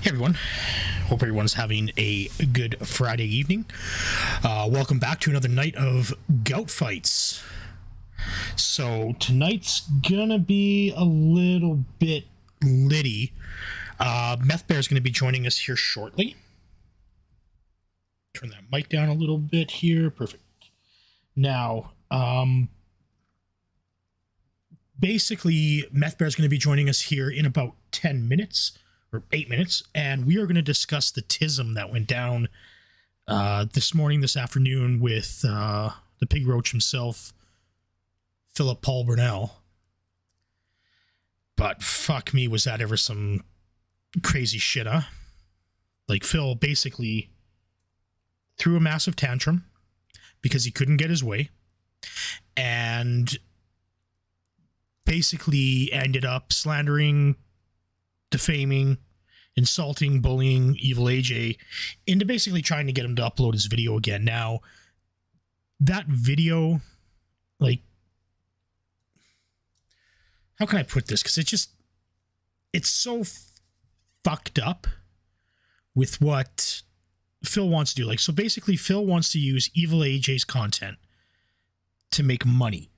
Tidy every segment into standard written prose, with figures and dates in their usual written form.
Hey everyone, hope everyone's having a good Friday evening. Welcome back to another night of gout fights. So tonight's gonna be a little bit litty. Meth Bear is gonna be joining us here shortly. Turn that mic down a little bit here. Perfect. Now, basically, Meth Bear is gonna be joining us here in about 10 minutes. Or 8 minutes, and we are going to discuss the Tism that went down this afternoon with the pig roach himself, Phil Burnell. But fuck me, was that ever some crazy shit, huh? Like, Phil basically threw a massive tantrum because he couldn't get his way, and basically ended up slandering, defaming, insulting, bullying EvilAJ into basically trying to get him to upload his video again. Now, that video, like, how can I put this? Because it's so fucked up with what Phil wants to do. Like, so basically, Phil wants to use EvilAJ's content to make money.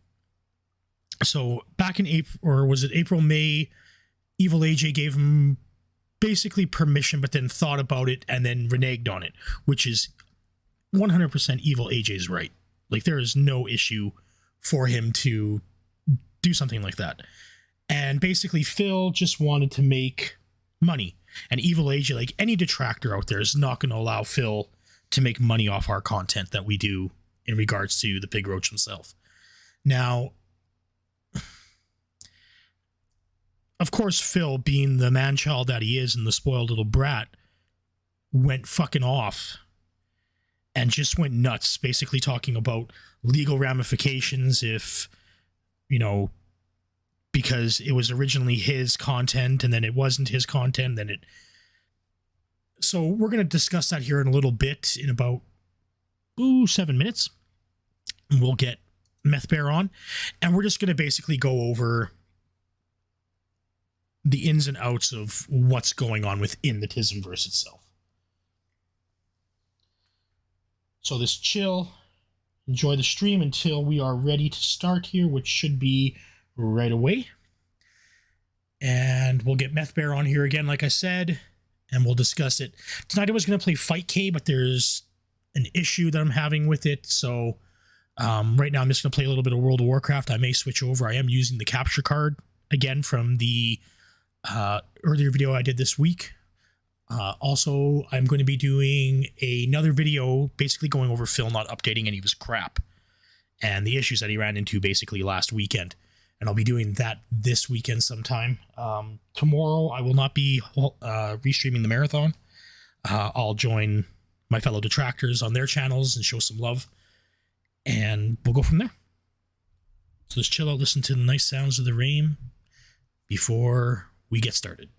So back in April, or was it April, May, EvilAJ gave him basically permission, but then thought about it and then reneged on it, which is 100% EvilAJ's right. Like, there is no issue for him to do something like that. And basically, Phil just wanted to make money. And EvilAJ, like any detractor out there, is not going to allow Phil to make money off our content that we do in regards to the pig roach himself. Now, of course, Phil, being the man-child that he is and the spoiled little brat, went fucking off and just went nuts, basically talking about legal ramifications if, you know, because it was originally his content and then it wasn't his content, then it... So we're going to discuss that here in a little bit, in about 7 minutes. And we'll get Meth Bear on, and we're just going to basically go over the ins and outs of what's going on within the Tismverse itself. So just chill, enjoy the stream until we are ready to start here, which should be right away. And we'll get Meth Bear on here again, like I said, and we'll discuss it. Tonight I was going to play Fight K, but there's an issue that I'm having with it, so right now I'm just going to play a little bit of World of Warcraft. I may switch over. I am using the capture card again from the earlier video I did this week. Also, I'm going to be doing another video basically going over Phil not updating any of his crap and the issues that he ran into basically last weekend. And I'll be doing that this weekend sometime. Tomorrow, I will not be restreaming the marathon. I'll join my fellow detractors on their channels and show some love. And we'll go from there. So just chill out, listen to the nice sounds of the rain before we get started.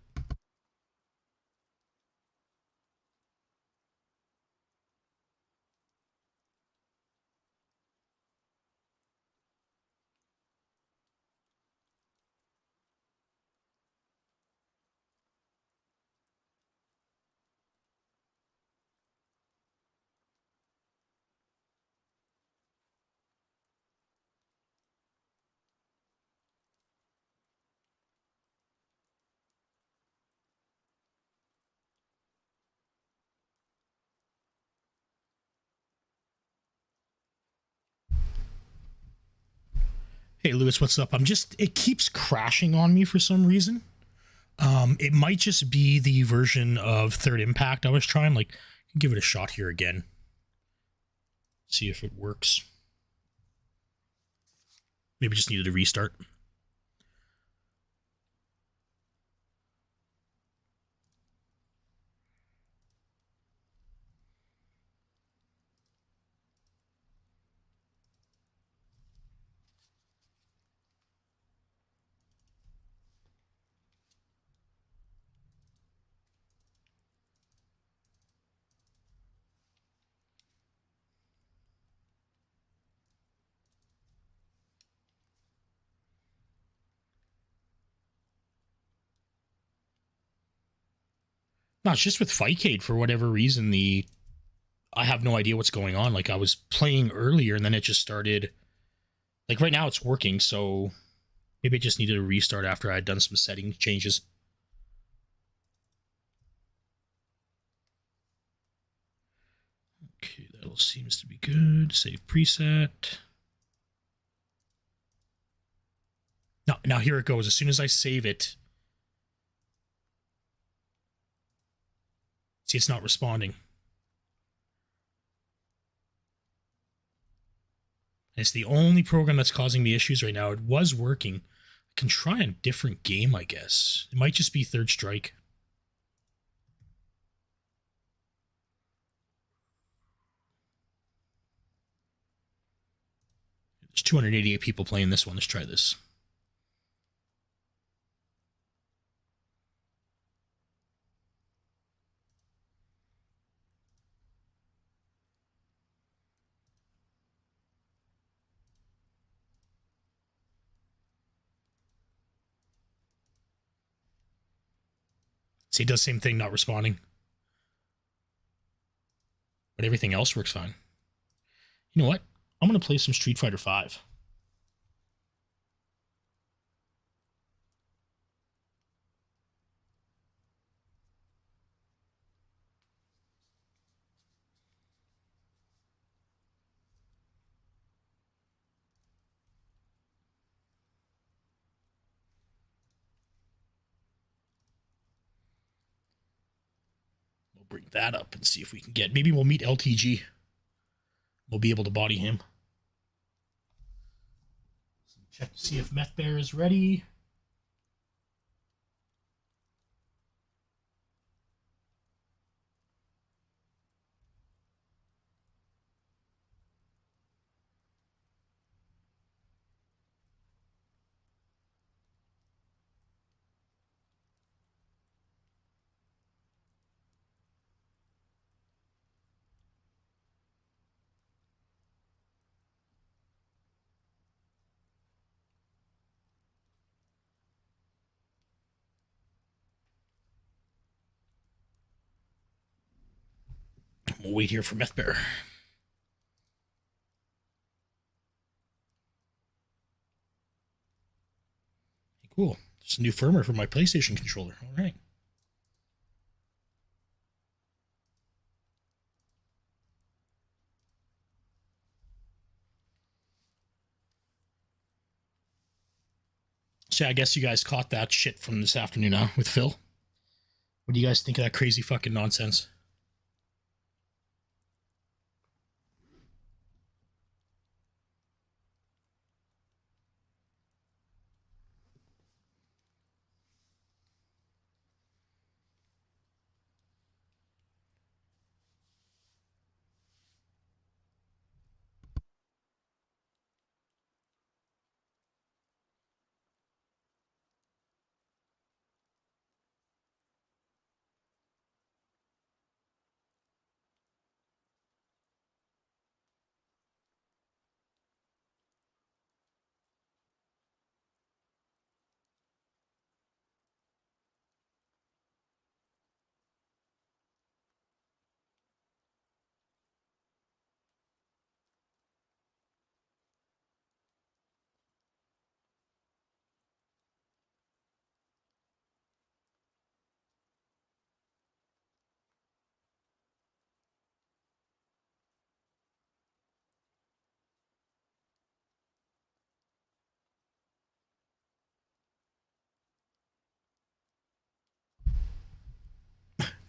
Hey Lewis, what's up? It keeps crashing on me for some reason. It might just be the version of Third Impact I was trying. Like, give it a shot here again. See if it works. Maybe just needed a restart. No, it's just with Fightcade for whatever reason. I have no idea what's going on. Like I was playing earlier and then it just started. Like right now it's working, so maybe I just needed a restart after I had done some setting changes. Okay, that all seems to be good. Save preset. Now here it goes. As soon as I save it, see, it's not responding. It's the only program that's causing me issues right now. It was working. I can try a different game, I guess. It might just be Third Strike. There's 288 people playing this one. Let's try this. See, it does the same thing, not responding. But everything else works fine. You know what? I'm going to play some Street Fighter V. We'll bring that up and see if we can get... Maybe we'll meet LTG. We'll be able to body him. Check to see if Meth Bear is ready. We'll wait here for Meth Bear. Cool. It's a new firmware for my PlayStation controller. All right. So I guess you guys caught that shit from this afternoon, huh, with Phil? What do you guys think of that crazy fucking nonsense?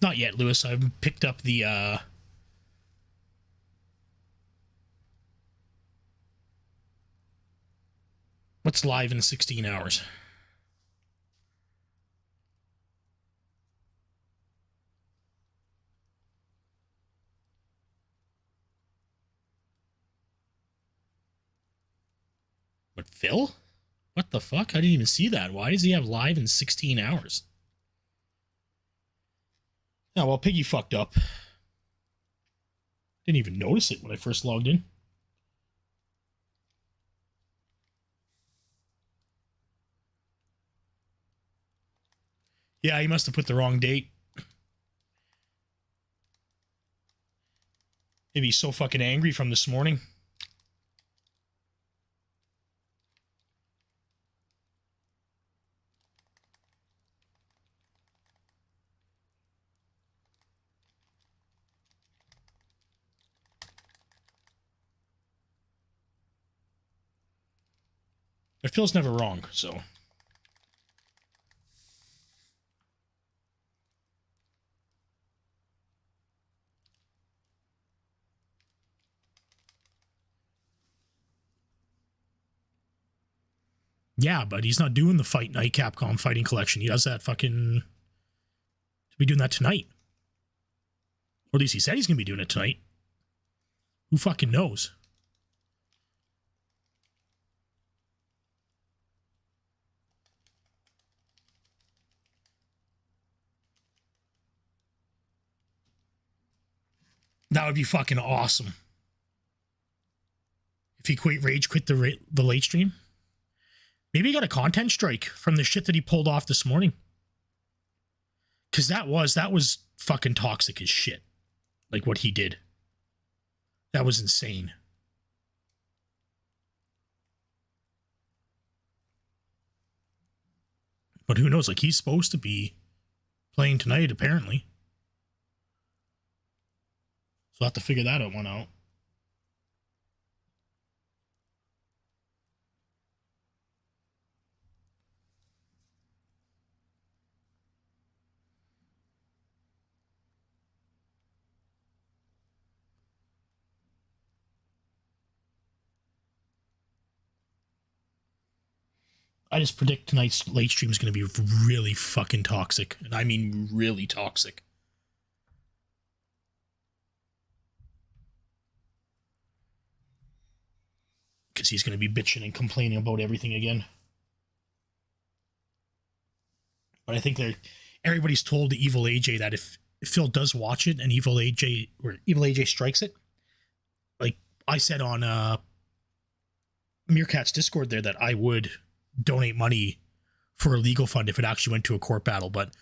Not yet, Lewis. I've picked up the what's live in 16 hours. But Phil? What the fuck? I didn't even see that. Why does he have live in 16 hours? Oh, well, Piggy fucked up. Didn't even notice it when I first logged in. Yeah, he must have put the wrong date. Maybe he's so fucking angry from this morning. But Phil's never wrong, so. Yeah, but he's not doing the Fight Night Capcom Fighting Collection. He does that fucking... He'll be doing that tonight. Or at least he said he's going to be doing it tonight. Who fucking knows? That would be fucking awesome. If he rage quit the late stream. Maybe he got a content strike from the shit that he pulled off this morning. Because that was fucking toxic as shit. Like what he did. That was insane. But who knows? Like, he's supposed to be playing tonight, apparently. So I'll have to figure that one out. I just predict tonight's late stream is going to be really fucking toxic. And I mean really toxic. Because he's going to be bitching and complaining about everything again. But I think everybody's told the EvilAJ that if Phil does watch it and EvilAJ strikes it, like I said on Meerkat's Discord there, that I would donate money for a legal fund if it actually went to a court battle. But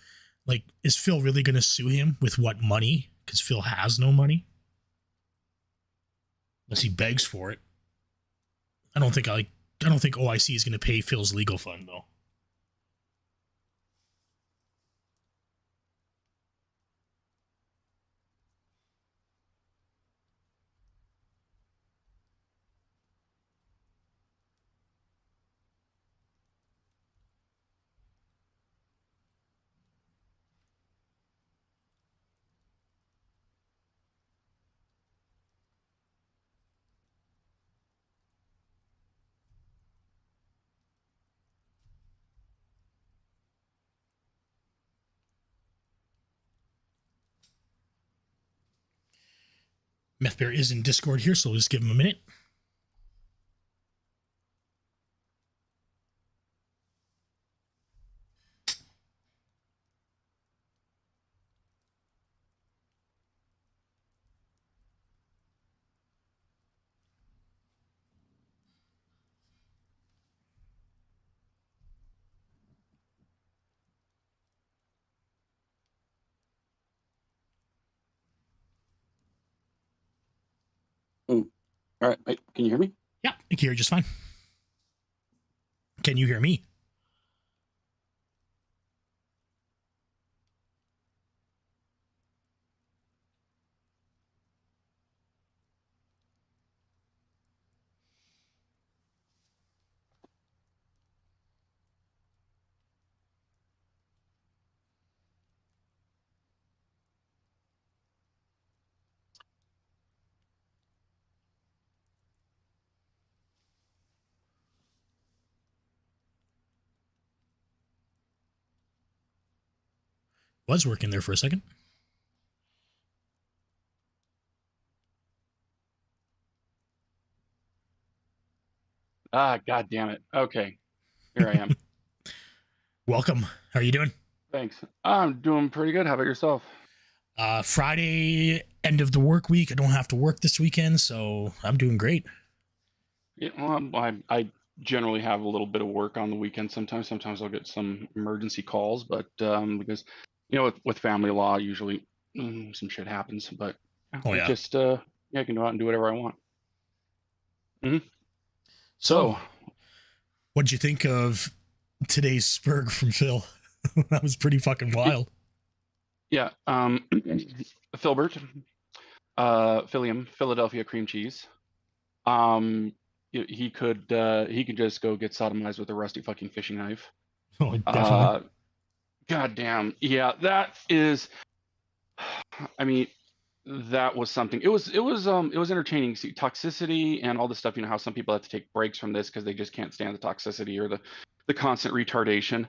like, is Phil really going to sue him with what money? Because Phil has no money. Unless he begs for it. I don't think OIC is going to pay Phil's legal fund though. Meth Bear is in Discord here, so we'll just give him a minute. All right, wait, can you hear me? Yeah, I can hear you just fine. Can you hear me? Was working there for a second. Ah, God damn it. Okay, here I am. Welcome. How are you doing? Thanks. I'm doing pretty good. How about yourself? Friday, end of the work week. I don't have to work this weekend, so I'm doing great. Yeah, well, I generally have a little bit of work on the weekend sometimes. Sometimes I'll get some emergency calls, but because, you know, with family law, usually some shit happens. But Oh, yeah. just Yeah, I can go out and do whatever I want. So, what'd you think of today's spurg from Phil? That was pretty fucking wild. Yeah. Filbert, Philium, Philadelphia cream cheese. He could just go get sodomized with a rusty fucking fishing knife. Oh, definitely. God damn. Yeah, that is. I mean, that was something. It was entertaining. See, toxicity and all this stuff. You know how some people have to take breaks from this because they just can't stand the toxicity or the constant retardation.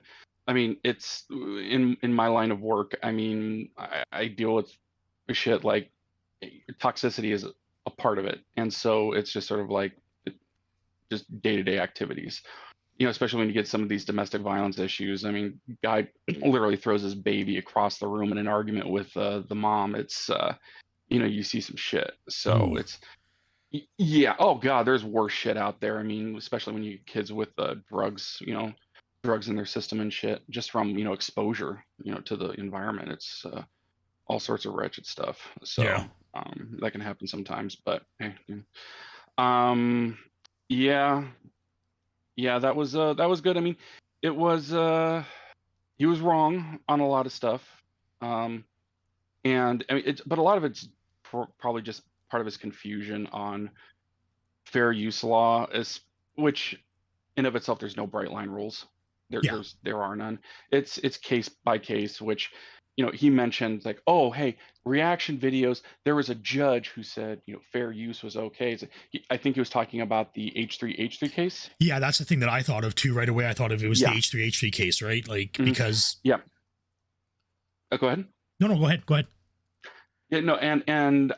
I mean, it's in my line of work. I mean, I deal with shit like toxicity is a part of it, and so it's just sort of like just day-to-day activities. You know, especially when you get some of these domestic violence issues. I mean, guy literally throws his baby across the room in an argument with the mom. It's you know, you see some shit. So it's yeah. Oh god, there's worse shit out there. I mean, especially when you get kids with drugs, you know, drugs in their system and shit, just from, you know, exposure, you know, to the environment. It's all sorts of wretched stuff. So Yeah. that can happen sometimes. But hey, yeah. Yeah, that was good. I mean, it was he was wrong on a lot of stuff. And I mean, but a lot of it's probably just part of his confusion on fair use law, which in of itself there's no bright line rules. There are none. It's case by case, which, you know, he mentioned like, oh, hey, reaction videos. There was a judge who said, you know, fair use was okay. So I think he was talking about the H3 case. Yeah, that's the thing that I thought of too right away. I thought of it was the H3 case, right? Like because yeah. Go ahead. No, go ahead. Go ahead. Yeah, no, and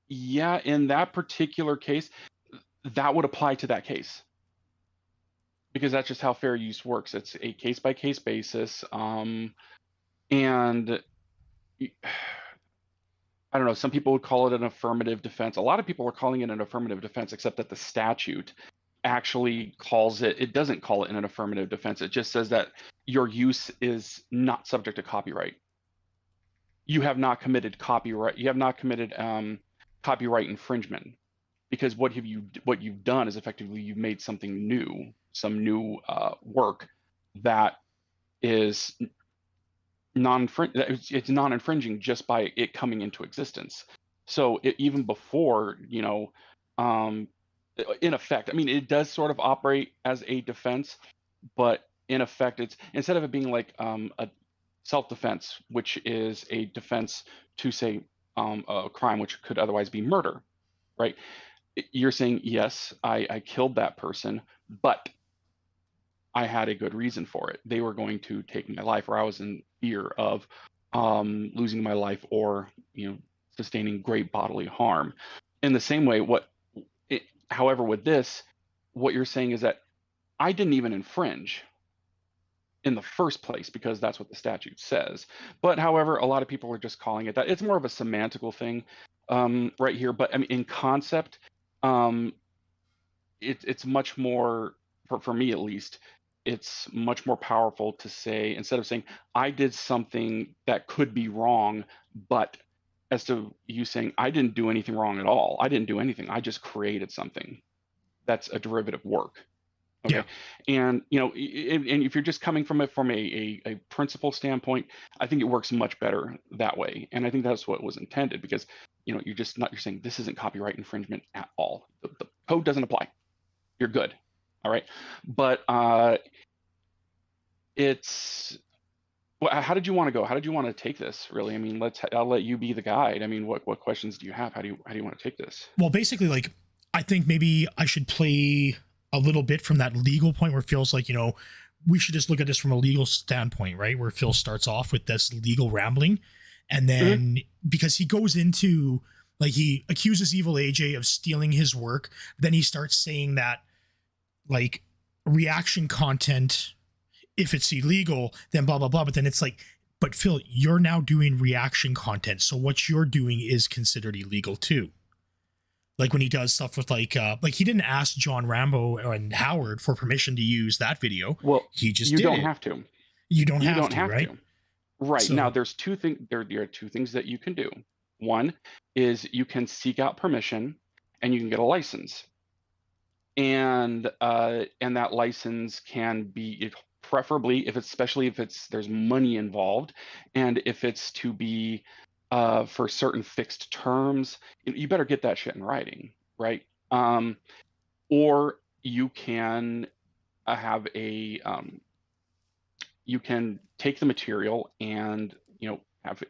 yeah, in that particular case, that would apply to that case. Because that's just how fair use works. It's a case by case basis. And I don't know, some people would call it an affirmative defense. A lot of people are calling it an affirmative defense, except that the statute actually it doesn't call it an affirmative defense. It just says that your use is not subject to copyright. You have not committed copyright. You have not committed copyright infringement, because what you've done is effectively you've made something new, some new work that is it's non-infringing just by it coming into existence. So even before, you know, in effect, I mean, it does sort of operate as a defense, but in effect, it's instead of it being like a self-defense, which is a defense to say a crime which could otherwise be murder, right? You're saying, yes, I killed that person, but I had a good reason for it. They were going to take my life, or I was in fear of losing my life, or, you know, sustaining great bodily harm. In the same way, however, with this, what you're saying is that I didn't even infringe in the first place, because that's what the statute says. But however, a lot of people are just calling it that. It's more of a semantical thing right here. But I mean, in concept, it's much more, for me at least, it's much more powerful to say, instead of saying I did something that could be wrong, but as to you saying I didn't do anything wrong at all. I didn't do anything. I just created something that's a derivative work. Okay. Yeah. And, you know, and if you're just coming from it from a principle standpoint, I think it works much better that way. And I think that's what was intended, because, you know, you're saying this isn't copyright infringement at all. The code doesn't apply. You're good. All right. But how did you want to go? How did you want to take this, really? I mean, I'll let you be the guide. I mean, what questions do you have? How do you want to take this? Well, basically, like, I think maybe I should play a little bit from that legal point where Phil's like, you know, we should just look at this from a legal standpoint, right? Where Phil starts off with this legal rambling. And then because he goes into, like, he accuses EvilAJ of stealing his work. Then he starts saying that, like, reaction content, if it's illegal, then blah, blah, blah. But then it's like, but Phil, you're now doing reaction content. So what you're doing is considered illegal too. Like when he does stuff with like he didn't ask John Rambo and Howard for permission to use that video. Well, he just you did don't it. have to. You don't have to, right? Right. So, now there's two things. There are two things that you can do. One is you can seek out permission and you can get a license. And that license can be preferably if it's especially if it's there's money involved, and if it's to be for certain fixed terms, you better get that shit in writing, right? Or you can have a you can take the material and have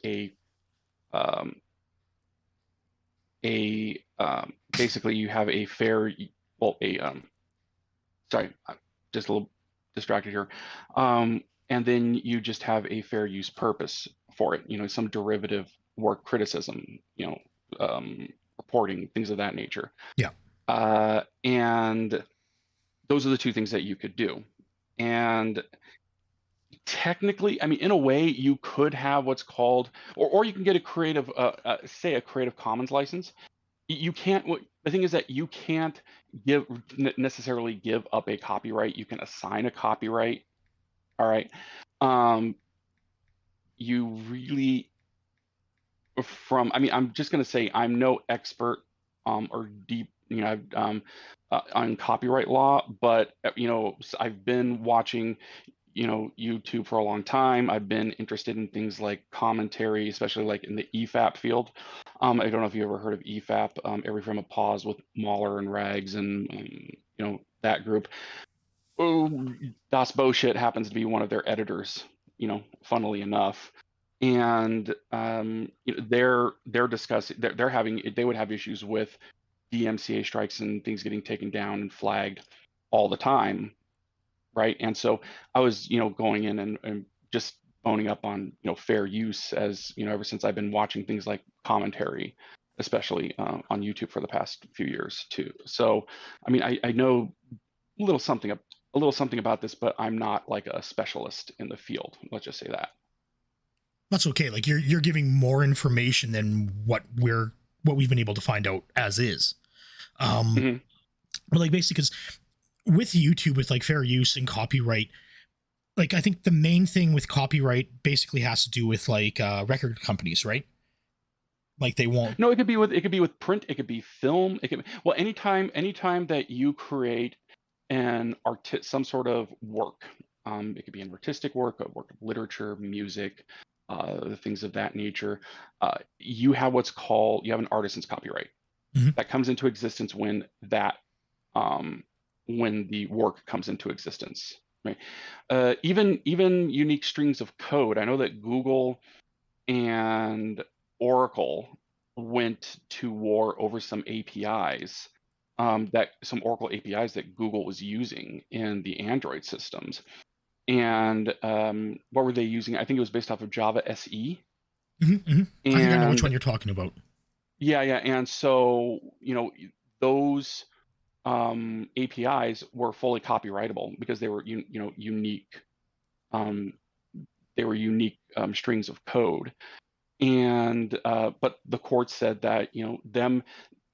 um, basically you have a fair well a sorry, I'm just a little distracted here. And then you just have a fair use purpose for it, some derivative work criticism, reporting, things of that nature. Yeah. And those are the two things that you could do. And technically, I mean, in a way, you could have what's called, or you can get a creative, say a Creative Commons license. You can't, the thing is that you can't necessarily give up a copyright. You can assign a copyright. All right. You really I mean, I'm just going to say I'm no expert or deep, on copyright law, but I've been watching YouTube for a long time. I've been interested in things like commentary, especially like in the EFAP field. I don't know if you ever heard of EFAP, Every Frame a Pause with Mahler and Rags and that group. Oh, Das Bullshit happens to be one of their editors, funnily enough. And they're discussing they're having they would have issues with DMCA strikes and things getting taken down and flagged all the time, right? And so I was going in and just boning up on fair use, as ever since I've been watching things like commentary, especially on YouTube for the past few years too. So I mean, I know a little something about this, but I'm not like a specialist in the field, let's just say that. That's okay. Like you're giving more information than what we've been able to find out as is. But like basically, because with YouTube, with like fair use and copyright, like I think the main thing with copyright basically has to do with like record companies, right? Like they won't. No, it could be with print, it could be film, it could be, well, anytime that you create some sort of work, it could be an artistic work, a work of literature, music, things of that nature. You have an artisan's copyright that comes into existence when the work comes into existence, right? Even unique strings of code. I know that Google and Oracle went to war over some APIs, some Oracle APIs that Google was using in the Android systems. And what were they using? I think it was based off of Java SE. I think I know which one you're talking about. Yeah. And so, those APIs were fully copyrightable because they were, unique. They were unique strings of code. And but the court said that, them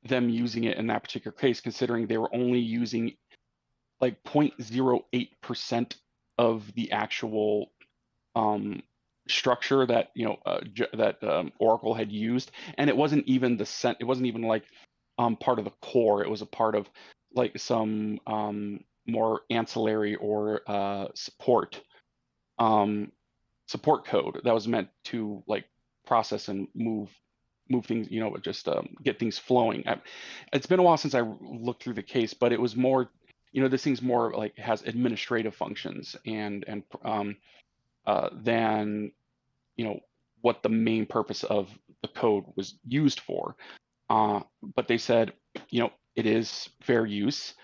using it in that particular case, considering they were only using like 0.08% of the actual structure that Oracle had used, and it wasn't even like part of the core. It was a part of like some more ancillary or support code that was meant to like process and move things, just get things flowing. It's been a while since I looked through the case, but it was more, this thing's more like has administrative functions and than what the main purpose of the code was used for. But they said, it is fair use,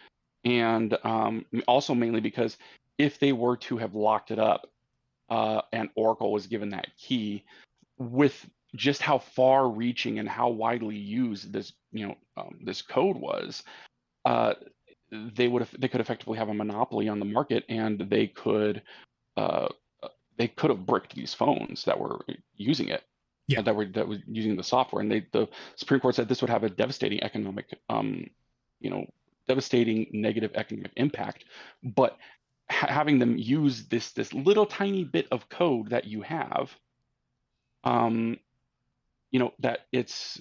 and also mainly because if they were to have locked it up, and Oracle was given that key, with just how far-reaching and how widely used this this code was, they could effectively have a monopoly on the market, and they could have bricked these phones that were using it, that were using the software. And the Supreme Court said this would have a devastating devastating negative economic impact. But having them use this little tiny bit of code that you have, that it's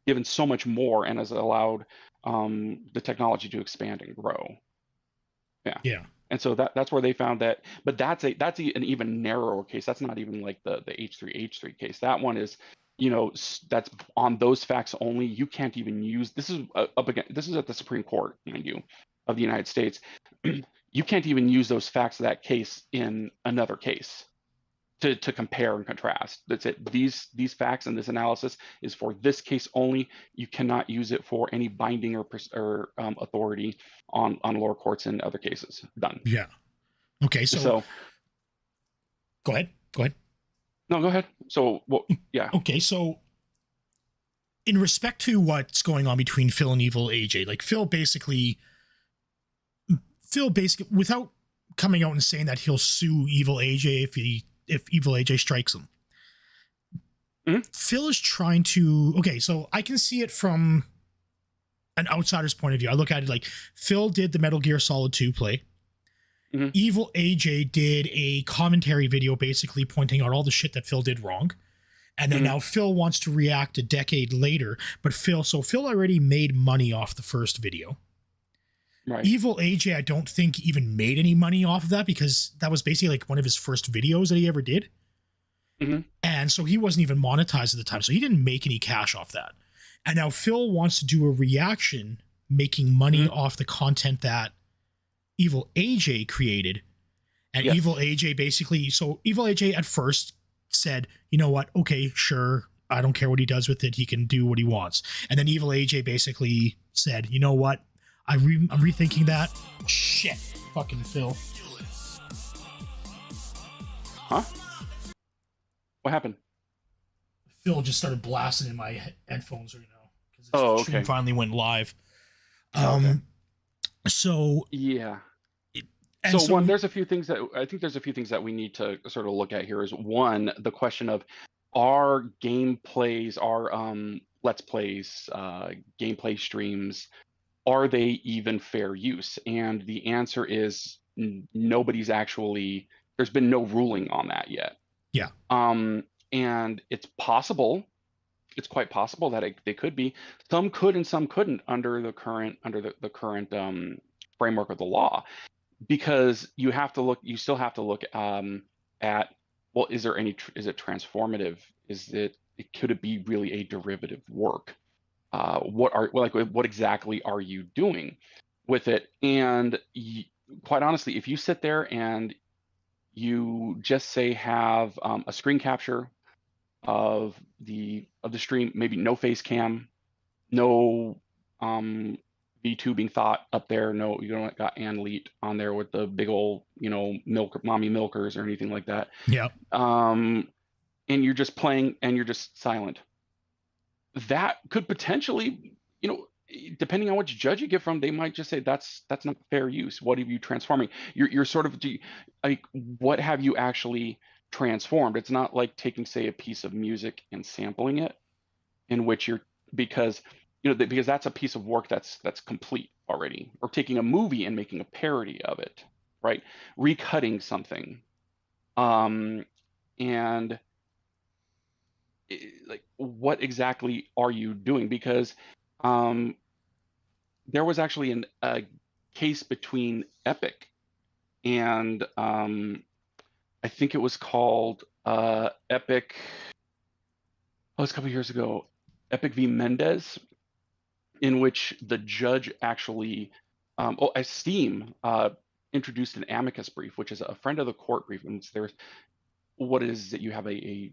given so much more and has allowed the technology to expand and grow. Yeah. Yeah. And so that's where they found that, but that's an even narrower case. That's not even like the H3 case. That one is, that's on those facts only. You can't even use, this is up again. This is at the Supreme Court, mind you, of the United States. You can't even use those facts of that case in another case to compare and contrast. That's it. These facts and this analysis is for this case only. You cannot use it for any binding or authority on lower courts in other cases. Done. Yeah. Okay. So go ahead. No, go ahead. So, well, yeah. Okay. So in respect to what's going on between Phil and EvilAJ, like Phil basically, without coming out and saying that he'll sue EvilAJ if EvilAJ strikes him. Mm-hmm. Phil is trying to, okay, so I can see it from an outsider's point of view. I look at it like Phil did the Metal Gear Solid 2 play. Mm-hmm. EvilAJ did a commentary video basically pointing out all the shit that Phil did wrong. And then now Phil wants to react a decade later, but Phil already made money off the first video. Right. EvilAJ, I don't think even made any money off of that because that was basically like one of his first videos that he ever did. Mm-hmm. And so he wasn't even monetized at the time. So he didn't make any cash off that. And now Phil wants to do a reaction making money off the content that EvilAJ created. And yes. EvilAJ at first said, you know what? Okay, sure. I don't care what he does with it. He can do what he wants. And then EvilAJ basically said, you know what? I'm rethinking that. Shit. Fucking Phil. Huh? What happened? Phil just started blasting in my headphones right now. Oh, okay. Stream finally went live. Okay. So yeah. So there's a few things that we need to sort of look at here. Is one, the question of are gameplays, are let's plays, gameplay streams, are they even fair use? And the answer is there's been no ruling on that yet. Yeah. And it's possible, it's quite possible that they could be. Some could and some couldn't under the current framework of the law, because you still have to look at, well, is it transformative? Could it be really a derivative work? What exactly are you doing with it? And quite honestly, if you sit there and you just say have a screen capture of the stream, maybe no face cam, no V2 being thought up there, no, you don't got Anleet on there with the big old mommy milkers or anything like that. Yeah. And you're just playing and you're just silent. That could potentially, depending on which judge you get from, they might just say that's not fair use. What are you transforming? You're sort of like, what have you actually transformed? It's not like taking, say, a piece of music and sampling it, in which because that's a piece of work that's complete already, or taking a movie and making a parody of it, right? Recutting something, and like, what exactly are you doing? Because there was actually a case between Epic and I think it was called Epic. Oh, it's a couple years ago. Epic v. Mendez, in which the judge actually, Steam introduced an amicus brief, which is a friend of the court brief. And there's what it is that you have a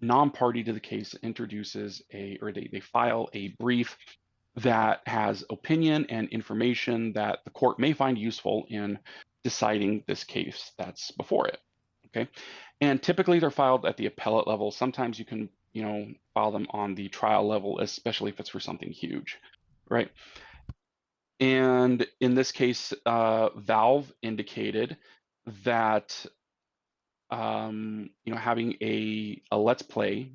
non-party to the case introduces they file a brief that has opinion and information that the court may find useful in deciding this case that's before it. Okay. And typically they're filed at the appellate level. Sometimes you can, file them on the trial level, especially if it's for something huge, right? And in this case, Valve indicated that having a let's play,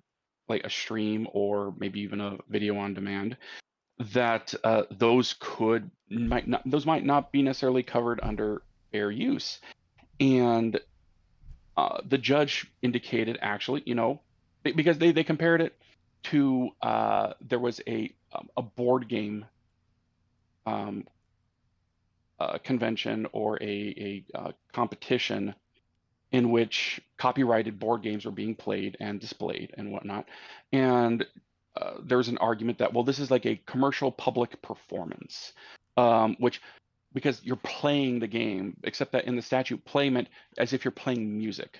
like a stream or maybe even a video on demand, that those might not be necessarily covered under fair use. And the judge indicated, actually, because they compared it to there was a board game convention or a competition in which copyrighted board games were being played and displayed and whatnot. And there's an argument that, well, this is like a commercial public performance, which, because you're playing the game, except that in the statute, play meant as if you're playing music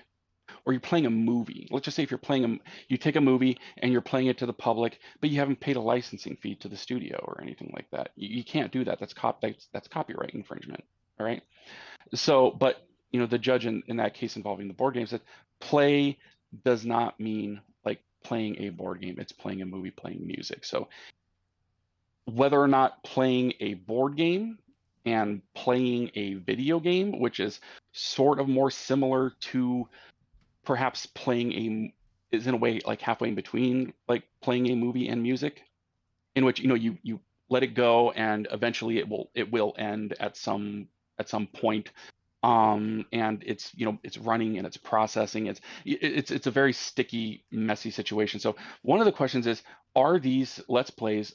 or you're playing a movie. Let's just say if you're playing you take a movie and you're playing it to the public, but you haven't paid a licensing fee to the studio or anything like that. You can't do that. That's copyright infringement. All right. So, but you know, the judge in that case involving the board game said play does not mean like playing a board game. It's playing a movie, playing music. So whether or not playing a board game and playing a video game, which is sort of more similar to perhaps playing is in a way like halfway in between like playing a movie and music, in which, you know, you let it go and eventually it will end at some point. And it's, you know, it's running and it's processing. It's a very sticky, messy situation. So one of the questions is, are these Let's Plays,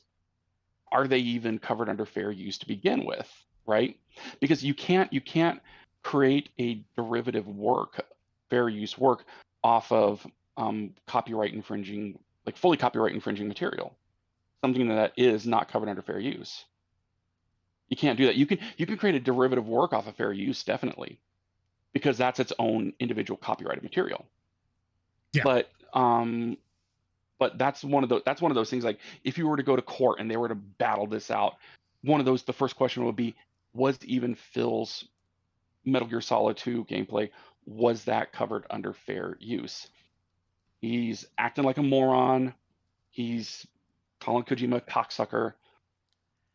are they even covered under fair use to begin with, right? Because you can't create a derivative work, fair use work, off of copyright infringing, like fully copyright infringing material, something that is not covered under fair use. You can't do that. You can create a derivative work off of fair use, definitely, because that's its own individual copyrighted material. Yeah. But that's one of those things, like if you were to go to court and they were to battle this out, the first question would be, was even Phil's Metal Gear Solid 2 gameplay, was that covered under fair use? He's acting like a moron. He's calling Kojima a cocksucker.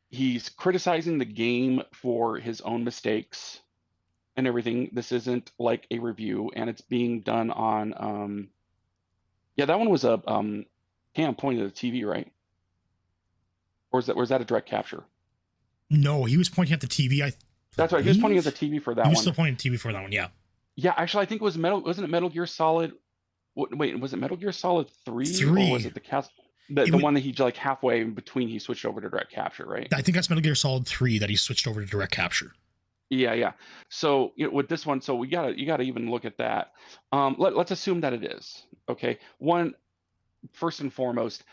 He's criticizing the game for his own mistakes and everything. This isn't like a review, and it's being done on yeah, that one was a cam pointing at the TV, right? Or was that a direct capture? No, he was pointing at the TV. That's right. He was pointing at the TV for that one. He was still pointing at the TV for that one, yeah. Yeah, actually, I think it was wasn't it Metal Gear Solid? Wait, was it Metal Gear Solid 3? Or was it the one that he like halfway in between he switched over to direct capture, right? I think that's Metal Gear Solid 3 that he switched over to direct capture. Yeah. So, you know, with this one, so you gotta even look at that. Let's assume that it is. Okay. First and foremost,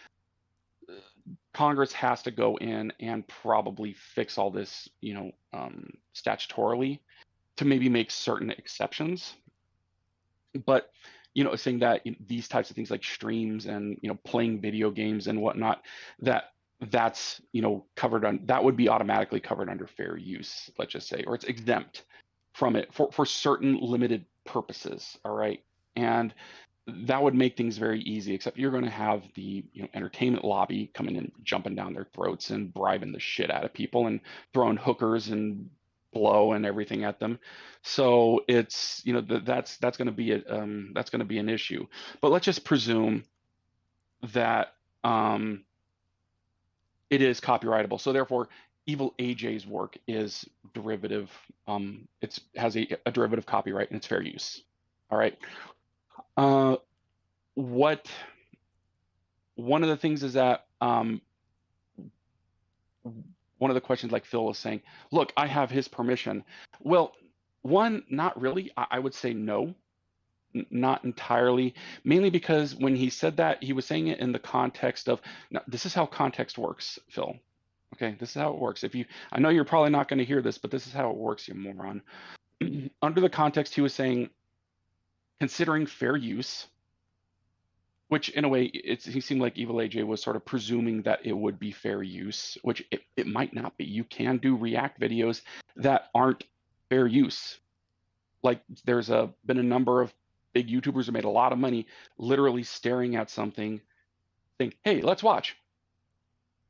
Congress has to go in and probably fix all this, you know, statutorily, to maybe make certain exceptions. But, you know, saying that, you know, these types of things like streams and, you know, playing video games and whatnot, that's, you know, that would be automatically covered under fair use, let's just say, or it's exempt from it for certain limited purposes. All right. And that would make things very easy, except you're going to have the, you know, entertainment lobby coming in, jumping down their throats and bribing the shit out of people and throwing hookers and blow and everything at them. So it's, you know, that's going to be an issue. But let's just presume that it is copyrightable. So therefore, EvilAJ's work is derivative. It has a derivative copyright and it's fair use. All right. One of the things is that one of the questions, like Phil was saying, look, I have his permission. Well, one, not really. I would say no, not entirely, mainly because when he said that, he was saying it in the context of, now, this is how context works, Phil. Okay, this is how it works. I know you're probably not going to hear this, but this is how it works, you moron. Under the context, he was saying, considering fair use, which in a way, he seemed like EvilAJ was sort of presuming that it would be fair use, which it might not be. You can do React videos that aren't fair use. Like there's been a number of big YouTubers who made a lot of money literally staring at something, saying, hey, let's watch.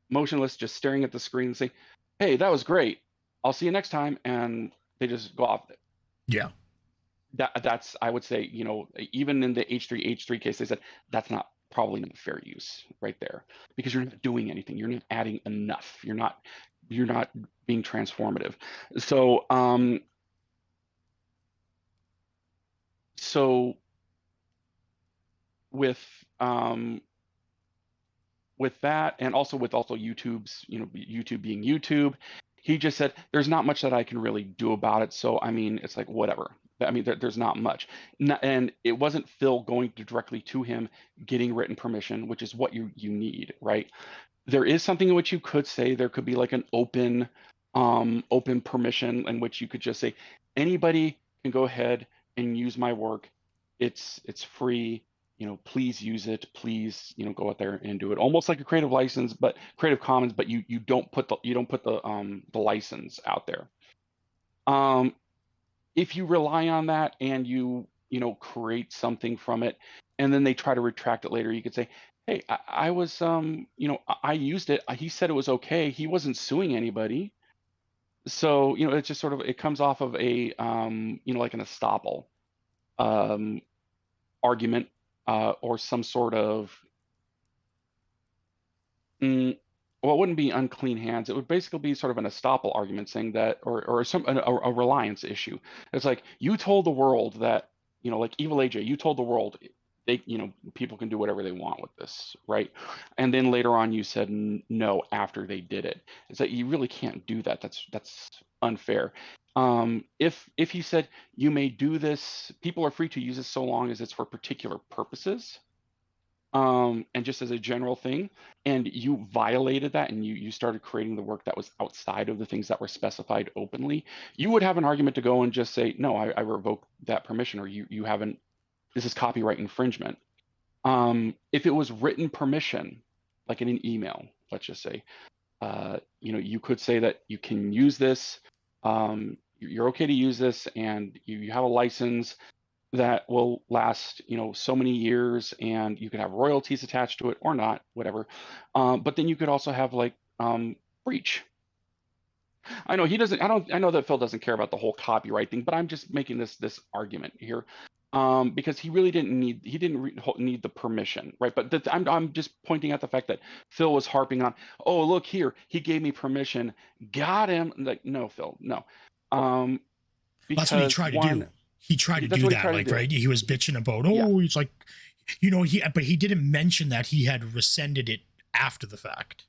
Motionless, just staring at the screen and saying, hey, that was great. I'll see you next time. And they just go off. Yeah. That's, I would say, you know, even in the H3 case, they said that's probably not fair use right there, because you're not doing anything. You're not adding enough. You're not being transformative. So, with with that, and also with YouTube's, YouTube being YouTube, he just said there's not much that I can really do about it. So I mean, it's like whatever. I mean, there's not much, and it wasn't Phil going directly to him getting written permission, which is what you need, right? There is something in which you could say there could be like an open permission in which you could just say anybody can go ahead and use my work. It's free. Please use it. Please, go out there and do it. Almost like a creative license, but Creative Commons, but you don't put the license out there. If you rely on that and you create something from it, and then they try to retract it later, you could say, hey, I was I used it. He said it was okay. He wasn't suing anybody. So it's just sort of, it comes off of a like an estoppel argument, or some sort of well, it wouldn't be unclean hands. It would basically be sort of an estoppel argument, saying that, or a reliance issue. It's like, you told the world that, like EvilAJ, you told the world they, people can do whatever they want with this, right? And then later on, you said no after they did it. It's like, you really can't do that. That's unfair. If he said you may do this, people are free to use this so long as it's for particular purposes, and just as a general thing, and you violated that, and you started creating the work that was outside of the things that were specified openly, you would have an argument to go and just say, no, I revoke that permission, or you haven't, this is copyright infringement. If it was written permission, like in an email, let's just say, you could say that you can use this, you're okay to use this, and you have a license that will last, so many years, and you could have royalties attached to it or not, whatever. But then you could also have like breach. I know he doesn't. I know that Phil doesn't care about the whole copyright thing, but I'm just making this argument here, because he really didn't need. He didn't need the permission, right? But I'm just pointing out the fact that Phil was harping on. Oh, look here, he gave me permission. Got him. Like, no, Phil, no. That's what he tried to do. He tried to do that, like, right? He was bitching about, it's like, but he didn't mention that he had rescinded it after the fact.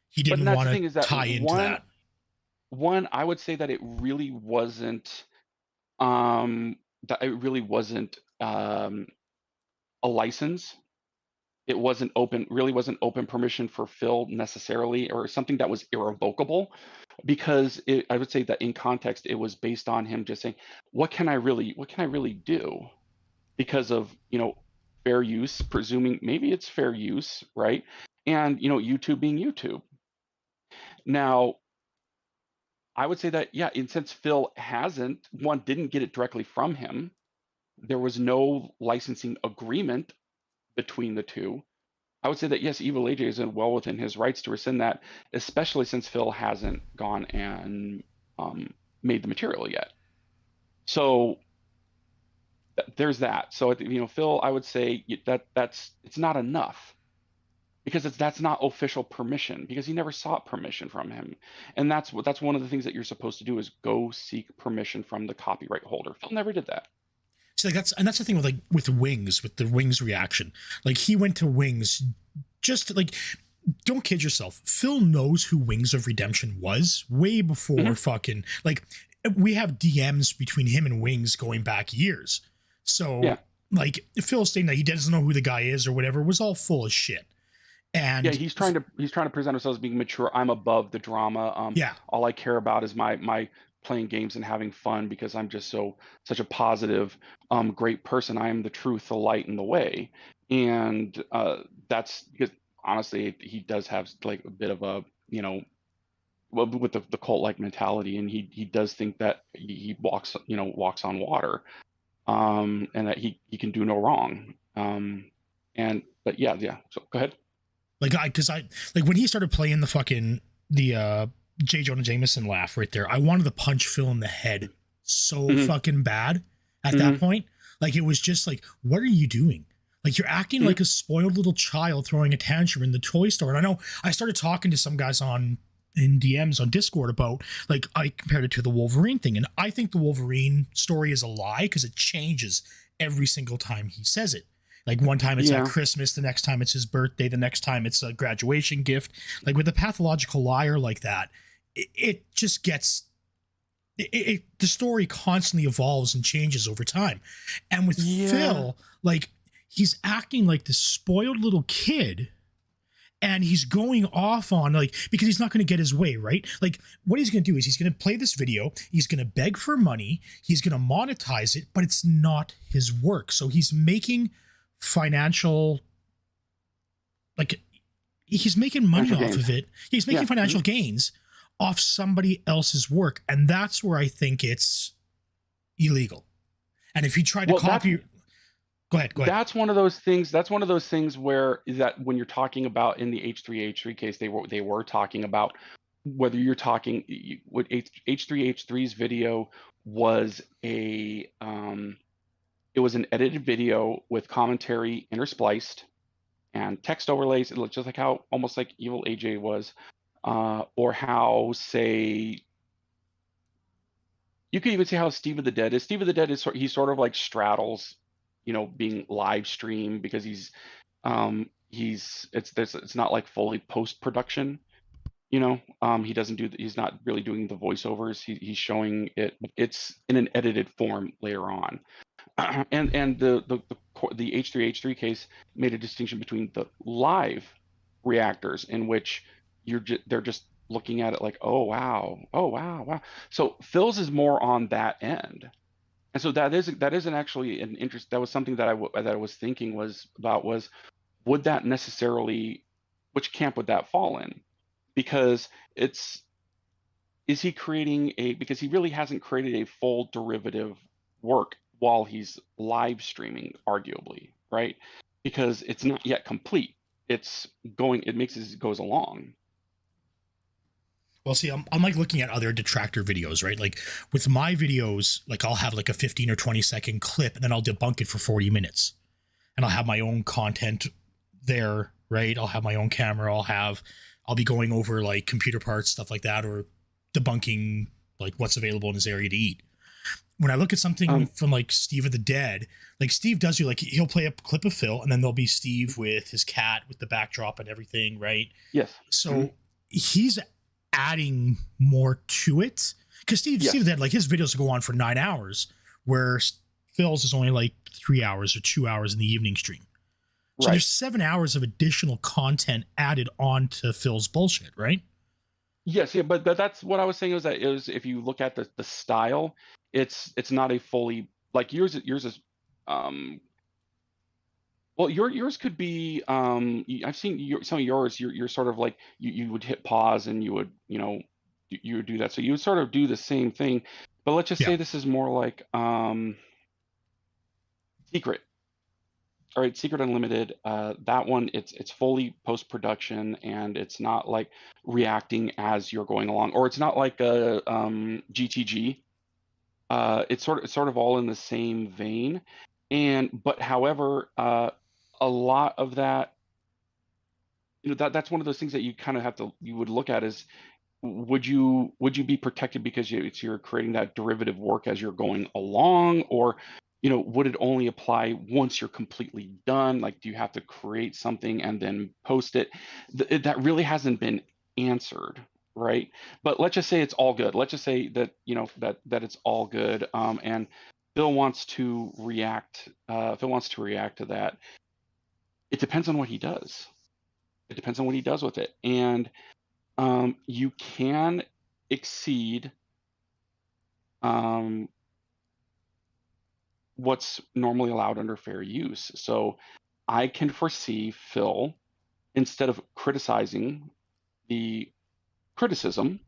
He didn't want to tie into that. One, I would say that it really wasn't, a license. It wasn't open permission for Phil necessarily, or something that was irrevocable, because I would say that in context, it was based on him just saying, what can I really do? Because of, fair use, presuming maybe it's fair use, right? And, YouTube being YouTube. Now, I would say that, yeah, and since Phil didn't get it directly from him, there was no licensing agreement between the two. I would say that, yes, EvilAJ is well within his rights to rescind that, especially since Phil hasn't gone and made the material yet. So there's that. So Phil, I would say it's not enough, because that's not official permission, because he never sought permission from him, and that's one of the things that you're supposed to do, is go seek permission from the copyright holder. Phil never did that. So that's the thing with Wings, with the Wings reaction. Like, he went to Wings just like, don't kid yourself. Phil knows who Wings of Redemption was way before fucking, like, we have DMs between him and Wings going back years. So like, Phil stating that he doesn't know who the guy is or whatever was all full of shit. And he's trying to present himself as being mature. I'm above the drama. All I care about is my playing games and having fun, because I'm just such a positive, great person. I am the truth, the light, and the way. And that's because, honestly, he does have like a bit of a, with the cult-like mentality, and he does think that he walks on water, and that he can do no wrong. But yeah. So go ahead. Like, when he started playing the J. Jonah Jameson laugh right there, I wanted to punch Phil in the head so fucking bad at that point. Like, it was just like, what are you doing? Like, you're acting like a spoiled little child throwing a tantrum in the toy store. And I know I started talking to some guys in DMs on Discord about, like, I compared it to the Wolverine thing. And I think the Wolverine story is a lie, because it changes every single time he says it. Like one time it's at Yeah. Christmas, the next time it's his birthday, the next time it's a graduation gift. Like with a pathological liar like that, it just gets the story constantly evolves and changes over time. And with Yeah. Phil, like he's acting like this spoiled little kid, and he's going off on like, because he's not going to get his way, right? Like what he's going to do is he's going to play this video, he's going to beg for money, he's going to monetize it, but it's not his work. So he's making financial, like he's making money Financial off gains. of it. He's making Yeah. financial gains off somebody else's work, and that's where I think it's illegal. And if he tried to Well, copy, go ahead. that's one of those things. That's one of those things where that when you're talking about in the H3H3 case, they were talking about whether you're talking what H3H3's video was a it was an edited video with commentary interspliced and text overlays. It looked just like how almost like EvilAJ was, or how say you could even say how Steve of the Dead is. Steve of the Dead is he sort of like straddles, being live stream because it's not like fully post production. He doesn't he's not really doing the voiceovers. He's showing it's in an edited form later on. And the H3H3 case made a distinction between the live reactors in which they're just looking at it like, oh wow, oh wow, wow. So Phil's is more on that end, and so that isn't actually an interest. That was something that I was thinking was would that necessarily, which camp would that fall in? Because is he creating because he really hasn't created a full derivative work while he's live streaming, arguably, right? Because it's not yet complete. It makes as it goes along. Well, see, I'm like looking at other detractor videos, right? Like with my videos, like I'll have like a 15 or 20-second clip, and then I'll debunk it for 40 minutes. And I'll have my own content there, right? I'll have my own camera. I'll be going over like computer parts, stuff like that, or debunking like what's available in his area to eat. When I look at something from like Steve of the Dead, like Steve does like he'll play a clip of Phil, and then there'll be Steve with his cat with the backdrop and everything, right? Yes. So he's adding more to it, because Steve of the Dead, like his videos will go on for 9 hours, where Phil's is only like 3 hours or 2 hours in the evening stream. So there's 7 hours of additional content added on to Phil's bullshit, right? Yes, yeah, but that's what I was saying is if you look at the style, it's not a fully like yours is well yours could be I've seen some of yours you're sort of like you would hit pause and you would you would do that, so you would sort of do the same thing, but let's just say this is more like Secret. All right, Secret Unlimited. That one, it's fully post production, and it's not like reacting as you're going along, or it's not like a GTG. It's sort of all in the same vein, but however, a lot of that, that's one of those things that you kind of you would look at is would you be protected because you're creating that derivative work as you're going along, or would it only apply once you're completely done? Like, do you have to create something and then post it? That really hasn't been answered, right? But let's just say it's all good. Let's just say that that it's all good, and Phil wants to react. Phil wants to react to that. It depends on what he does. It depends on what he does with it, and you can exceed what's normally allowed under fair use. So I can foresee Phil, instead of criticizing the criticism,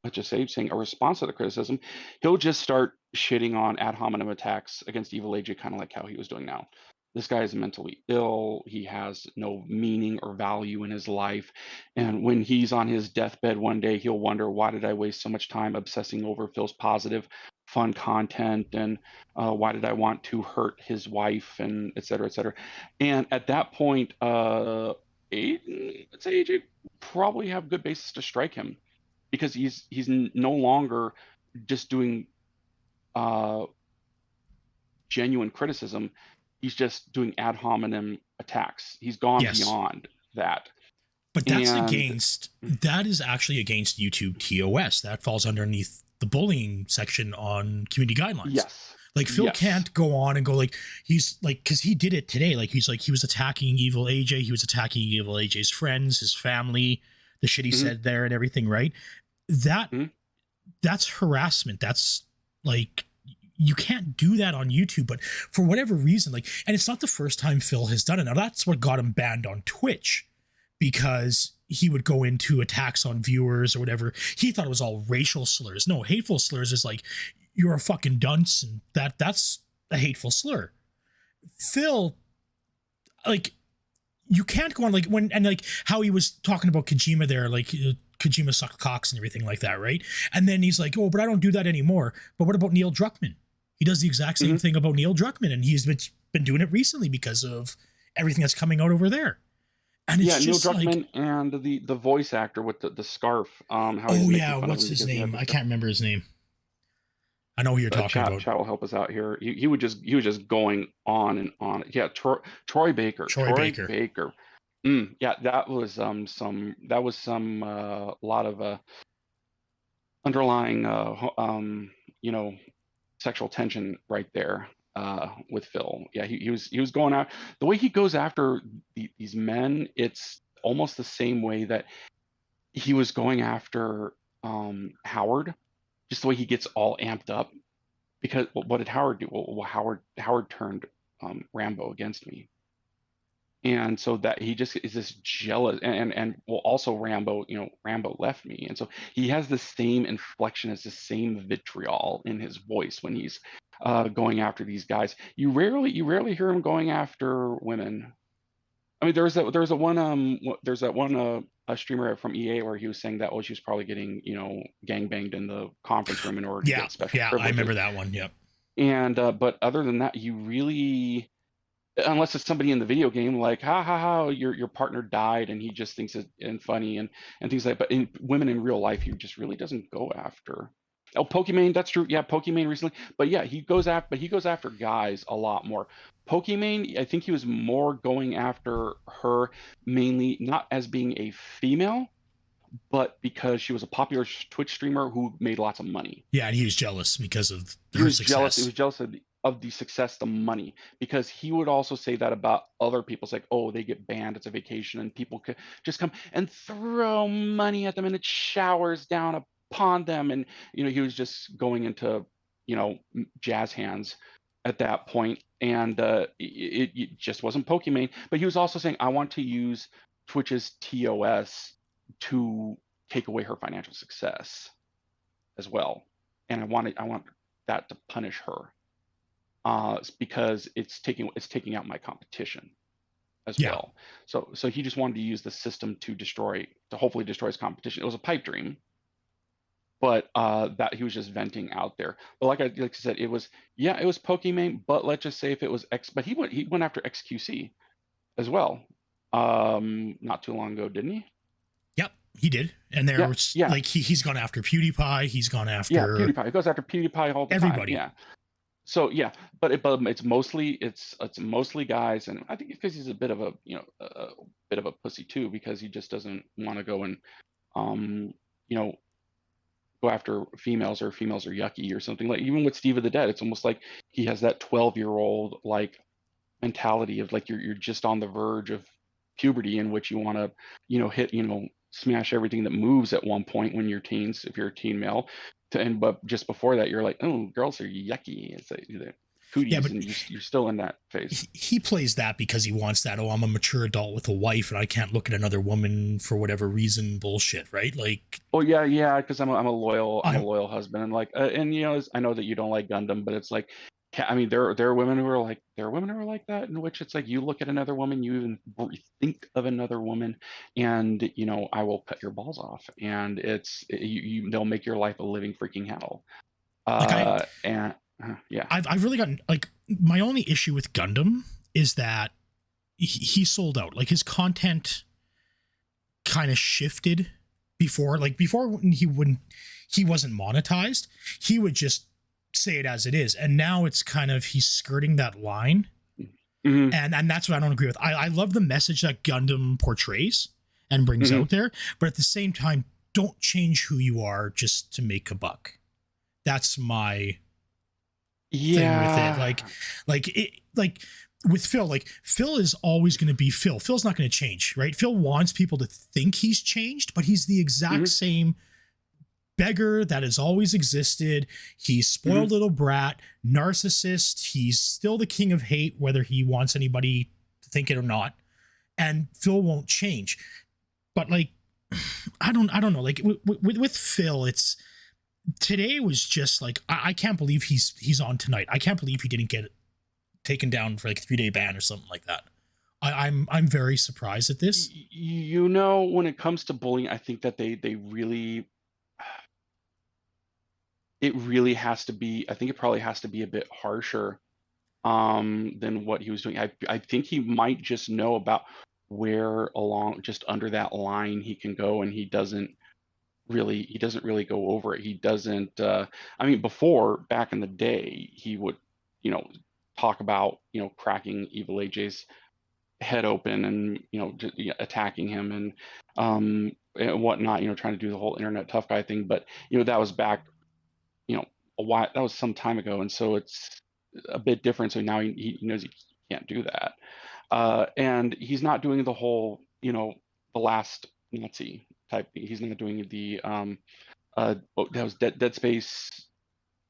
let's just say saying a response to the criticism, he'll just start shitting on ad hominem attacks against EvilAJ, kind of like how he was doing now. This guy is mentally ill. He has no meaning or value in his life. And when he's on his deathbed one day, he'll wonder, why did I waste so much time obsessing over Phil's positive, fun content? And why did I want to hurt his wife? And et cetera, et cetera. And at that point, let's say AJ probably have good basis to strike him, because he's no longer just doing genuine criticism. he's just doing ad hominem attacks. He's gone Yes. beyond that. But And that is actually against YouTube TOS. That falls underneath the bullying section on community guidelines. yes. Like Phil Yes. can't go on and go like, he's like, because he did it today. Like he was attacking EvilAJ. He was attacking EvilAJ's friends, his family, the shit he said there and everything, right? That's harassment. That's like, you can't do that on YouTube. But for whatever reason, like, and it's not the first time Phil has done it. Now that's what got him banned on Twitch, because he would go into attacks on viewers or whatever. He thought it was all racial slurs. No, hateful slurs is like, you're a fucking dunce, and that's a hateful slur. Phil, like, you can't go on like when, and like how he was talking about Kojima there, like Kojima sucked cocks and everything like that, right? And then he's like, oh, but I don't do that anymore. But what about Neil Druckmann? He does the exact same thing about Neil Druckmann, and he's been doing it recently because of everything that's coming out over there. And it's Neil just Druckmann like, and the voice actor with the scarf. How he's oh making yeah, fun of what's him his because he had name? the I scarf. can't remember his name. I know who you're talking about. Chat will help us out here. He was just going on and on. Yeah, Troy Baker. Troy Baker. Yeah, that was some lot of underlying you know, sexual tension right there with Phil. Yeah, he was going out the way he goes after these men. It's almost the same way that he was going after Howard, just the way he gets all amped up. Because what did Howard do? Well, Howard turned Rambo against me, and so that he just is this jealous, and well, also Rambo, Rambo left me, and so he has the same inflection, as the same vitriol in his voice when he's going after these guys. You rarely hear him going after women. I mean, there's that one a streamer from EA where he was saying that, oh, she was probably getting gangbanged in the conference room in order to get special privileges. I remember that one. Yep. And but other than that, you really, unless it's somebody in the video game, like ha ha ha, your partner died, and he just thinks it's funny and things like that. But in women in real life, he just really doesn't go after. Oh, Pokimane, that's true. Yeah, Pokimane recently, but yeah, he goes after guys a lot more. Pokimane, I think he was more going after her mainly not as being a female, but because she was a popular Twitch streamer who made lots of money. Yeah, and he was jealous because of her success. He was jealous of the success, the money, because he would also say that about other people. It's like, oh, they get banned, it's a vacation, and people could just come and throw money at them, and it showers down upon them. And he was just going into jazz hands at that point, and it just wasn't Pokimane. But he was also saying, I want to use Twitch's TOS to take away her financial success as well, and I want that to punish her because it's taking out my competition as well. So he just wanted to use the system to hopefully destroy his competition. It was a pipe dream, but that he was just venting out there. But like I said, it was Pokimane, but let's just say if it was but he went after XQC as well not too long ago, didn't he? Yep, he did. And like he's gone after PewDiePie, he's gone after PewDiePie. He goes after PewDiePie all the everybody. time. Yeah. So yeah, but it's mostly guys, and I think it's because he's a bit of a pussy too, because he just doesn't want to go and go after females, or females are yucky or something. Like even with Steve of the Dead, it's almost like he has that 12-year-old like mentality of like you're just on the verge of puberty, in which you want to hit smash everything that moves at one point when you're teens, if you're a teen male, but just before that you're like, oh, girls are yucky, it's like cooties, yeah, and you're still in that phase. He plays that because he wants that, oh, I'm a mature adult with a wife and I can't look at another woman for whatever reason bullshit, right? Like, oh yeah, because I'm a loyal husband, and like and I know that you don't like Gundam, but it's like, I mean, there are women who are like that, in which it's like you look at another woman, you even think of another woman, and I will cut your balls off, and they'll make your life a living freaking hell. Yeah, I've really gotten, like, my only issue with Gundam is that he sold out. Like his content kind of shifted before when he wasn't monetized, he would just say it as it is, and now it's kind of, he's skirting that line Mhm. And that's what I don't agree with. I love the message that Gundam portrays and brings Mhm. out there, but at the same time, don't change who you are just to make a buck. That's my thing with it. Yeah. Like with Phil, like Phil is always going to be Phil. Phil's not going to change, right? Phil wants people to think he's changed, but he's the exact Mhm. same beggar that has always existed. He's spoiled Mhm. little brat, narcissist. He's still the king of hate, whether he wants anybody to think it or not. And Phil won't change. But like, I don't know. Like with Phil, it's today was just like I can't believe he's on tonight. I can't believe he didn't get taken down for like a 3-day ban or something like that. I'm very surprised at this. You know, when it comes to bullying, I think that they really, it really has to be. I think it probably has to be a bit harsher than what he was doing. I think he might just know about where along just under that line he can go, and he doesn't really go over it. He doesn't. I mean, before back in the day, he would, you know, talk about cracking EvilAJ's head open and just, attacking him and whatnot. Trying to do the whole internet tough guy thing. But that was back a while. That was some time ago, and so it's a bit different. So now he knows he can't do that, and he's not doing the whole the last Nazi type thing. He's not doing the that was Dead Space.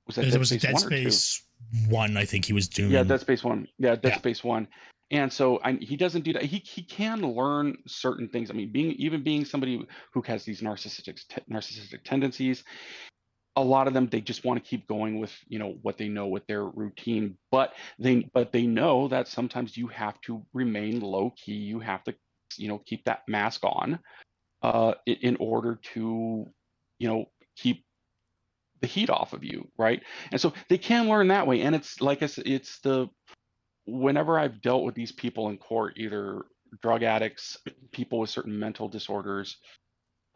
Was that There Dead was a Space Dead 1 or 2? Space 1, I think he was Yeah, doing. Dead Space 1. Yeah, Dead Yeah. Space 1. And so he doesn't do that. He can learn certain things. I mean, being somebody who has these narcissistic tendencies, a lot of them they just want to keep going with what they know with their routine. But they know that sometimes you have to remain low key. You have to keep that mask on in order to keep the heat off of you, right? And so they can learn that way. And it's like I said, whenever I've dealt with these people in court, either drug addicts, people with certain mental disorders,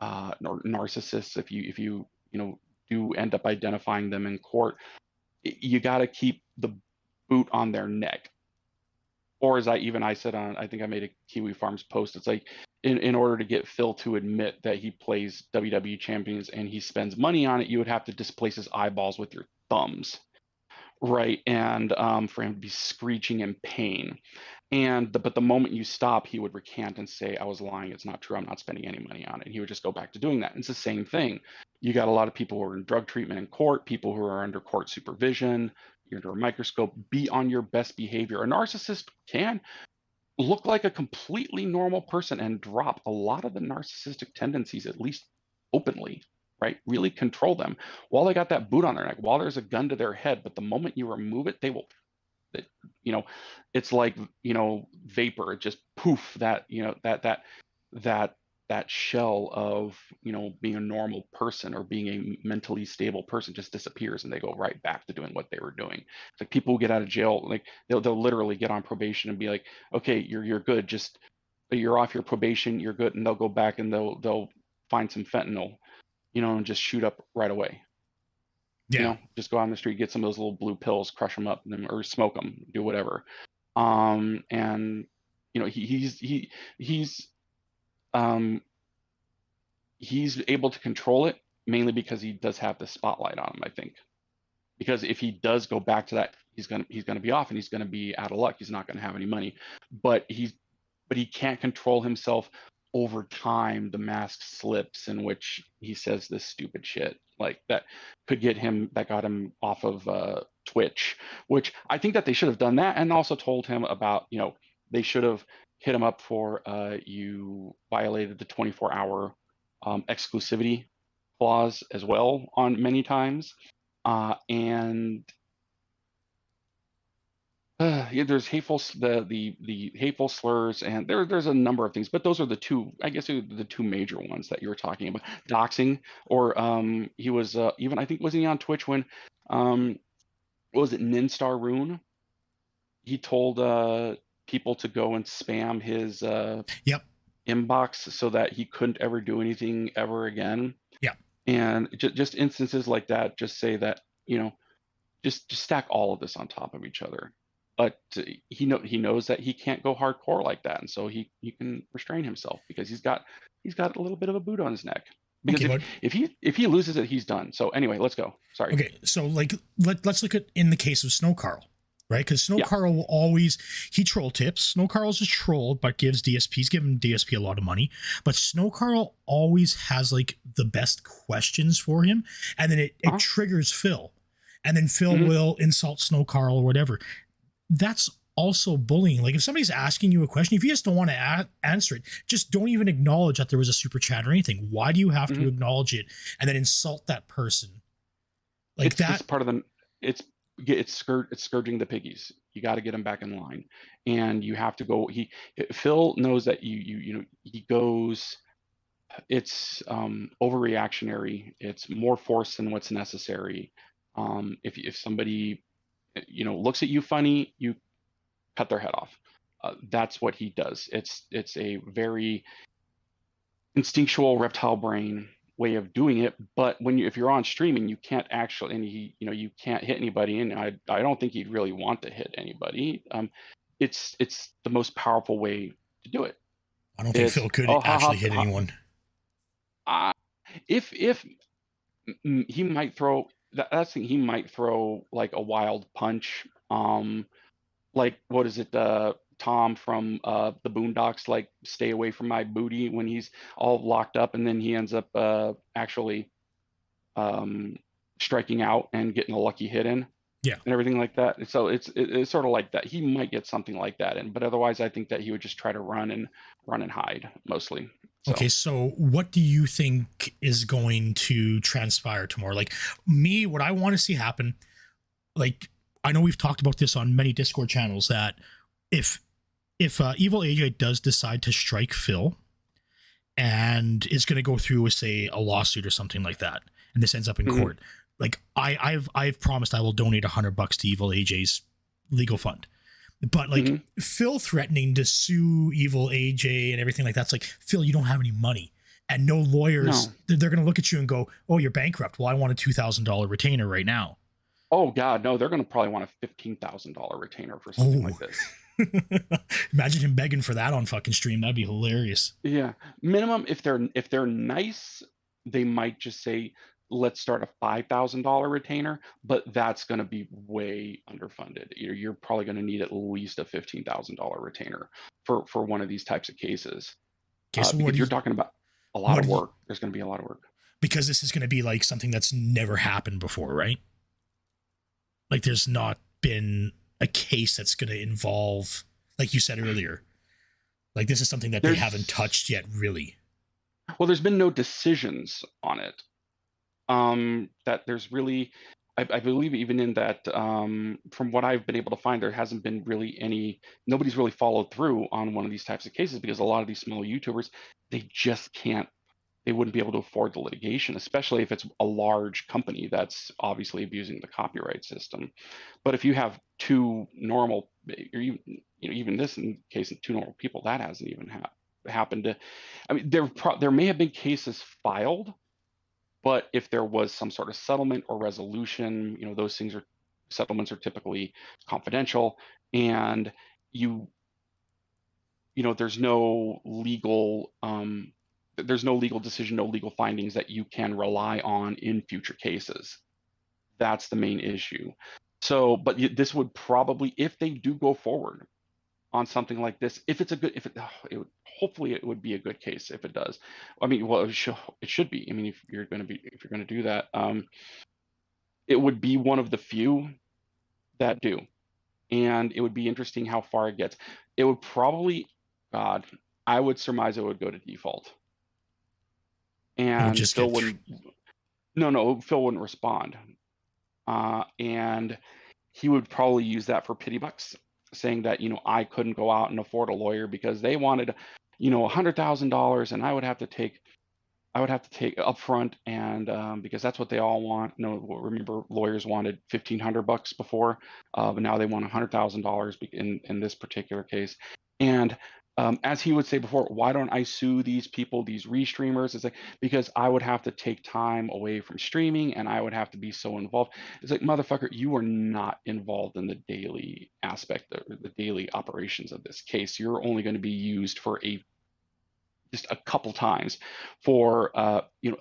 narcissists, if you do end up identifying them in court, you got to keep the boot on their neck. Or as I said I think I made a Kiwi Farms post, it's like in order to get Phil to admit that he plays WWE champions and he spends money on it, you would have to displace his eyeballs with your thumbs, right? And for him to be screeching in pain. But the moment you stop, he would recant and say, "I was lying. It's not true. I'm not spending any money on it." And he would just go back to doing that. And it's the same thing. You got a lot of people who are in drug treatment in court, people who are under court supervision. You're under a microscope. Be on your best behavior. A narcissist can look like a completely normal person and drop a lot of the narcissistic tendencies, at least openly, right? Really control them while they got that boot on their neck, while there's a gun to their head. But the moment you remove it, they will that you know it's like vapor. It just poof, that shell of being a normal person or being a mentally stable person just disappears, and they go right back to doing what they were doing. It's like people who get out of jail, like they'll literally get on probation and be like, okay, you're good, just you're off your probation, you're good. And they'll go back and they'll find some fentanyl, and just shoot up right away. Yeah. Just go out on the street, get some of those little blue pills, crush them up, or smoke them, do whatever. And he's um, he's able to control it mainly because he does have the spotlight on him, I think. Because if he does go back to that, he's gonna be off and he's gonna be out of luck. He's not gonna have any money. But he can't control himself over time. The mask slips in which he says this stupid shit like that that got him off of Twitch, which I think that they should have done that, and also told him about, they should have hit him up for you violated the 24-hour exclusivity clause as well on many times. And yeah, there's the hateful slurs, and there's a number of things, but those are the two, I guess, the two major ones that you were talking about. Doxing, or he was even, I think, wasn't he on Twitch when what was it, Ninstar Rune? He told people to go and spam his Yep. inbox so that he couldn't ever do anything ever again. Yeah. And just instances like that just say that just stack all of this on top of each other. but he knows that he can't go hardcore like that, and so he can restrain himself because he's got a little bit of a boot on his neck. Because Okay, but if he loses it, he's done. So anyway, let's go. Sorry. okay, so like let's look at in the case of Snow Carl, right? Because Snow Yeah. Carl will always he troll tips. Snow Carl's a troll, but gives giving DSP a lot of money. But Snow Carl always has like the best questions for him, and then it triggers Phil, and then Phil will insult Snow Carl or whatever. That's also bullying. Like if somebody's asking you a question, if you just don't want to answer it, just don't even acknowledge that there was a super chat or anything. Why do you have to acknowledge it and then insult that person? Like it's just part of the it's scourging the piggies. You got to get them back in line, and you have to go. Phil knows that he goes. It's overreactionary. It's more force than what's necessary. If somebody looks at you funny, you cut their head off. That's what he does. It's a very instinctual reptile brain way of doing it. But if you're on streaming, you can't actually, and you can't hit anybody. And I don't think he'd really want to hit anybody. It's the most powerful way to do it. I don't think Phil could actually hit anyone. If he might throw that's the thing, he might throw like a wild punch. Like what is it? Tom from the Boondocks, like stay away from my booty when he's all locked up, and then he ends up actually striking out and getting a lucky hit in. Yeah. And everything like that. So it's sort of like that. He might get something like that in, but otherwise I think that he would just try to run and hide mostly. So. Okay, so what do you think is going to transpire tomorrow? Like me, what I want to see happen, like I know we've talked about this on many Discord channels, that if EvilAJ does decide to strike Phil and is going to go through with, say, a lawsuit or something like that, and this ends up in court, like I've promised I will donate $100 to EvilAJ's legal fund. But like Phil threatening to sue EvilAJ and everything like that's like, Phil, you don't have any money, and no lawyers. No. They're going to look at you and go, "Oh, you're bankrupt. Well, I want a $2,000 retainer right now." Oh God, no! They're going to probably want a $15,000 retainer for something like this. Imagine him begging for that on fucking stream. That'd be hilarious. Yeah, minimum if they're nice, they might just say, let's start a $5,000 retainer, but that's going to be way underfunded. You're probably going to need at least a $15,000 retainer for one of these types of cases. Okay, so because you're talking about a lot of work. There's going to be a lot of work. Because this is going to be like something that's never happened before, right? Like there's not been a case that's going to involve, like you said earlier, like this is something that they haven't touched yet, really. Well, there's been no decisions on it. That there's really, I believe even in that, from what I've been able to find, there hasn't been really nobody's really followed through on one of these types of cases, because a lot of these small YouTubers, they just can't, they wouldn't be able to afford the litigation, especially if it's a large company that's obviously abusing the copyright system. But if you have two normal, or even this in case of two normal people, that hasn't even happened to, I mean, there may have been cases filed, but if there was some sort of settlement or resolution, those settlements are typically confidential, and there's no legal decision, no legal findings that you can rely on in future cases. That's the main issue. So, but this would probably, if they do go forward on something like this, hopefully it would be a good case if it does. I mean, well, it should be. I mean, if you're going to do that, it would be one of the few that do, and it would be interesting how far it gets. It would probably, God, I would surmise it would go to default, and Phil wouldn't. No, Phil wouldn't respond, and he would probably use that for pity bucks, saying that I couldn't go out and afford a lawyer because they wanted $100,000, and I would have to take upfront, and because that's what they all want. Remember, lawyers wanted $1,500 before, but now they want $100,000 in this particular case. And as he would say before, why don't I sue these people, these restreamers? It's like, because I would have to take time away from streaming and I would have to be so involved. It's like, motherfucker, you are not involved in the daily aspect, the daily operations of this case. You're only going to be used for just a couple times for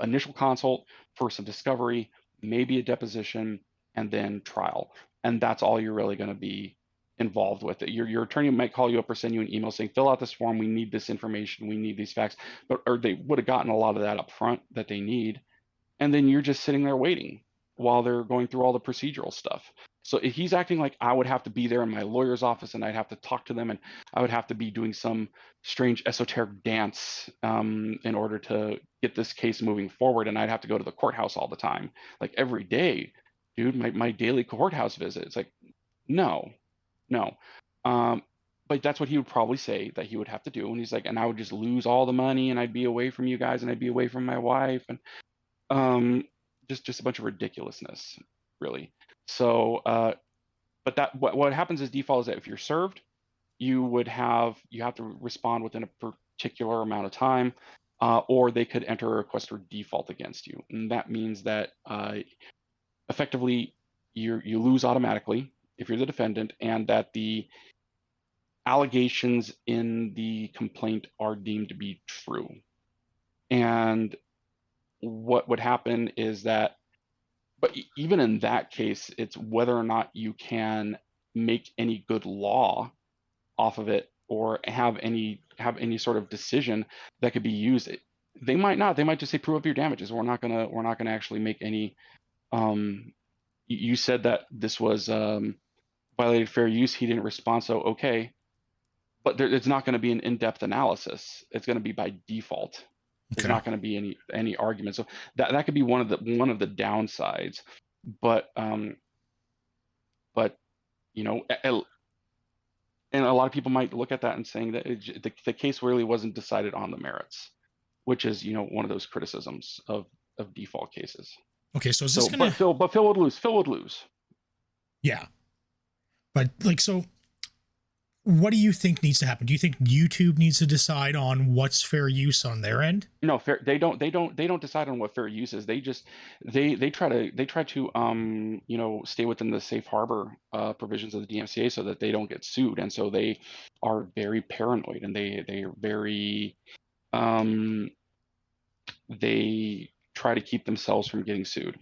initial consult, for some discovery, maybe a deposition, and then trial. And that's all you're really going to be involved with it. Your attorney might call you up or send you an email saying, fill out this form, we need this information, we need these facts, or they would have gotten a lot of that up front that they need, and then you're just sitting there waiting while they're going through all the procedural stuff. So if he's acting like I would have to be there in my lawyer's office and I'd have to talk to them and I would have to be doing some strange esoteric dance in order to get this case moving forward, and I'd have to go to the courthouse all the time, like every day, dude, my daily courthouse visit. It's like, no. But that's what he would probably say that he would have to do. And he's like, and I would just lose all the money and I'd be away from you guys and I'd be away from my wife, and just a bunch of ridiculousness, really. So but that what happens is default is that if you're served, you have to respond within a particular amount of time, or they could enter a request for default against you. And that means that effectively you lose automatically if you're the defendant, and that the allegations in the complaint are deemed to be true. And what would happen is that, but even in that case, it's whether or not you can make any good law off of it or have any sort of decision that could be used. They might not. They might just say, prove up your damages. We're not gonna actually make any. You said that this was violated fair use. He didn't respond, so okay. But it's not going to be an in-depth analysis. It's going to be by default. There's not going to be any argument. So that could be one of the downsides. But and a lot of people might look at that and saying that the case really wasn't decided on the merits, which is one of those criticisms of default cases. Okay, so is this gonna? But Phil would lose. Phil would lose. Yeah, but so what do you think needs to happen? Do you think YouTube needs to decide on what's fair use on their end? No, they don't decide on what fair use is. They try to stay within the safe harbor provisions of the DMCA so that they don't get sued, and so they are very paranoid, and they are very they try to keep themselves from getting sued.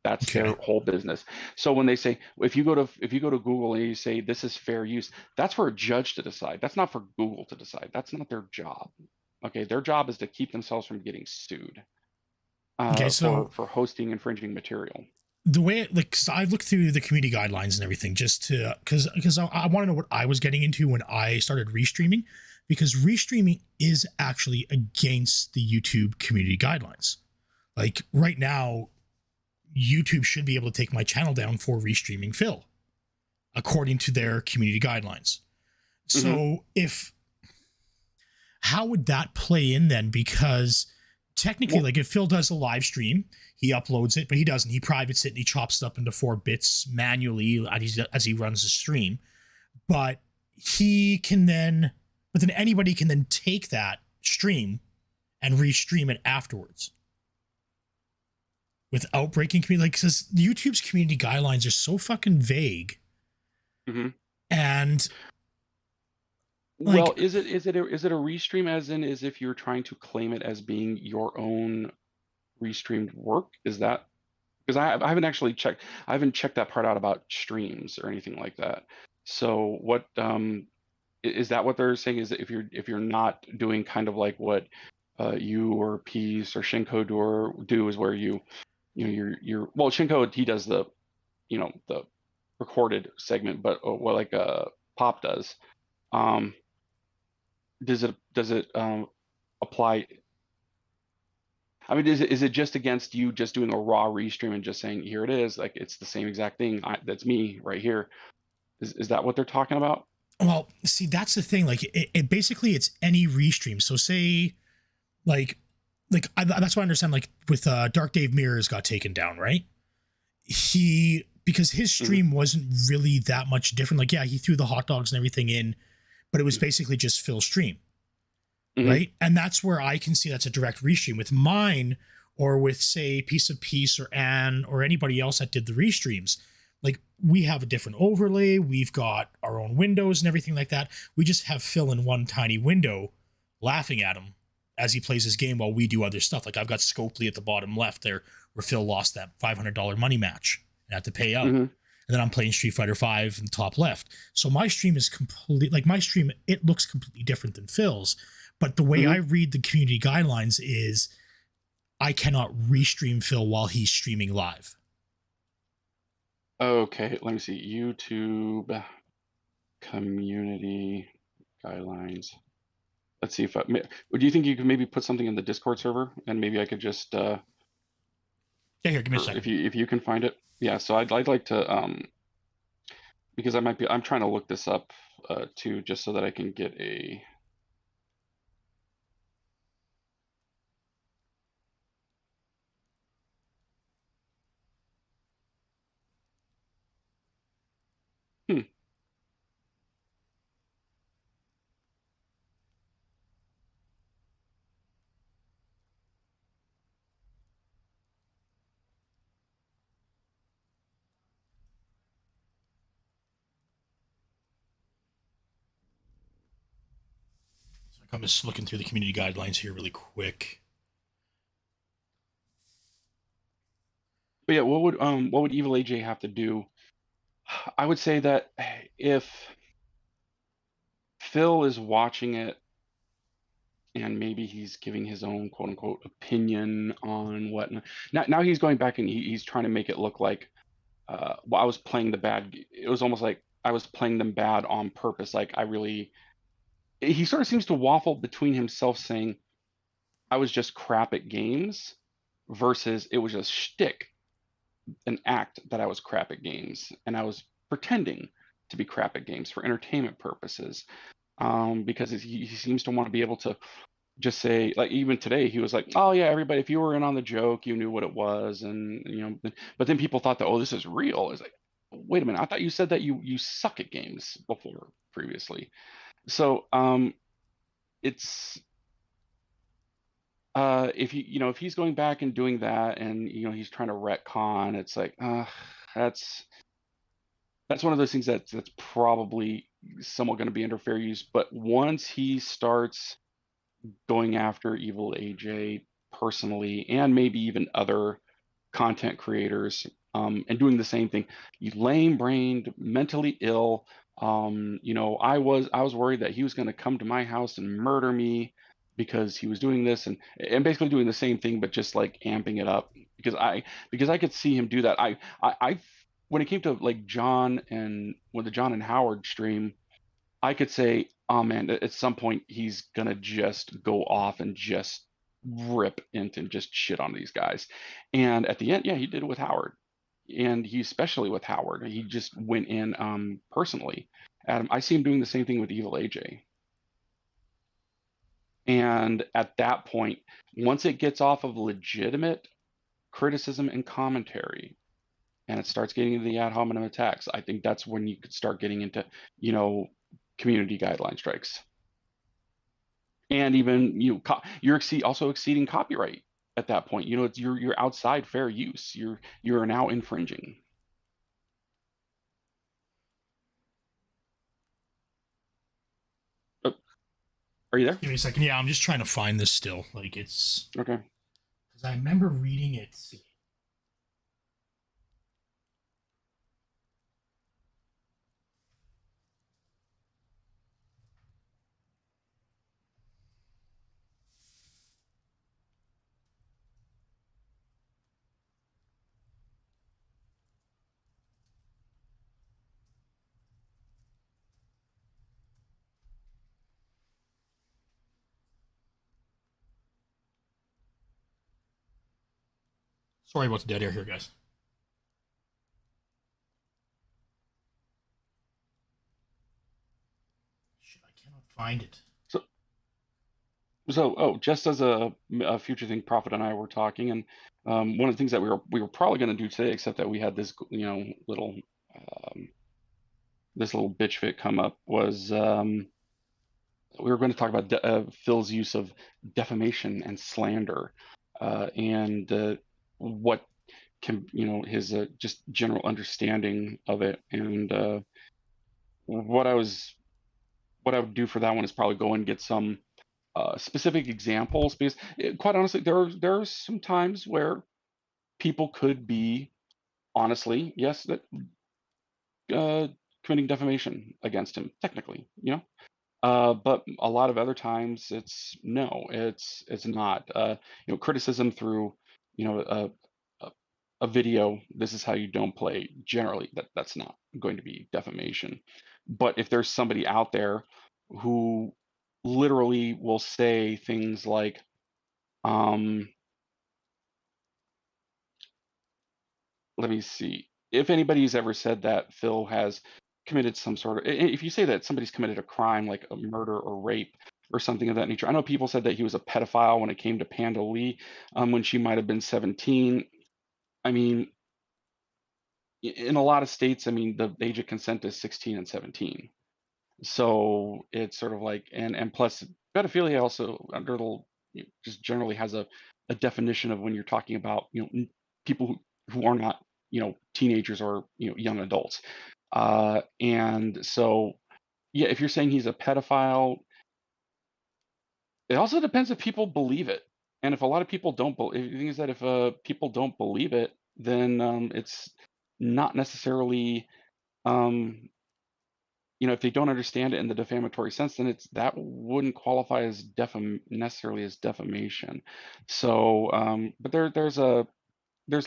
That's their whole business. So when they say, if you go to Google and you say this is fair use, that's for a judge to decide. That's not for Google to decide. That's not their job. Okay, their job is to keep themselves from getting sued for hosting infringing material. The way cause I've looked through the community guidelines and everything just to because I want to know what I was getting into when I started restreaming, because restreaming is actually against the YouTube community guidelines. Like right now, YouTube should be able to take my channel down for restreaming Phil, according to their community guidelines. So how would that play in then? Because technically, like if Phil does a live stream, he uploads it, but he doesn't. He privates it and he chops it up into 4 bits manually as he runs the stream. But then anybody can then take that stream and restream it afterwards without breaking community. Like, because YouTube's community guidelines are so fucking vague. And well, is it a restream as if you're trying to claim it as being your own restreamed work? Is that, because I haven't actually checked. I haven't checked that part out about streams or anything like that. So what is that what they're saying? Is that if you're not doing kind of like what you or Peace or Shinko do is where you're well, Shinko, he does the the recorded segment, but what like Pop does, does it apply? I mean, is it just against you just doing a raw restream and just saying, here it is, like it's the same exact thing, that's me right here? Is that what they're talking about? Well, see, that's the thing. Like it basically it's any restream. So say that's what I understand. Like with Dark Dave Mirrors got taken down, right? Because his stream wasn't really that much different. Like, yeah, he threw the hot dogs and everything in, but it was basically just Phil's stream. Mhm. right? And that's where I can see that's a direct restream. With mine, or with say Piece of Peace or Anne or anybody else that did the restreams, like we have a different overlay, we've got our own windows and everything like that. We just have Phil in one tiny window laughing at him as he plays his game while we do other stuff. Like I've got Scopely at the bottom left there, where Phil lost that $500 money match and had to pay out. Mhm. And then I'm playing Street Fighter V in the top left. So my stream is complete, like my stream, it looks completely different than Phil's. But the way I Mhm. read the community guidelines is I cannot restream Phil while he's streaming live. Okay, let me see. YouTube community guidelines. Let's see if do you think you could maybe put something in the Discord server, and maybe I could just Yeah, here, give me a or second. if you can find it. Yeah, so I'd like to because I'm trying to look this up too, just so that I can get a hmm. I'm just looking through the community guidelines here really quick. But yeah, what would EvilAJ have to do? I would say that if Phil is watching it and maybe he's giving his own quote unquote opinion on what now he's going back and he's trying to make it look like well, I was playing the bad. It was almost like I was playing them bad on purpose. Like I really, he sort of seems to waffle between himself saying I was just crap at games versus it was just shtick, an act that I was crap at games and I was pretending to be crap at games for entertainment purposes. Because he seems to want to be able to just say, like, even today he was like, oh yeah, everybody, if you were in on the joke you knew what it was, and but then people thought that, oh, this is real. It's like, wait a minute, I thought you said that you suck at games before previously. So it's if if he's going back and doing that, and he's trying to retcon, it's like that's one of those things that's probably somewhat going to be under fair use. But once he starts going after EvilAJ personally, and maybe even other content creators, and doing the same thing. You lame-brained, mentally ill. I was worried that he was going to come to my house and murder me because he was doing this, and basically doing the same thing, but just like amping it up because I could see him do that. I when it came to like John and when the John and Howard stream, I could say, oh man, at some point he's gonna just go off and just rip into and just shit on these guys. And at the end, yeah, he did it with Howard. And he especially with Howard, he just went in personally. I see him doing the same thing with EvilAJ. And at that point, once it gets off of legitimate criticism and commentary, and it starts getting into the ad hominem attacks, I think that's when you could start getting into, you know, community guideline strikes. And even you're also exceeding copyright at that point. It's you're outside fair use. You're now infringing. Oh, are you there? Give me a second. Yeah, I'm just trying to find this still. Like it's Okay. because I remember reading it. Sorry about the dead air here, guys. Shit, I cannot find it. So just as a future thing, Prophet and I were talking, and one of the things that we were probably going to do today, except that we had this little this little bitch fit come up, was we were going to talk about Phil's use of defamation and slander, and what can, his just general understanding of it. And what I would do for that one is probably go and get some specific examples, because quite honestly, there are some times where people could be, honestly, yes, that uh, committing defamation against him technically, but a lot of other times it's no, it's not. Criticism through, a, a video. This is how you don't play. Generally, that's not going to be defamation. But if there's somebody out there who literally will say things like, um, let me see. If anybody's ever said that Phil has committed some sort of, if you say that somebody's committed a crime like a murder or rape or something of that nature. I know people said that he was a pedophile when it came to Panda Lee, when she might have been 17. I mean, in a lot of states, I mean, the age of consent is 16 and 17. So it's sort of like, and plus pedophilia also under the, just generally has a definition of when you're talking about, people who are not, teenagers or, young adults. And so, yeah, if you're saying he's a pedophile, it also depends if people believe it. And if a lot of people don't believe, the thing is that if people don't believe it, then it's not necessarily, um, if they don't understand it in the defamatory sense, then that wouldn't qualify as necessarily as defamation. So, but there's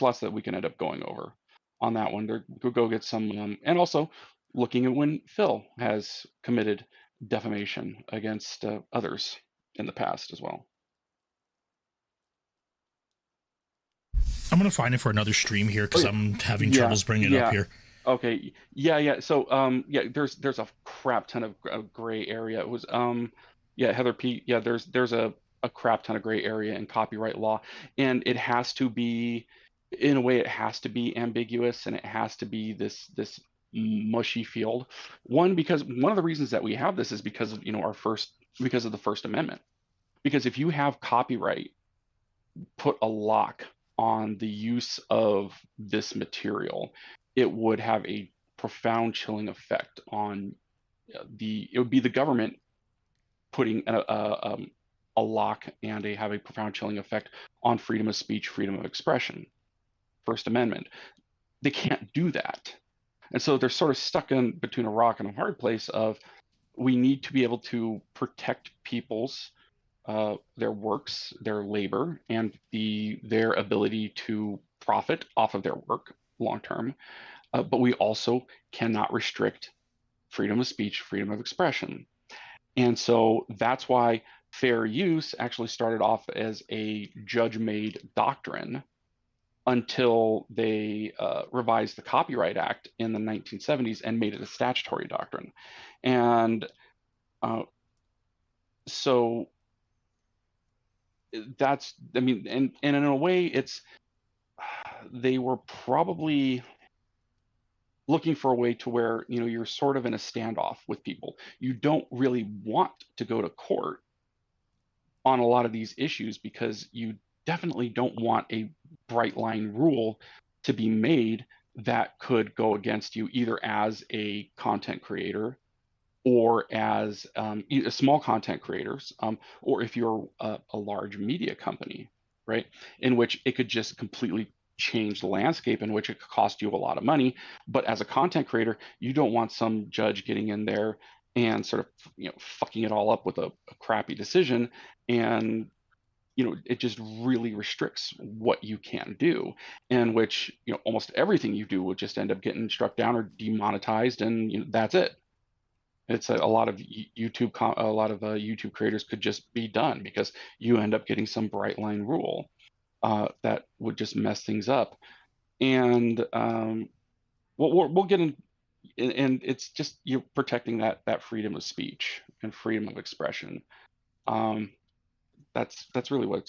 lots that we can end up going over on that one. We'll go get some, and also looking at when Phil has committed defamation against others in the past as well. I'm gonna find it for another stream here because I'm having troubles bringing it up here. Okay. Yeah. So, yeah, there's a crap ton of gray area. It was, yeah, Heather P. Yeah, there's a crap ton of gray area in copyright law, and it has to be, in a way, it has to be ambiguous, and it has to be this mushy field. Because one of the reasons that we have this is because of, because of the First Amendment. Because if you have copyright put a lock on the use of this material, it would have a profound chilling effect on it would be the government putting a lock and have a profound chilling effect on freedom of speech, freedom of expression, First Amendment. They can't do that. And so they're sort of stuck in between a rock and a hard place of, we need to be able to protect people's their works, their labor, and their ability to profit off of their work long term. But we also cannot restrict freedom of speech, freedom of expression. And so that's why fair use actually started off as a judge-made doctrine until they revised the Copyright Act in the 1970s and made it a statutory doctrine. And so that's, I mean, and in a way, they were probably looking for a way to where, you're sort of in a standoff with people. You don't really want to go to court on a lot of these issues because you definitely don't want a bright line rule to be made that could go against you, either as a content creator or as small content creators, or if you're a large media company, right? In which it could just completely change the landscape, in which it could cost you a lot of money. But as a content creator, you don't want some judge getting in there and sort of, fucking it all up with a crappy decision. And it just really restricts what you can do, in which, almost everything you do would just end up getting struck down or demonetized, and that's it. It's a lot of YouTube creators could just be done because you end up getting some bright line rule that would just mess things up. And we'll get in, and it's just, you're protecting that freedom of speech and freedom of expression. That's really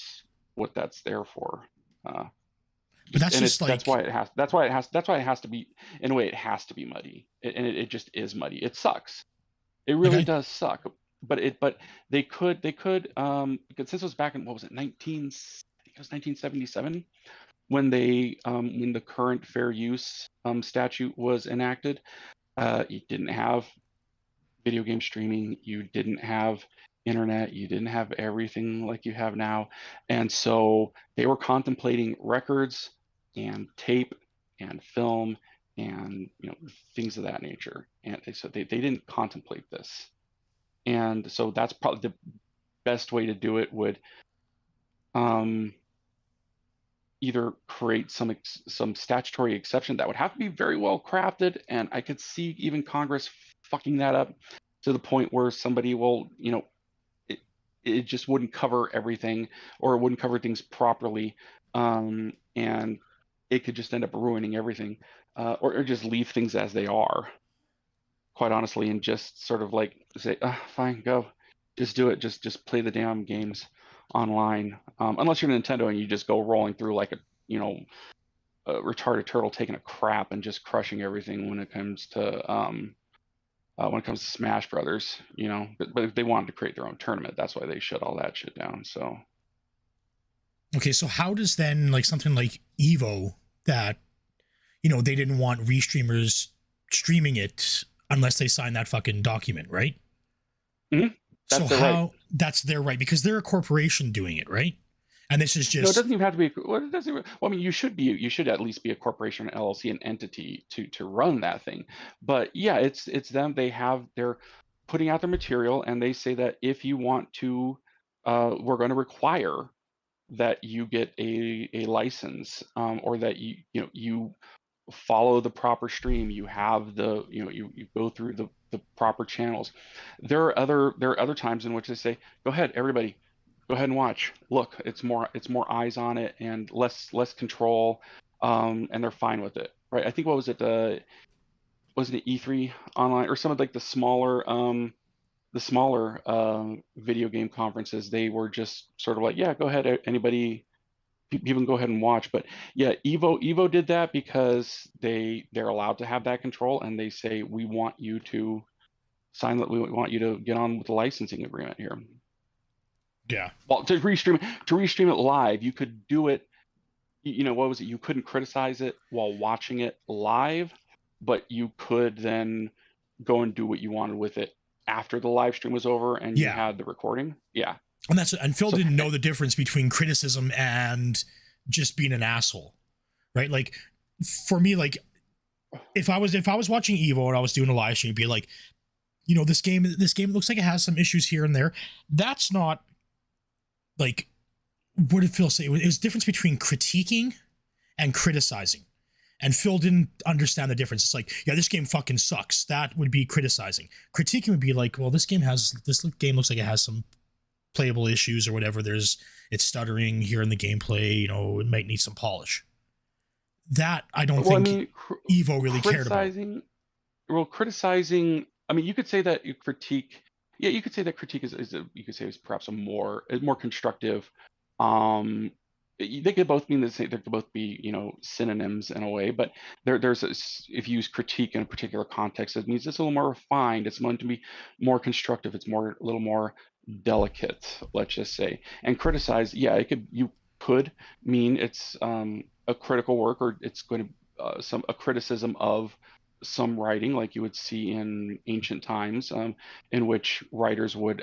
what that's there for. But that's just like, that's why it has to be, in a way, it has to be muddy, and it just is muddy. It sucks. It really does suck. but they could because this was back in, what was it, 19 I think it was 1977 when the current fair use statute was enacted. You didn't have video game streaming, you didn't have internet, you didn't have everything like you have now. And so they were contemplating records and tape and film and things of that nature. And they didn't contemplate this. And so that's probably the best way to do it would either create some statutory exception that would have to be very well crafted, and I could see even Congress fucking that up to the point where somebody will, it just wouldn't cover everything, or it wouldn't cover things properly, and it could just end up ruining everything, or just leave things as they are, quite honestly, and just sort of like say, fine, go, just do it, just play the damn games online, unless you're Nintendo and you just go rolling through like a retarded turtle taking a crap and just crushing everything when it comes to Smash Brothers, but if they wanted to create their own tournament, that's why they shut all that shit down. So okay, so how does then like something like Evo that they didn't want restreamers streaming it unless they sign that fucking document, right? Mm-hmm. That's so how right. That's their right, because they're a corporation doing it, right? And this is just, no, it doesn't even have to be. Well, it doesn't. Well, I mean, you should at least be a corporation, an LLC, an entity to run that thing. But yeah, it's them. They're putting out their material, and they say that if you want to, we're going to require that you get a license, or that you follow the proper stream, you have the you go through the proper channels. There are other times in which they say, go ahead, everybody, go ahead and watch, look, it's more eyes on it and less control, and they're fine with it, right? I think, what was it, wasn't it E3 online or some of like the smaller video game conferences? They were just sort of like, yeah, go ahead, anybody, people can go ahead and watch. But yeah, Evo did that because they're allowed to have that control, and they say, we want you to sign that, we want you to get on with the licensing agreement here. yeah. Well, to restream it live, you could do it. What was it? You couldn't criticize it while watching it live, but you could then go and do what you wanted with it after the live stream was over and you had the recording. Yeah. And Phil didn't know the difference between criticism and just being an asshole, right? Like, for me, like, if I was watching Evo and I was doing a live stream, it'd be like, this game looks like it has some issues here and there. That's not like, what did Phil say? It was difference between critiquing and criticizing. And Phil didn't understand the difference. It's like, yeah, this game fucking sucks. That would be criticizing. Critiquing would be like, well, this game looks like it has some playable issues or whatever. It's stuttering here in the gameplay. It might need some polish. That I don't think Evo really cared about. Well, criticizing. I mean, you could say that critique. Yeah, you could say that critique is perhaps a more constructive. They could both mean the same. They could both be synonyms in a way. But if you use critique in a particular context, it means it's a little more refined. It's meant to be more constructive. It's a little more delicate, let's just say. And criticize, yeah, you could mean it's a critical work, or it's going to a criticism of some writing, like you would see in ancient times, in which writers would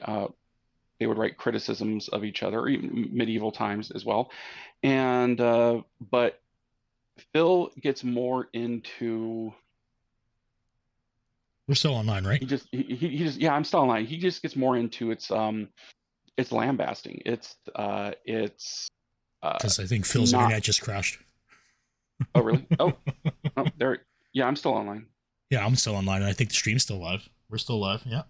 write criticisms of each other, or even medieval times as well. And but Phil gets more into. We're still online, right? He just yeah, I'm still online. He just gets more into its lambasting. Because I think Phil's internet just crashed. Oh really? Oh, there. Yeah, I'm still online. Yeah, I'm still online, and I think the stream's still live. We're still live. Yeah.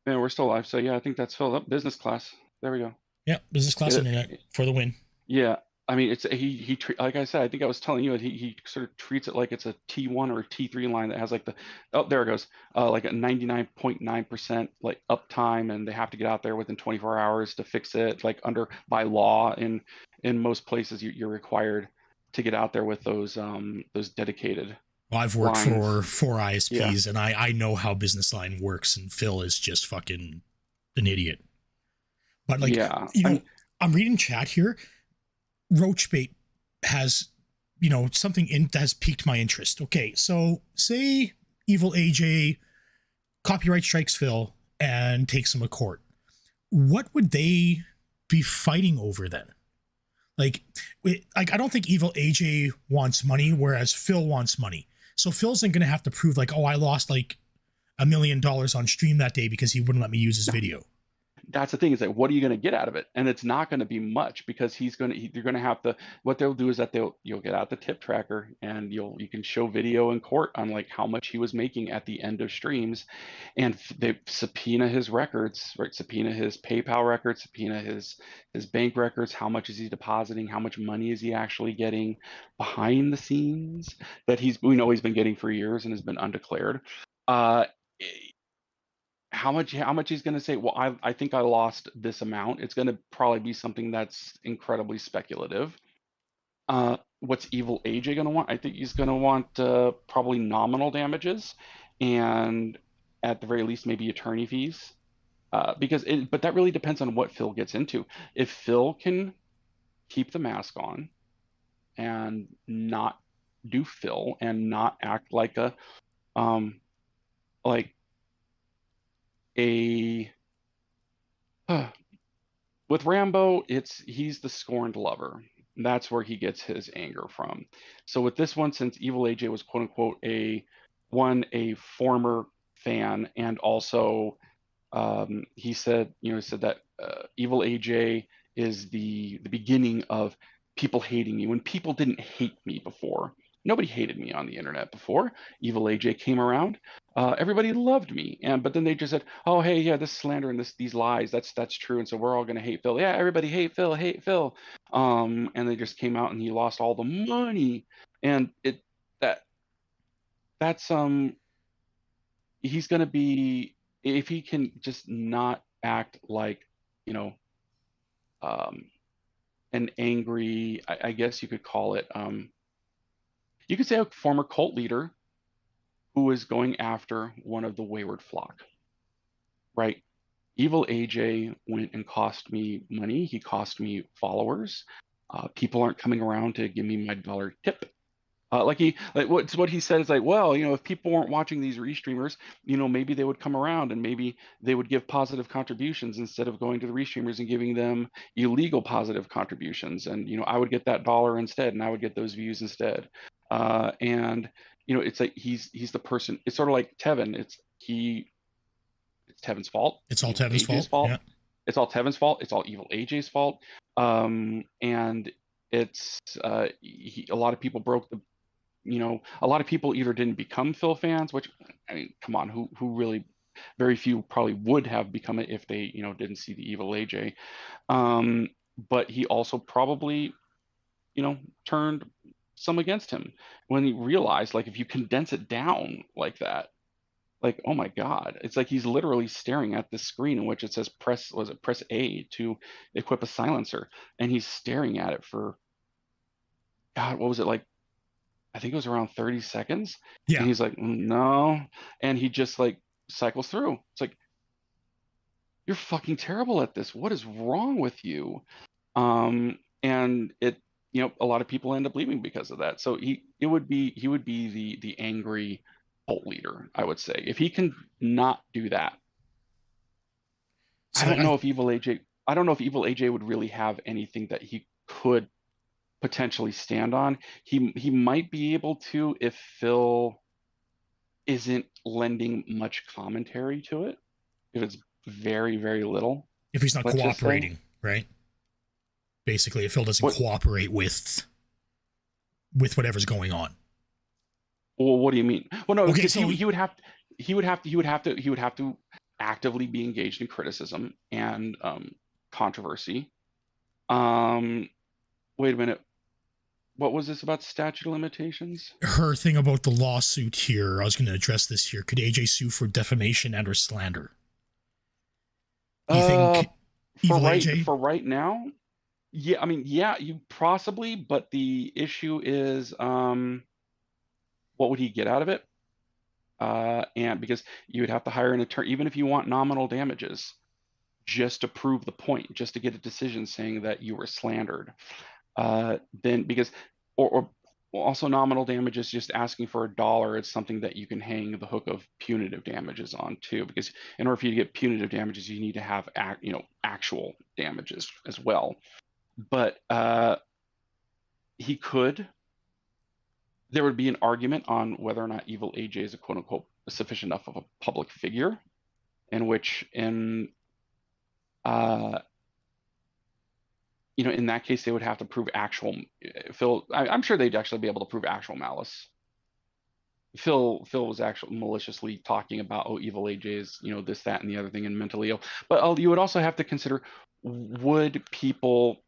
Yeah, we're still live. So yeah, I think that's Phil. Up business class. There we go. Yeah, business class internet for the win. Yeah, I mean, it's he like I said, I think I was telling you, he sort of treats it like it's a T1 or a T3 line that has like there it goes, like a 99.9% like uptime, and they have to get out there within 24 hours to fix it, like by law. In most places, you're required to get out there with those dedicated. Well, I've worked for 4 ISPs, and I know how business line works, and Phil is just fucking an idiot. But like, Yeah. I'm reading chat here. Roachbait has, something that has piqued my interest. Okay, so say EvilAJ copyright strikes Phil and takes him to court. What would they be fighting over then? Like I don't think EvilAJ wants money, whereas Phil wants money. So Phil's then going to have to prove like, oh, I lost like $1 million on stream that day because he wouldn't let me use his video. That's the thing, is like, what are you going to get out of it? And it's not going to be much, because you're going to have to, what they'll do is that you'll get out the tip tracker, and you can show video in court on like how much he was making at the end of streams, and they subpoena his records, right? Subpoena his PayPal records, subpoena his bank records. How much is he depositing? How much money is he actually getting behind the scenes that we know he's been getting for years and has been undeclared? How much he's going to say, well, I think I lost this amount. It's going to probably be something that's incredibly speculative. What's EvilAJ going to want? I think he's going to want probably nominal damages, and at the very least maybe attorney fees, but that really depends on what Phil gets into. If Phil can keep the mask on and not do Phil and not act like a like a with Rambo, he's the scorned lover. That's where he gets his anger from. So with this one, since EvilAJ was quote unquote a former fan, and also he said that EvilAJ is the beginning of people hating me, when people didn't hate me before. Nobody hated me on the internet before EvilAJ came around. Everybody loved me, but then they just said, "Oh, hey, yeah, this slander and these lies, that's true, and so we're all gonna hate Phil. Yeah, everybody hate Phil, hate Phil." And they just came out, and he lost all the money, and that that's he's gonna be, if he can just not act like, you know, an angry, I guess you could call it, you could say a former cult leader who is going after one of the wayward flock, right? EvilAJ went and cost me money. He cost me followers. People aren't coming around to give me my dollar tip. What he said is like, well, if people weren't watching these restreamers, maybe they would come around, and maybe they would give positive contributions instead of going to the restreamers and giving them illegal positive contributions, and I would get that dollar instead, and I would get those views instead. And it's like he's the person. It's sort of like Tevin. It's Tevin's fault. It's all Tevin's AJ's fault. Yeah. It's all Tevin's fault. It's all EvilAJ's fault. And it's a lot of people broke the. A lot of people either didn't become Phil fans, which, I mean, come on, who really, very few probably would have become it if they, didn't see the EvilAJ. But he also probably, turned some against him when he realized, like, if you condense it down like that, like, oh my God, it's like he's literally staring at this screen in which it says press A to equip a silencer, and he's staring at it for, God, what was it, like, I think it was around 30 seconds. Yeah. And he's like, no. And he just like cycles through. It's like, you're fucking terrible at this. What is wrong with you? And it, a lot of people end up leaving because of that. So he would be the angry cult leader, I would say. If he can not do that, So I don't know if EvilAJ would really have anything that he could potentially stand on. He might be able to if Phil isn't lending much commentary to it, if it's very, very little. If he's not cooperating, right? Basically, if Phil doesn't cooperate with whatever's going on. Well, what do you mean? Well, no, okay, because he would have to actively be engaged in criticism and controversy. Wait a minute. What was this about statute of limitations? Her thing about the lawsuit here, I was going to address this here. Could AJ sue for defamation and or slander? Do you think for right now? Yeah, I mean, yeah, you possibly, but the issue is, what would he get out of it? And because you would have to hire an attorney, even if you want nominal damages, just to prove the point, just to get a decision saying that you were slandered, then because, or also nominal damages, just asking for $1, it's something that you can hang the hook of punitive damages on too, because in order for you to get punitive damages, you need to have actual damages as well. But he could, there would be an argument on whether or not EvilAJ is a quote unquote sufficient enough of a public figure, in which in that case, they would have to prove actual. Phil, I'm sure they'd actually be able to prove actual malice. Phil was actually maliciously talking about, oh, EvilAJ is, this, that, and the other thing, and mentally ill. But you would also have to consider, would people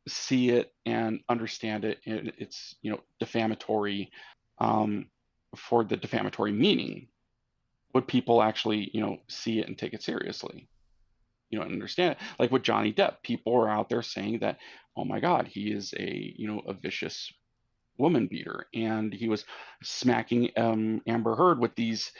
see it and understand it? It's defamatory for the defamatory meaning. Would people actually see it and take it seriously? Understand it. Like with Johnny Depp, people are out there saying that, oh my God, he is a vicious woman beater, and he was smacking Amber Heard with these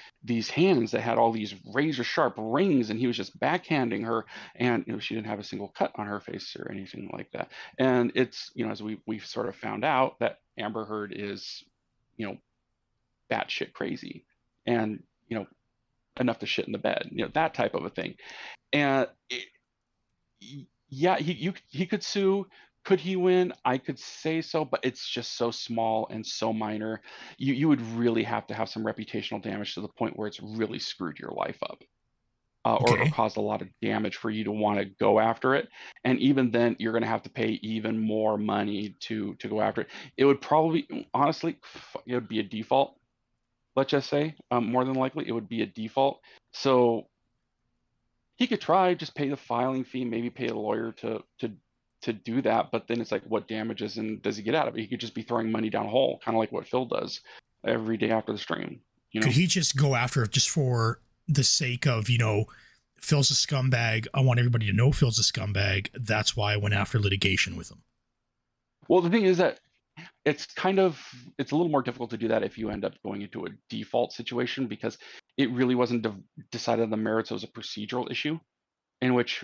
hands that had all these razor sharp rings, and he was just backhanding her, and she didn't have a single cut on her face or anything like that. And it's as we've sort of found out that Amber Heard is batshit crazy, and enough to shit in the bed, that type of a thing. And yeah, he could sue. Could he win? I could say so, but it's just so small and so minor. You would really have to have some reputational damage to the point where it's really screwed your life up, or Okay. caused a lot of damage for you to want to go after it. And even then, you're going to have to pay even more money to go after it. It would probably, honestly, it would be a default. Let's just say, more than likely, it would be a default. So he could try, just pay the filing fee, maybe pay a lawyer to do that. But then it's like, what damages and does he get out of it? He could just be throwing money down a hole, kind of like what Phil does every day after the stream. Could he just go after it just for the sake of, Phil's a scumbag? I want everybody to know Phil's a scumbag. That's why I went after litigation with him. Well, the thing is that it's a little more difficult to do that if you end up going into a default situation, because it really wasn't decided on the merits. It was a procedural issue in which,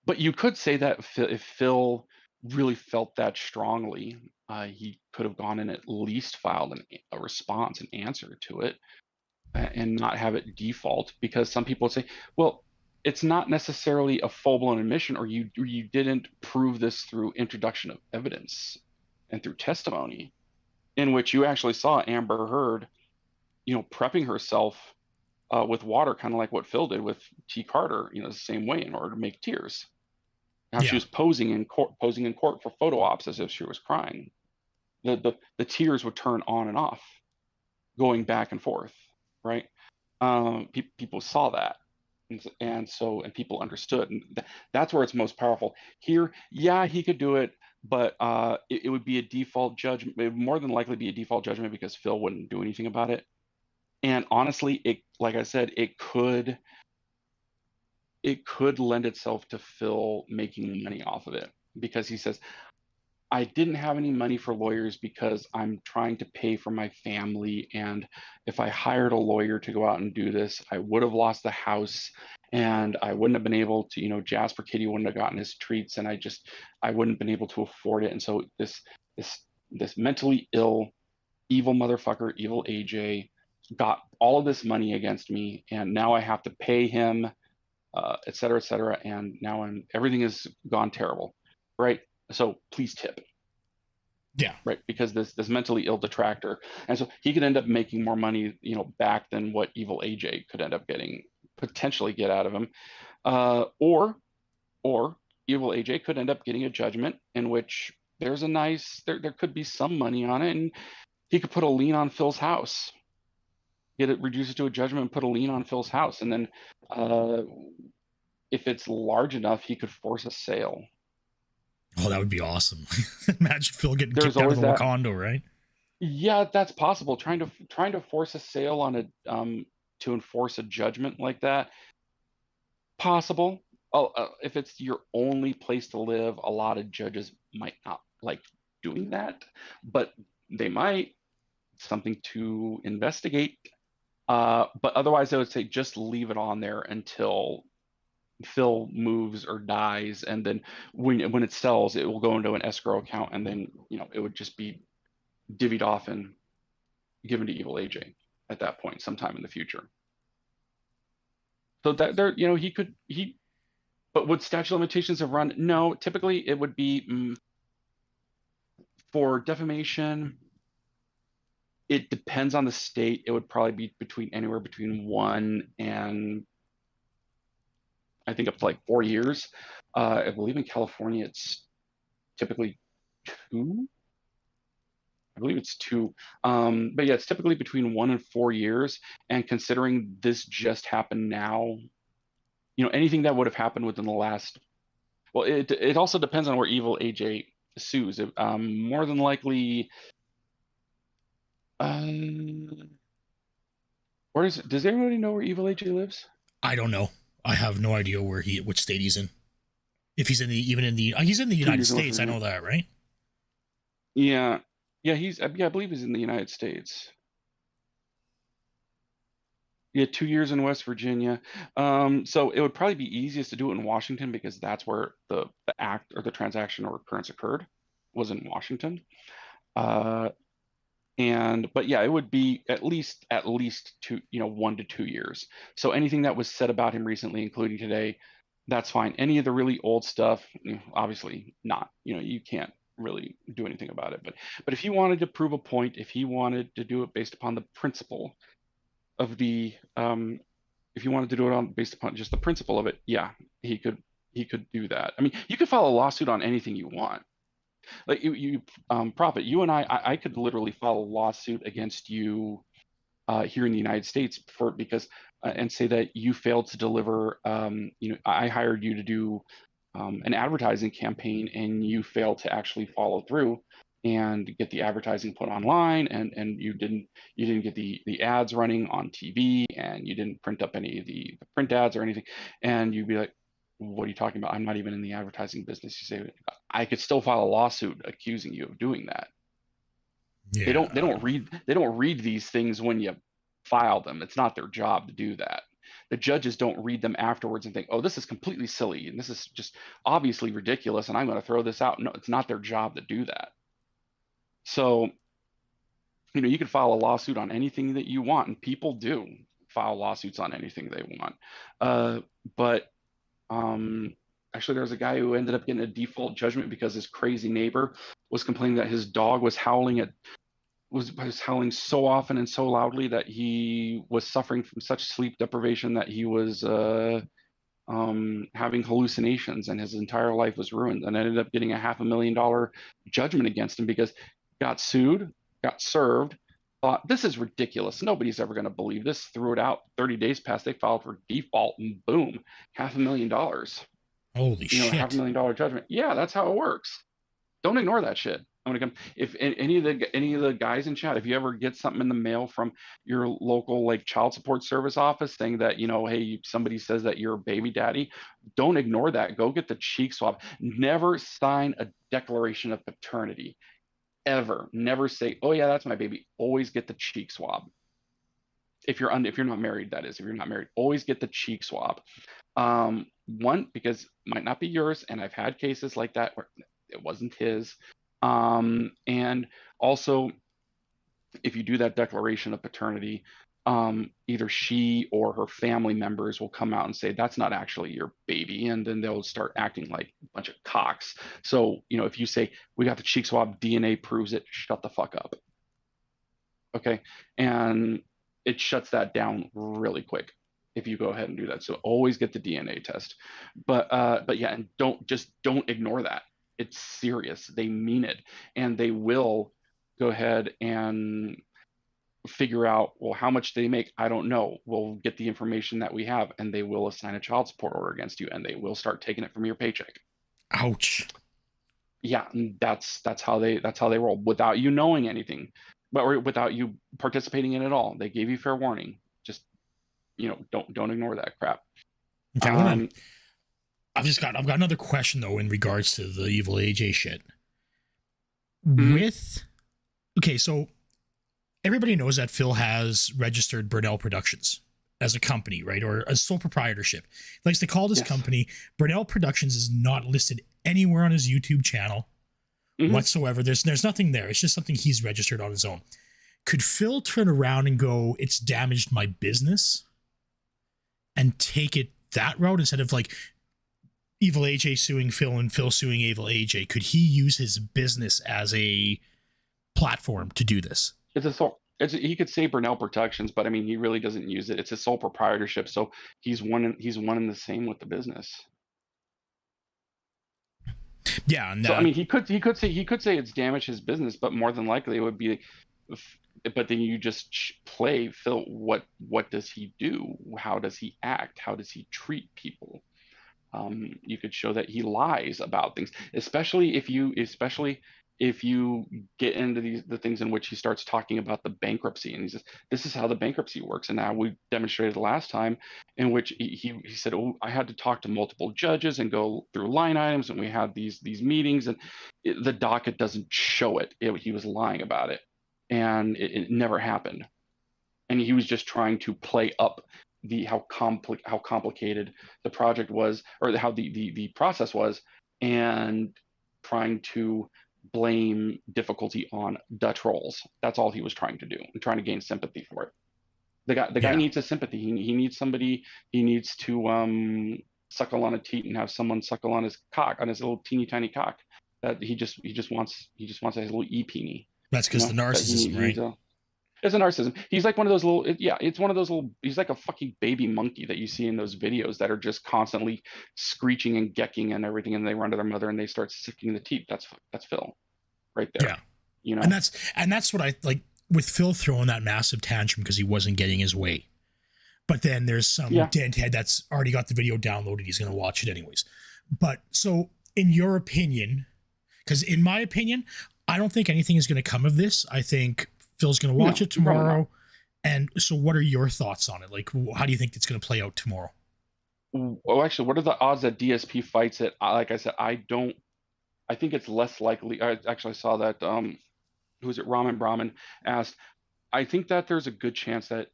but you could say that if Phil really felt that strongly, he could have gone and at least filed a response, an answer to it, and not have it default, because some people would say, well, it's not necessarily a full-blown admission, or you didn't prove this through introduction of evidence and through testimony, in which you actually saw Amber Heard, prepping herself with water, kind of like what Phil did with T. Carter, the same way, in order to make tears. How she was posing in court for photo ops as if she was crying. The tears would turn on and off, going back and forth, right? People saw that, and people understood, and that's where it's most powerful. Here, yeah, he could do it, but it would be a default judgment. It would more than likely be a default judgment because Phil wouldn't do anything about it. And honestly, like I said, it could lend itself to Phil making money off of it, because he says, I didn't have any money for lawyers because I'm trying to pay for my family. And if I hired a lawyer to go out and do this, I would have lost the house, and I wouldn't have been able to, Jasper Kitty wouldn't have gotten his treats, and I wouldn't have been able to afford it. And so this mentally ill, evil motherfucker, EvilAJ, got all of this money against me, and now I have to pay him, et cetera, et cetera. And now everything has gone terrible, right? So please tip. Yeah. Right. Because this mentally ill detractor. And so he could end up making more money, back than what EvilAJ could end up potentially get out of him. Or EvilAJ could end up getting a judgment in which there's there could be some money on it, and he could put a lien on Phil's house, get it reduced to a judgment and put a lien on Phil's house. And then if it's large enough, he could force a sale. Oh, that would be awesome. Imagine Phil getting There's kicked out of the always that. Wakanda, right? Yeah, that's possible. Trying to force a sale on to enforce a judgment like that, possible. Oh, if it's your only place to live, a lot of judges might not like doing that, but they might. Something to investigate. But otherwise, I would say just leave it on there until Phil moves or dies, and then when it sells, it will go into an escrow account, and then it would just be divvied off and given to EvilAJ at that point, sometime in the future. So that there, but would statute of limitations have run? No, typically it would be for defamation. It depends on the state. It would probably be anywhere between 1 and I think up to like 4 years. I believe in California it's typically 2. I believe it's 2. But yeah, it's typically between 1 and 4 years. And considering this just happened now, anything that would have happened within the last, well, it also depends on where EvilAJ sues. More than likely, does everybody know where EvilAJ lives? I don't know. I have no idea which state he's in. If he's he's in the United States, I know that, right? Yeah. Yeah, I believe he's in the United States. Yeah, 2 years in West Virginia. So it would probably be easiest to do it in Washington because that's where the act or the transaction or occurrence occurred, was in Washington. But yeah, it would be at least 1 to 2 years. So anything that was said about him recently, including today, that's fine. Any of the really old stuff, obviously not. You can't really do anything about it. But if he wanted to prove a point, if he wanted to do it based upon the principle of the, if you wanted to do it based upon just the principle of it, yeah, he could do that. I mean, you could file a lawsuit on anything you want. Like Prophet, you and I could literally file a lawsuit against you here in the United States because and say that you failed to deliver. I hired you to do an advertising campaign, and you failed to actually follow through and get the advertising put online, and you didn't get the ads running on TV, and you didn't print up any of the print ads or anything, and you'd be like, what are you talking about? I'm not even in the advertising business. You say, I could still file a lawsuit accusing you of doing that. Yeah. They don't read these things when you file them. It's not their job to do that. The judges don't read them afterwards and think, oh, this is completely silly and this is just obviously ridiculous and I'm going to throw this out. No, it's not their job to do that. So, you can file a lawsuit on anything that you want, and people do file lawsuits on anything they want. But actually, there was a guy who ended up getting a default judgment because his crazy neighbor was complaining that his dog was howling so often and so loudly that he was suffering from such sleep deprivation that he was having hallucinations, and his entire life was ruined, and ended up getting a $500,000 judgment against him because got sued, got served, thought this is ridiculous, nobody's ever going to believe this, threw it out. 30 days passed, they filed for default, and boom, $500,000. Holy shit. $500,000 judgment. Yeah, that's how it works. Don't ignore that shit. I'm gonna come. If any of the guys in chat, if you ever get something in the mail from your local like child support service office saying that hey, somebody says that you're a baby daddy, don't ignore that. Go get the cheek swab. Never sign a declaration of paternity. Ever. Never say, oh yeah, that's my baby. Always get the cheek swab. If you're not married, that is. If you're not married, always get the cheek swab. One, because it might not be yours, and I've had cases like that where it wasn't his. And also, if you do that declaration of paternity, either she or her family members will come out and say that's not actually your baby, and then they'll start acting like a bunch of cocks. So if you say we got the cheek swab, DNA proves it, shut the fuck up. Okay, and it shuts that down really quick if you go ahead and do that. So always get the DNA test. But yeah, and don't ignore that. It's serious. They mean it, and they will go ahead and figure out, well, how much they make. I don't know. We'll get the information that we have, and they will assign a child support order against you, and they will start taking it from your paycheck. Ouch. Yeah, and that's how they roll without you knowing anything, but without you participating in it all. They gave you fair warning. Just don't ignore that crap. Okay, I've got another question though in regards to the EvilAJ shit. Okay, so everybody knows that Phil has registered Burnell Productions, as a company, right? Or a sole proprietorship. He likes to call this Yes. company. Burnell Productions is not listed anywhere on his YouTube channel whatsoever. There's nothing there. It's just something he's registered on his own. Could Phil turn around and go, it's damaged my business, and take it that route instead of like EvilAJ suing Phil and Phil suing EvilAJ? Could he use his business as a platform to do this? He could say Burnell Productions, but I mean, he really doesn't use it. It's a sole proprietorship, so he's one and the same with the business. Yeah, and So I mean, he could say it's damaged his business, but more than likely it would be. But then you just play Phil. What does he do? How does he act? How does he treat people? You could show that he lies about things, especially if you get into the things in which he starts talking about the bankruptcy, and he says this is how the bankruptcy works. And now we demonstrated the last time in which he said, oh, I had to talk to multiple judges and go through line items, and we had these meetings, and the docket doesn't show it. He was lying about it, and it never happened. And he was just trying to play up how complicated the project was, or how the process was, and trying to blame difficulty on the trolls. That's all he was trying to do, and trying to gain sympathy for it. The guy needs a sympathy. He needs somebody. He needs to suckle on a teat and have someone suckle on his cock, on his little teeny tiny cock. That he just wants his little e-peenie. That's because the narcissism, right? It's a narcissism. He's like one of those little, it's one of those little, he's like a fucking baby monkey that you see in those videos that are just constantly screeching and gecking and everything, and they run to their mother and they start sucking the teeth. That's Phil right there. Yeah. You know? And that's what I like with Phil throwing that massive tantrum because he wasn't getting his way. But then there's some denthead that's already got the video downloaded. He's going to watch it anyways. But so in your opinion, because in my opinion, I don't think anything is going to come of this. I think Phil's going to watch it tomorrow. And so what are your thoughts on it? Like, how do you think it's going to play out tomorrow? Well, actually, what are the odds that DSP fights it? Like I said, I think it's less likely. I saw that, who was it? Ramen Brahman asked, I think that there's a good chance that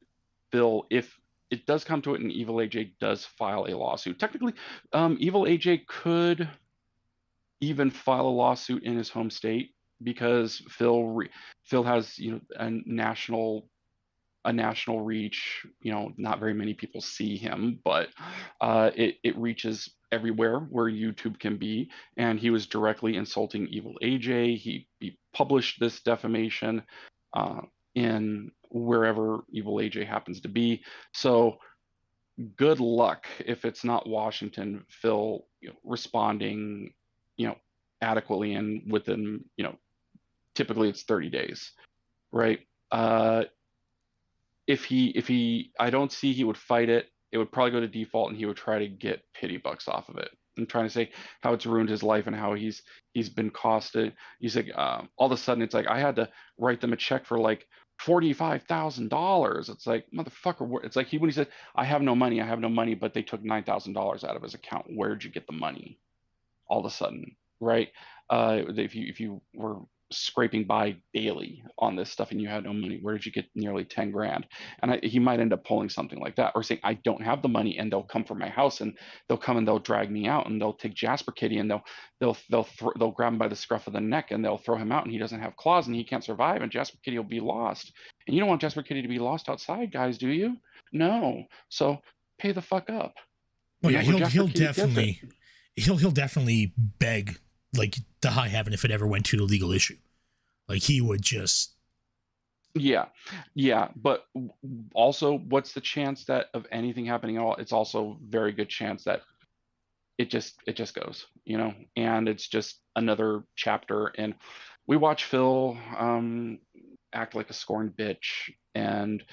Phil, if it does come to it and EvilAJ does file a lawsuit, technically, EvilAJ could even file a lawsuit in his home state, because Phil has a national reach. Not very many people see him, but it reaches everywhere where YouTube can be. And he was directly insulting EvilAJ. He published this defamation in wherever EvilAJ happens to be. So good luck if it's not Washington, Phil responding adequately and within typically it's 30 days, right? If he I don't see he would fight it. It would probably go to default, and he would try to get pity bucks off of it, and trying to say how it's ruined his life and how he's been costed. He's like, all of a sudden it's like, I had to write them a check for like $45,000. It's like, motherfucker. It's like when he said, I have no money, but they took $9,000 out of his account. Where'd you get the money? All of a sudden, right? If you were scraping by daily on this stuff and you had no money, where did you get nearly 10 grand? And he might end up pulling something like that, or saying, I don't have the money, and they'll come from my house and they'll come and they'll drag me out, and they'll take Jasper Kitty and they'll grab him by the scruff of the neck and they'll throw him out, and he doesn't have claws and he can't survive, and Jasper Kitty will be lost. And you don't want Jasper Kitty to be lost outside, guys, do you? No. So pay the fuck up. Oh yeah, he'll definitely beg like the high heaven if it ever went to a legal issue. Like he would just. Yeah. But also, what's the chance that of anything happening at all? It's also very good chance that it just goes, and it's just another chapter. And we watch Phil act like a scorned bitch and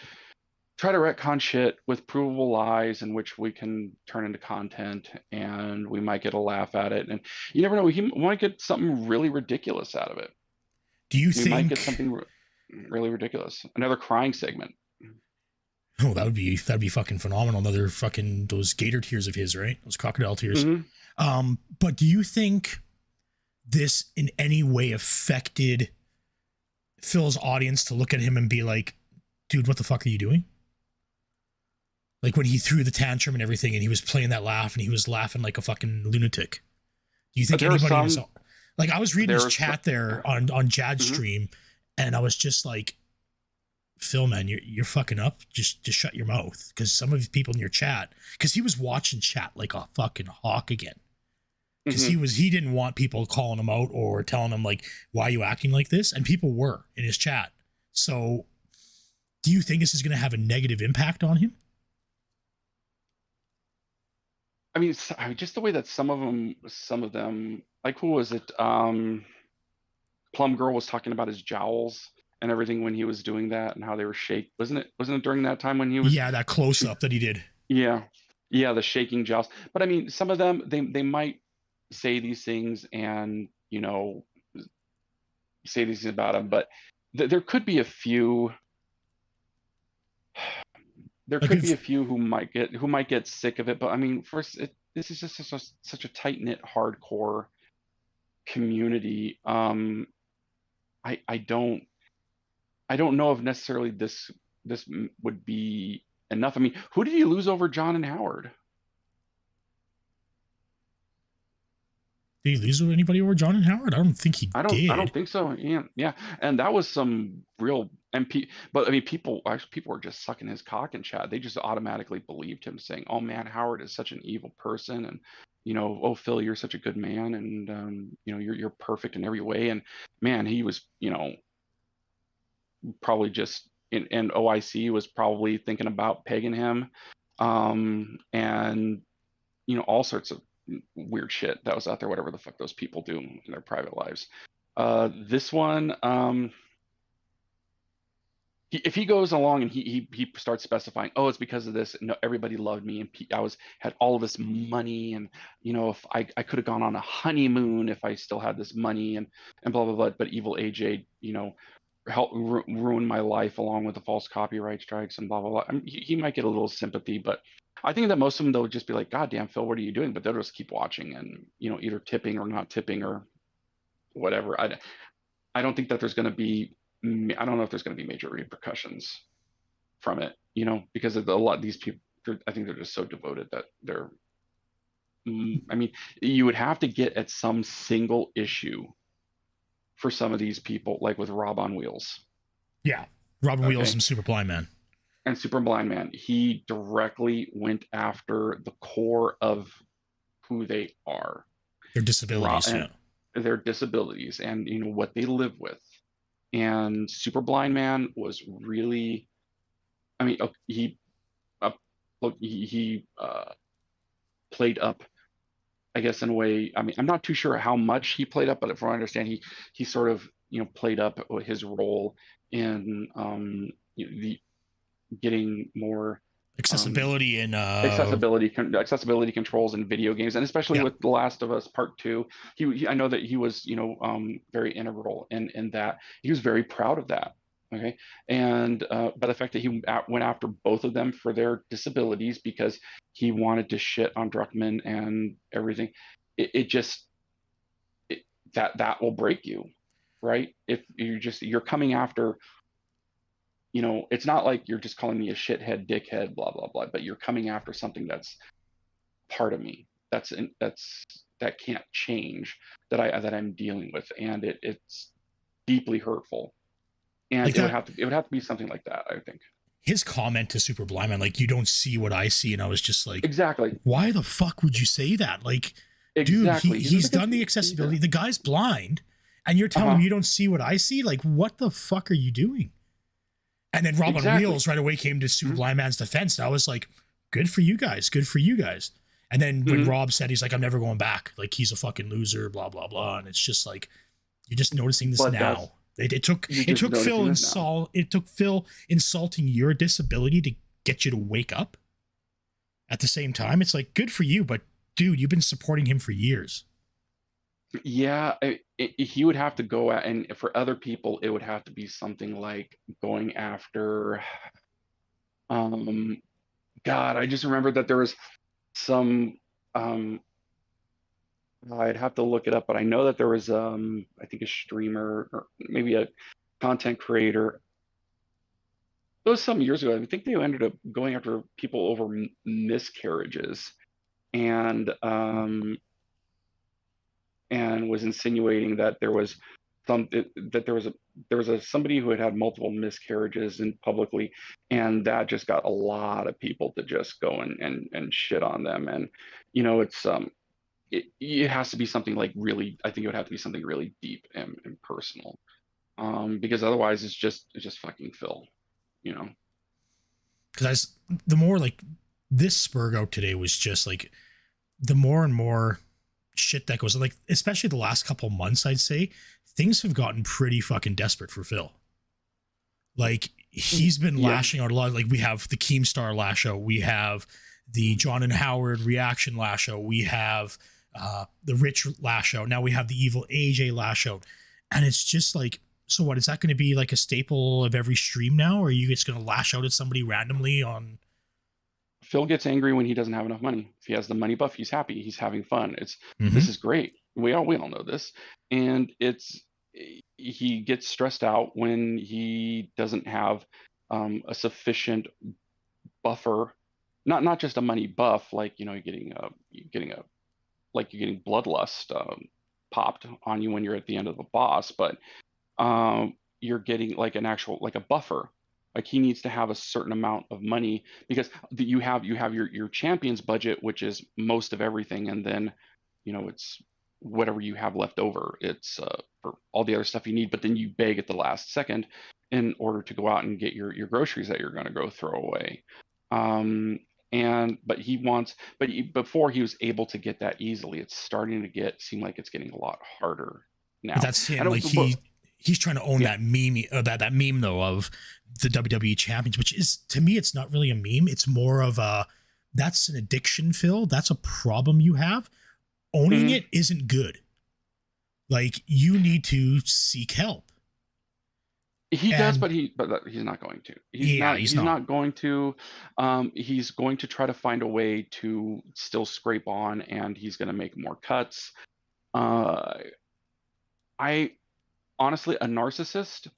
try to retcon shit with provable lies, in which we can turn into content, and we might get a laugh at it. And you never know, he might get something really ridiculous out of it. Do you think might get something really ridiculous? Another crying segment. Oh, that'd be fucking phenomenal. Another fucking those gator tears of his, right? Those crocodile tears. Mm-hmm. But do you think this in any way affected Phil's audience to look at him and be like, dude, what the fuck are you doing? Like when he threw the tantrum and everything, and he was playing that laugh, and he was laughing like a fucking lunatic. Do you think There are anybody was some. like? I was reading his There's chat there on Jad's Mhm. stream, and I was just like, Phil, man, you're fucking up. Just shut your mouth, because some of these people in your chat, because he was watching chat like a fucking hawk again. Because Mhm. he didn't want people calling him out or telling him like, why are you acting like this? And people were in his chat. So, do you think this is going to have a negative impact on him? I mean, just the way that some of them, like who was it? Plum Girl was talking about his jowls and everything when he was doing that and how they were shake. Wasn't it during that time when he was? Yeah, that close up that he did. Yeah, yeah, the shaking jowls. But I mean, some of them they might say these things and say these things about him, but there could be a few. There Like could be a if few who might get sick of it. But I mean, first, this is just such a tight knit, hardcore community. I I don't I don't know if necessarily this would be enough. I mean, who did you lose over John and Howard? did he lose anybody over John and Howard? I don't think he I don't did. think so. Yeah, yeah, and that was some real MP. But I mean, people were just sucking his cock in chat. They just automatically believed him, saying, "Oh man, Howard is such an evil person," and "Oh Phil, you're such a good man, and you're perfect in every way." And man, he was probably just and OIC was probably thinking about pegging him, and all sorts of weird shit that was out there, whatever the fuck those people do in their private lives. This one, if he goes along and he starts specifying, oh, it's because of this. No, everybody loved me, and I had all of this money, and if I could have gone on a honeymoon if I still had this money, and blah blah blah. But EvilAJ, helped ruin my life along with the false copyright strikes and blah blah blah. I mean, he might get a little sympathy, but I think that most of them they'll just be like, God damn, Phil, what are you doing? But they'll just keep watching and either tipping or not tipping or whatever. I don't think that there's going to be. I don't know if there's going to be major repercussions from it, because of a lot of these people. I think they're just so devoted that they're. I mean, you would have to get at some single issue for some of these people, like with Rob on Wheels. Yeah, Robin Wheels Okay. and Super Blind Man. And Super Blind Man, he directly went after the core of who they are, Their disabilities. and Yeah, their disabilities, and what they live with. And Super Blind Man was really, I mean, uh, he played up, I guess, in a way. I mean, I'm not too sure how much he played up, but from what I understand, he sort of played up his role in the getting more um, accessibility and accessibility controls in video games, and especially yeah, with The Last of Us Part Two. I know that he was very integral in that. He was very proud of that. Okay, and but the fact that he went after both of them for their disabilities because he wanted to shit on Druckmann and everything, it just that will break you, right? If you're coming after, it's not like you're just calling me a shithead, dickhead, blah blah blah, but you're coming after something that's part of me, that can't change, that I'm dealing with, and it's deeply hurtful. And like that. it would have to be something like that, I think. His comment to Super Blind Man, like, you don't see what I see, and I was just like, Exactly. why the fuck would you say that? Like, dude, Exactly. he's done the accessibility. The guy's blind, and you're telling him Uh-huh. you don't see what I see. Like, what the fuck are you doing? And then Rob on Exactly. Wheels right away came to Super Mhm. Blind Man's defense. And I was like, good for you guys. Good for you guys. And then when Mhm. Rob said, he's like, I'm never going back. Like, he's a fucking loser, blah, blah, blah. And it's just like, you're just noticing this But now. It took you're just noticing this now. It took Phil insulting your disability to get you to wake up. At the same time, it's like, good for you, but dude, you've been supporting him for years. Yeah, he would have to go at, and for other people, it would have to be something like going after. Um, God, I just remembered that there was some. Um, I'd have to look it up, but I know that there was, I think, a streamer or maybe a content creator. was some years ago. I think they ended up going after people over miscarriages, and was insinuating that there was that there was a somebody who had multiple miscarriages and publicly, and that just got a lot of people to just go and shit on them. And it's it has to be something like really, I think it would have to be something really deep and personal, because otherwise it's just fucking Phil, you know. Because the more like this Spurgo today was just like the more and more shit that goes, like especially the last couple months, I'd say things have gotten pretty fucking desperate for Phil. Like he's been lashing out a lot. Like we have the Keemstar lash out, we have the John and Howard reaction lash out, we have the Rich lash out, now we have the EvilAJ lash out, and it's just like, so what is that going to be like a staple of every stream now, or are you just going to lash out at somebody randomly on? Phil gets angry when he doesn't have enough money. If he has the money buff, he's happy. He's having fun. This is great. We all know this. And he gets stressed out when he doesn't have a sufficient buffer, not just a money buff, like you're getting bloodlust popped on you when you're at the end of the boss, but you're getting like an actual, like a buffer. Like he needs to have a certain amount of money, because you have your champion's budget, which is most of everything, and then it's whatever you have left over. It's for all the other stuff you need, but then you beg at the last second in order to go out and get your groceries that you're going to go throw away. Before he was able to get that easily, it's starting to seem like it's getting a lot harder now. But that's him. Like he's trying to own that meme, that meme though of the WWE champions, which is, to me, it's not really a meme. It's more of that's an addiction, Phil. That's a problem you have. Owning it isn't good. Like you need to seek help. He does, but he's not going to. He's not going to. He's going to try to find a way to still scrape on, and he's going to make more cuts. Honestly, a narcissist,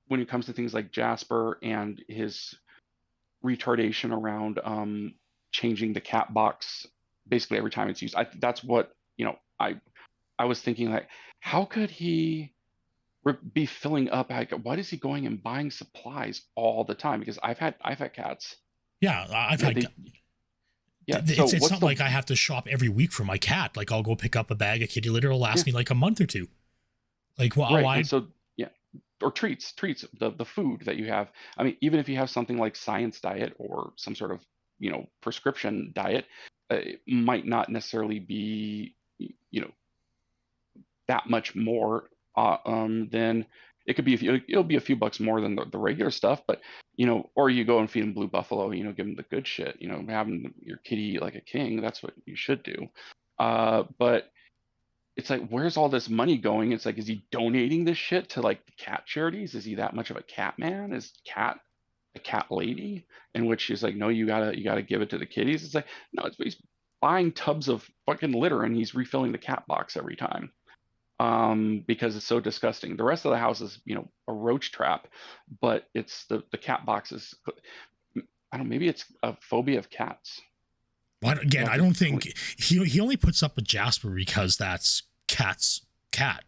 when it comes to things like Jasper and his retardation around changing the cat box basically every time it's used, that's what I was thinking, like, how could he be filling up? Like, why is he going and buying supplies all the time? Because I've had cats. Yeah, I've had. It's not like I have to shop every week for my cat. Like I'll go pick up a bag of kitty litter. It'll last me like a month or two. Like, well, right. Or treats, the food that you have. I mean, even if you have something like science diet or some sort of prescription diet, it might not necessarily be that much more than it could be. It'll be a few bucks more than the regular stuff, but or you go and feed him Blue Buffalo, give him the good shit, having your kitty like a king. That's what you should do. But it's like, where's all this money going? It's like, is he donating this shit to like the cat charities? Is he that much of a cat man? Is cat a cat lady? In which she's like, no, you gotta give it to the kitties. It's like, no, he's buying tubs of fucking litter and he's refilling the cat box every time. Because it's so disgusting. The rest of the house is, a roach trap, but it's the cat boxes. I don't know, maybe it's a phobia of cats. Well, again, I don't think he only puts up with Jasper because that's cat's cat.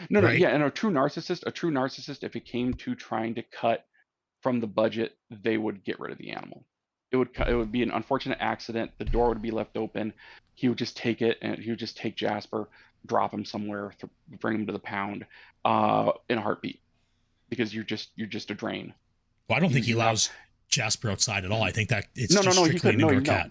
No, right? And a true narcissist, if it came to trying to cut from the budget, they would get rid of the animal. It would be an unfortunate accident. The door would be left open. He would just take it, and he would just take Jasper, drop him somewhere, bring him to the pound in a heartbeat, because you're just a drain. Well, I don't think he allows Jasper outside at all. I think that it's strictly an indoor cat.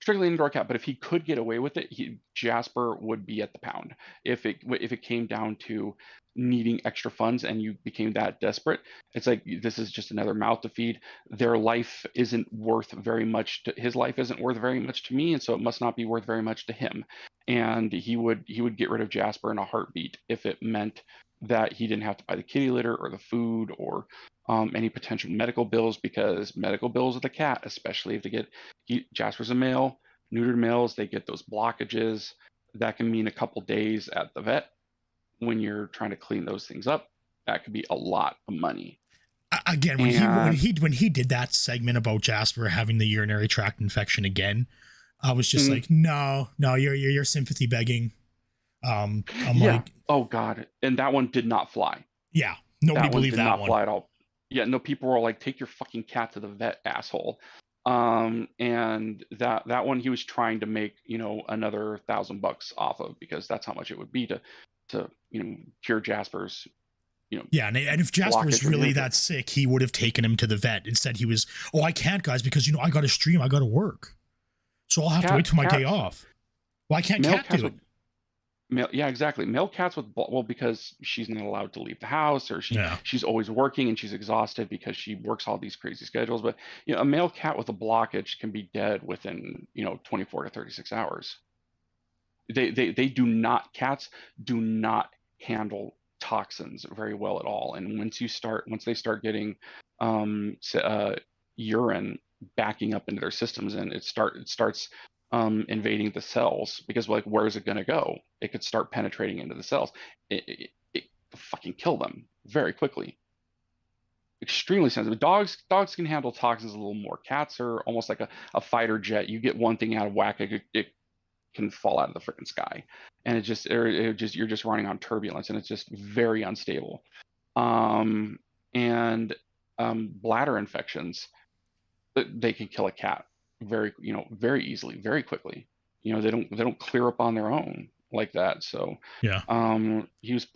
Strictly indoor cat, but if he could get away with it, Jasper would be at the pound. If it came down to needing extra funds and you became that desperate, it's like, this is just another mouth to feed. Their life isn't worth very much his life isn't worth very much to me, and so it must not be worth very much to him. And he would get rid of Jasper in a heartbeat if it meant that he didn't have to buy the kitty litter or the food or any potential medical bills, because medical bills with a cat, especially if they get Jasper's a male, neutered males, they get those blockages. That can mean a couple days at the vet when you're trying to clean those things up. That could be a lot of money. Again, And when he did that segment about Jasper having the urinary tract infection again, I was just like, no, you're sympathy begging. I'm yeah, like, oh god, and that one did not fly. yeah, nobody That one believed did that not one. fly at all. Yeah, no, people were like, take your fucking cat to the vet, asshole. And that one he was trying to make, another $1,000 off of, because that's how much it would be to cure Jasper's, Yeah, and if Jasper blockage was from the really urinary that tract. sick, he would have taken him to the vet. Instead, he was, oh, I can't, guys, because I got to stream, I got to work, so I'll have to wait till my day Cats, off. Why can't male Cat cats do with it? yeah, exactly. Male cats with well, because she's not allowed to leave the house, or Yeah, she's always working and she's exhausted because she works all these crazy schedules. But a male cat with a blockage can be dead within 24 to 36 hours. They do not, cats do not handle toxins very well at all. And once they start getting urine backing up into their systems, and it starts invading the cells, because like, where is it going to go? It could start penetrating into the cells. It fucking kill them very quickly. Extremely sensitive. Dogs can handle toxins a little more. Cats are almost like a fighter jet. You get one thing out of whack, it can fall out of the freaking sky, and you're just running on turbulence, and it's just very unstable. um and Bladder infections, they can kill a cat very easily, very quickly. They don't clear up on their own like that. So yeah, he was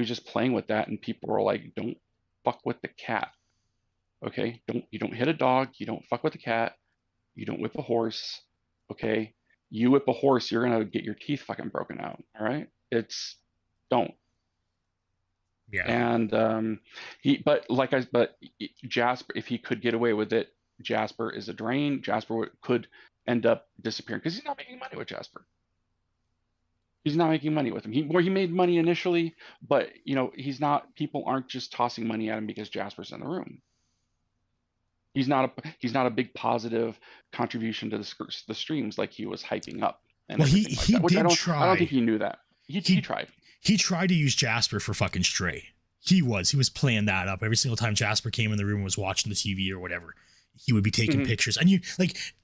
just playing with that, and people were like, don't fuck with the cat. Okay, you don't hit a dog, you don't fuck with a cat, you don't whip a horse. Okay, you whip a horse, you're gonna get your teeth fucking broken out. All right, it's don't. yeah. And but Jasper, if he could get away with it, Jasper is a drain. Jasper could end up disappearing because he's not making money with Jasper. He's not making money with him. He made money initially, but he's not. People aren't just tossing money at him because Jasper's in the room. He's not a big positive contribution to the streams like he was hyping up and Well, everything like he that. Which did I don't think try. he knew that. He He tried. he tried to use Jasper for fucking Stray. He was playing that up every single time Jasper came in the room and was watching the TV or whatever. He would be taking Hmm. pictures, and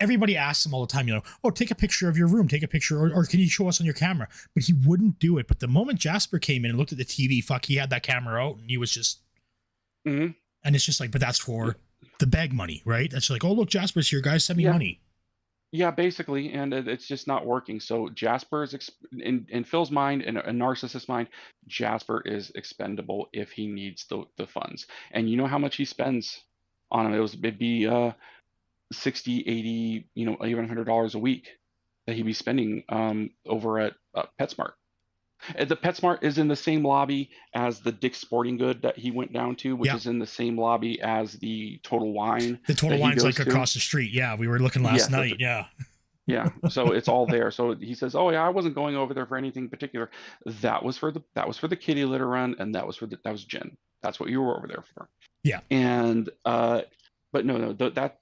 everybody asks him all the time, oh, take a picture of your room, take a picture, or can you show us on your camera? But he wouldn't do it. But the moment Jasper came in and looked at the TV, fuck, he had that camera out, and he was just, Hmm. and it's just like, but that's for the bag money, right? That's like, oh, look, Jasper's here, guys, send me Yeah. money. Yeah, basically, and it's just not working. So Jasper is in Phil's mind, in a narcissist's mind, Jasper is expendable if he needs the funds. And you know how much he spends on him? It'd be 60, 80, even $100 a week that he'd be spending over at PetSmart. The PetSmart is in the same lobby as the Dick's Sporting Good that he went down to, which Yeah, is in the same lobby as the Total Wine the Total that he Wine's goes like to. across the street. Yeah, we were looking last Yes, night. Yeah. yeah. So it's all there. So he says, "Oh yeah, I wasn't going over there for anything particular. That was for the kitty litter run, and that was gin. That's what you were over there for." Yeah. And but no,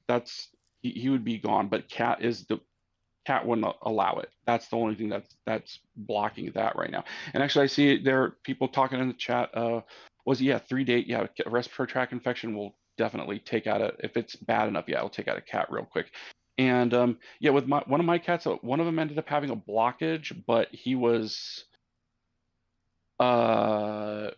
that's he would be gone. But cat wouldn't allow it. That's the only thing that's blocking that right now. And actually, I see there are people talking in the chat. Was, yeah, 3 day, yeah, respiratory tract infection will definitely take out if it's bad enough. Yeah, it'll take out a cat real quick. And yeah, with one of my cats, one of them ended up having a blockage, but he was uh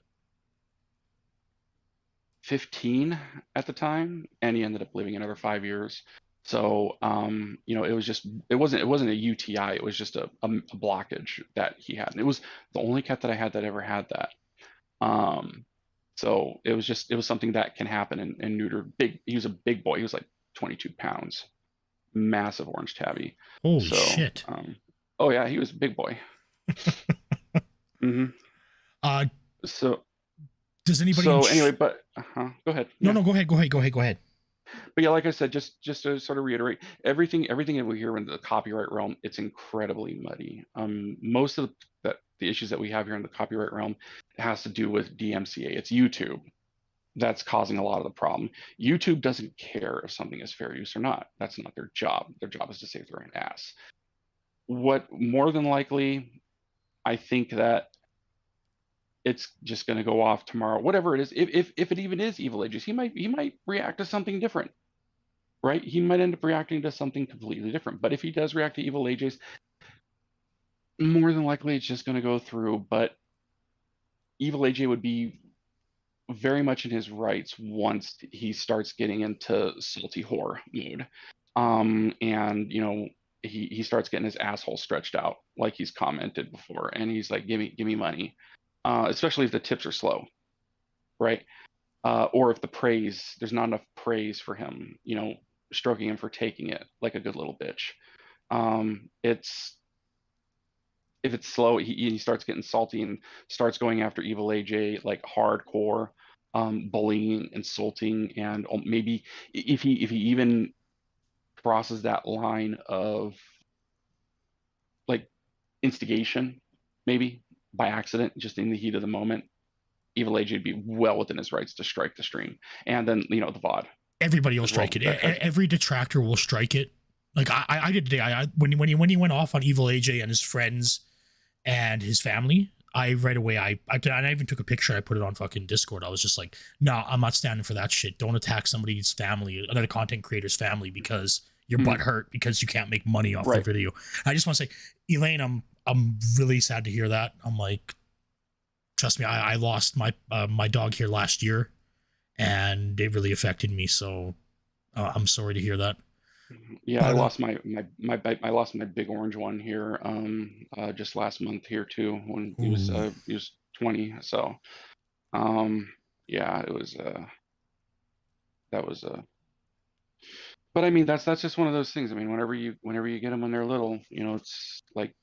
15 at the time, and he ended up living another 5 years. So it wasn't a UTI, it was just a blockage that he had. And it was the only cat that I had that ever had that. Um, so it was something that can happen in neuter. He was a big boy. He was like 22 pounds, massive orange tabby. Holy So shit. oh yeah, he was a big boy. Hmm. Uh, So does anybody so anyway, but go ahead. No, Yeah. no, go ahead, go ahead, go ahead, go ahead. But yeah, like I said, just to sort of reiterate, everything that we hear in the copyright realm, it's incredibly muddy. Most of the issues that we have here in the copyright realm has to do with DMCA. It's YouTube that's causing a lot of the problem. YouTube doesn't care if something is fair use or not. That's not their job. Their job is to save their own ass. What more than likely, I think that it's just going to go off tomorrow, whatever it is. If it even is EvilAJ's, he might react to something different, right? He might end up reacting to something completely different. But if he does react to EvilAJ's, more than likely it's just going to go through. But EvilAJ would be very much in his rights once he starts getting into salty whore mode. And he starts getting his asshole stretched out like he's commented before, and he's like, give me money. Especially if the tips are slow, right? Or if there's not enough praise for him, stroking him for taking it like a good little bitch. It's If it's slow, he starts getting salty and starts going after EvilAJ like hardcore, bullying, insulting, and maybe if he even crosses that line of like instigation, maybe by accident, just in the heat of the moment, EvilAJ would be well within his rights to strike the stream, and then the VOD. Everybody will strike it. Every detractor will strike it. Like I did today. When he went off on EvilAJ and his friends and his family, I right away I even took a picture. I put it on fucking Discord. I was just like, no, I'm not standing for that shit. Don't attack somebody's family, another content creator's family, because your butt hurt because you can't make money off their video. I just want to say, Elaine, I'm really sad to hear that. I'm like, trust me, I lost my dog here last year, and it really affected me. So I'm sorry to hear that. Yeah, I lost my big orange one here just last month here too, when he was 20. So yeah, it was that was but I mean that's just one of those things. I mean, whenever you get them when they're little, it's like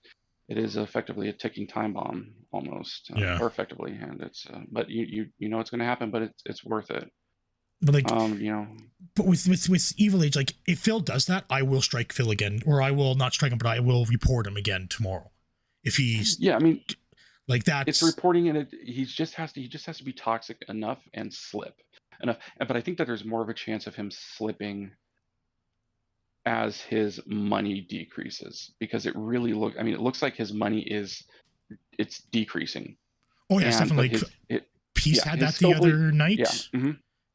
it is effectively a ticking time bomb almost. Or effectively, and it's but you know it's going to happen, but it's worth it. But like, but with EvilAJ, like if Phil does that, I will strike Phil again, or I will not strike him, but I will report him again tomorrow. If he's I mean, like that, it's reporting, and he just has to be toxic enough and slip enough. But I think that there's more of a chance of him slipping as his money decreases, because it looks like his money it's decreasing. Oh yeah, definitely. Peace had that the other night.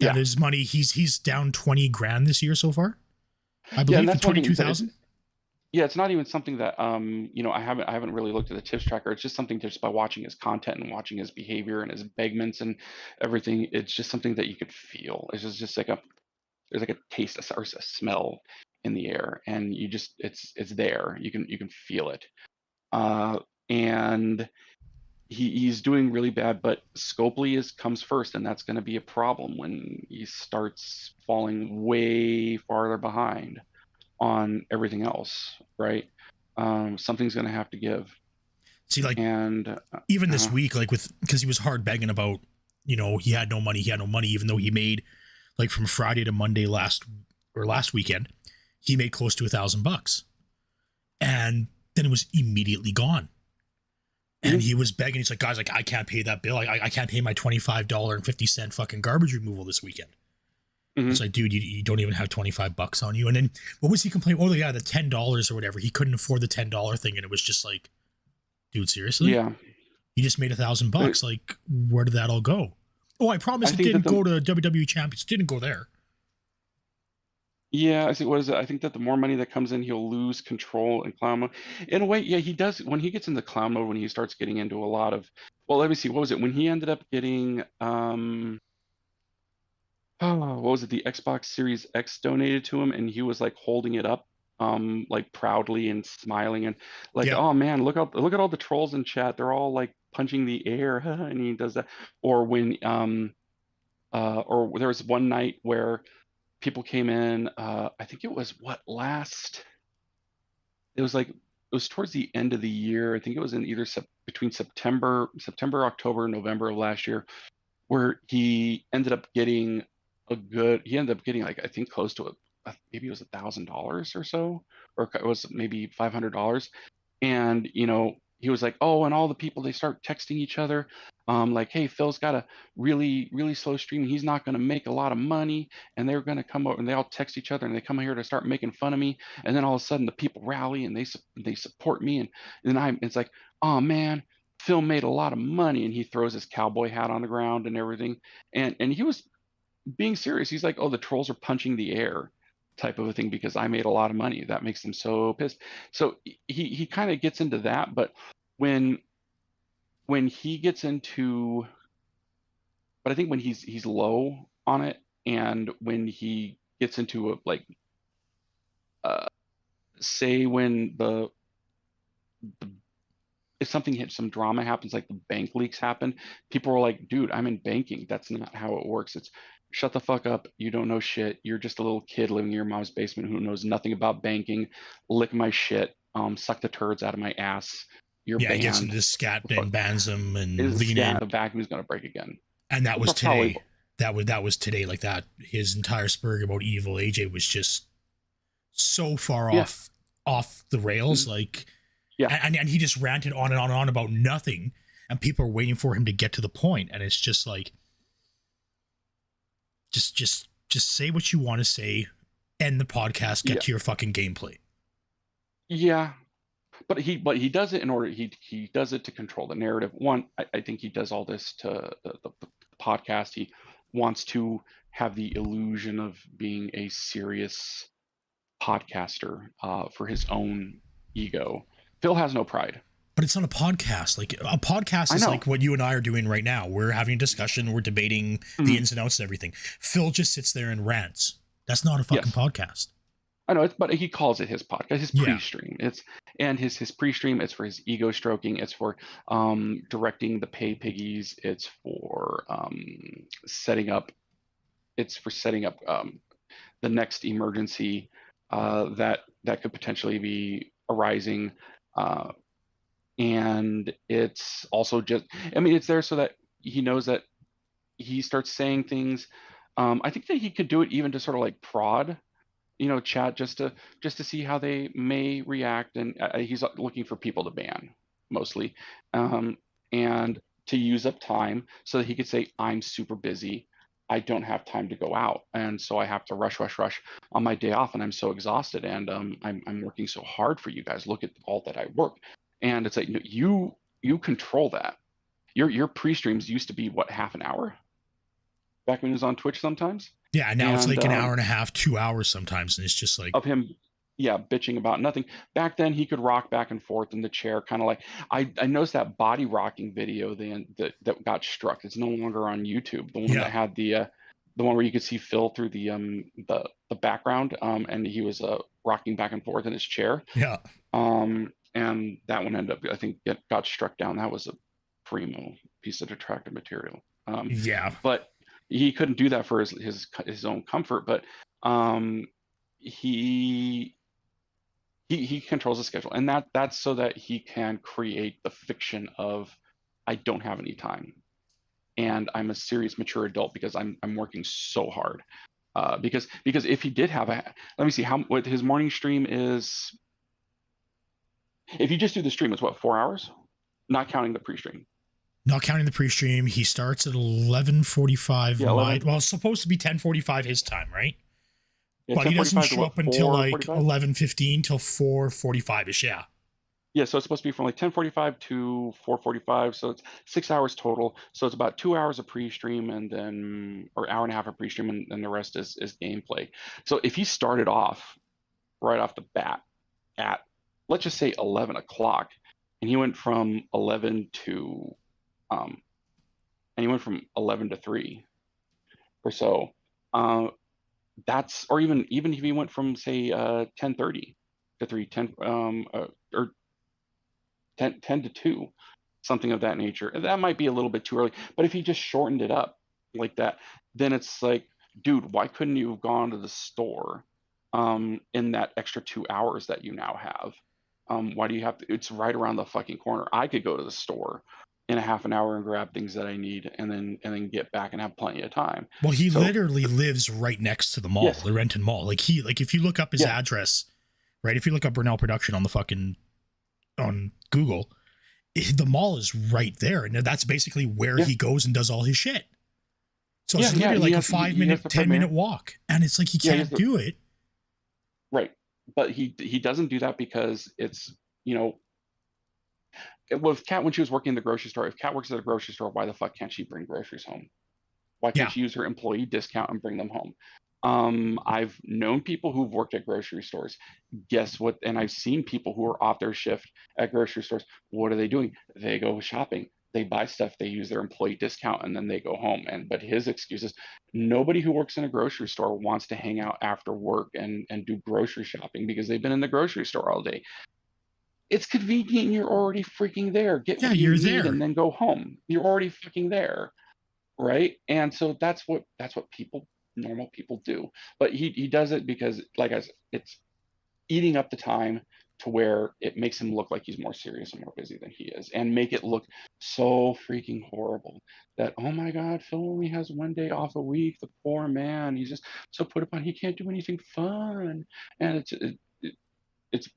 Yeah, his money, he's down 20 grand this year so far, I believe, for 22,000. Yeah, it's not even something that I haven't really looked at the tips tracker. It's just something just by watching his content and watching his behavior and his begments and everything. It's just something that you could feel. It's just like there's like a taste or a smell in the air, and it's there. You can feel it, and he's doing really bad, but Scopely comes first, and that's going to be a problem when he starts falling way farther behind on everything else, right? Something's going to have to give. See, like, and even this week, like because he was hard begging about, he had no money, even though he made, like, from Friday to Monday last weekend, he made close to $1,000, and then it was immediately gone. And he was begging. He's like, guys, like, I can't pay that bill. I can't pay my $25.50 fucking garbage removal this weekend. It's like, dude, you don't even have $25 on you. And then what was he complaining? Oh yeah, the $10 or whatever. He couldn't afford the $10 thing, and it was just like, dude, seriously? Yeah. You just made $1,000. Like, where did that all go? Oh, I promise it didn't go to WWE Champions. It didn't go there. Yeah, I see. What is it? I think that the more money that comes in, he'll lose control in clown mode. In a way, yeah, he does. When he gets into clown mode, when he starts getting into a lot of, well, let me see. What was it? When he ended up getting, what was it? The Xbox Series X donated to him, and he was like holding it up, like proudly and smiling, and like, oh man, look at all the trolls in chat. They're all like punching the air, and he does that. Or when, or there was one night where people came in, I think it was it was towards the end of the year. I think it was in either between September, October, November of last year, where he ended up getting like, I think close to maybe it was $1,000 or so, or it was maybe $500. And he was like, oh, and all the people, they start texting each other, like, hey, Phil's got a really, really slow stream. He's not going to make a lot of money. And they're going to come over, and they all text each other, and they come here to start making fun of me. And then all of a sudden the people rally, and they support me. And then it's like, oh man, Phil made a lot of money, and he throws his cowboy hat on the ground and everything. And he was being serious. He's like, oh, the trolls are punching the air type of a thing because I made a lot of money. That makes them so pissed. So he kind of gets into that. But when he gets into, but I think when he's low on it, and when he gets into a, like, say when the if something hits, some drama happens, like the bank leaks happen, people are like, dude, I'm in banking. That's not how it works. It's shut the fuck up. You don't know shit. You're just a little kid living in your mom's basement who knows nothing about banking. Lick my shit. Suck the turds out of my ass. You're Yeah, he gets banned. into scat and bans him and Is lean in. the vacuum is gonna break again. And that was That's probably- today. That was today. Like that, his entire spurg about EvilAJ was just so far off the rails. Like, yeah, and he just ranted on and on and on about nothing, and people are waiting for him to get to the point, and it's just like, just say what you want to say, end the podcast, get to your fucking gameplay. Yeah, but he does it in order. He does it to control the narrative. One, I think he does all this to the podcast. He wants to have the illusion of being a serious podcaster for his own ego. Phil has no pride. But it's not a podcast. Like, a podcast is like what you and I are doing right now. We're having a discussion. We're debating the ins and outs and everything. Phil just sits there and rants. That's not a fucking podcast. I know, but he calls it his podcast, his pre-stream. And his pre-stream. It's for his ego stroking. It's for directing the pay piggies. It's for setting up. It's for setting up the next emergency that could potentially be arising. And it's also just, I mean, it's there so that he knows that he starts saying things. I think that he could do it even to sort of like prod, chat just to see how they may react. And he's looking for people to ban mostly, and to use up time so that he could say, I'm super busy. I don't have time to go out, and so I have to rush on my day off, and I'm so exhausted, and I'm working so hard for you guys. Look at all that I work. And it's like, you control that. Your pre-streams used to be what, half an hour back when he was on Twitch sometimes. Yeah, now it's like an hour and a half, 2 hours sometimes, and it's just like of him, bitching about nothing. Back then, he could rock back and forth in the chair, kind of like I noticed that body rocking video then that got struck. It's no longer on YouTube. The one that had the one where you could see Phil through the background, and he was rocking back and forth in his chair. Yeah. And that one ended up, I think, got struck down. That was a primo piece of detractive material. But he couldn't do that for his own comfort. But he controls the schedule, and that's so that he can create the fiction of, I don't have any time, and I'm a serious mature adult because I'm working so hard. Because if he did have let me see what his morning stream is. If you just do the stream, it's what, 4 hours? Not counting the pre-stream. Not counting the pre-stream, he starts at 11:45. Well, it's supposed to be 10:45 his time, right? Yeah, but he doesn't show up until like 11:15 till 4:45ish. Yeah, so it's supposed to be from like 10:45 to 4:45, so it's 6 hours total. So it's about 2 hours of pre-stream, and then, or hour and a half of pre-stream, and the rest is gameplay. So if he started off right off the bat at, let's just say 11 o'clock, and he went from 11 to 3 or so, that's, or even if he went from, say, 10:30 to 3, or 10 to 2, something of that nature. That might be a little bit too early, but if he just shortened it up like that, then it's like, dude, why couldn't you have gone to the store in that extra 2 hours that you now have? Why do you have to? It's right around the fucking corner. I could go to the store in a half an hour and grab things that I need, and then get back and have plenty of time. Well, he literally lives right next to the mall, the Renton Mall. Like if you look up his address, right? If you look up Burnell Production on Google, the mall is right there, and that's basically where he goes and does all his shit. So it's literally like a 5-minute, 10-minute walk, and it's like he can't do it. Right, but he doesn't do that because it's, With Kat, when she was working in the grocery store, if Kat works at a grocery store, why the fuck can't she bring groceries home? Why can't Yeah. she use her employee discount and bring them home? I've known people who've worked at grocery stores. Guess what? And I've seen people who are off their shift at grocery stores. What are they doing? They go shopping. They buy stuff. They use their employee discount, and then they go home. But his excuse is nobody who works in a grocery store wants to hang out after work and do grocery shopping because they've been in the grocery store all day. It's convenient. You're already freaking there. Get what you you're need there. and then go home. You're already freaking there, right? And so that's what normal people do. But he does it because, like I said, it's eating up the time to where it makes him look like he's more serious and more busy than he is, and make it look so freaking horrible that, oh my God, Phil only has 1 day off a week. The poor man, he's just so put upon. He can't do anything fun, and it's it's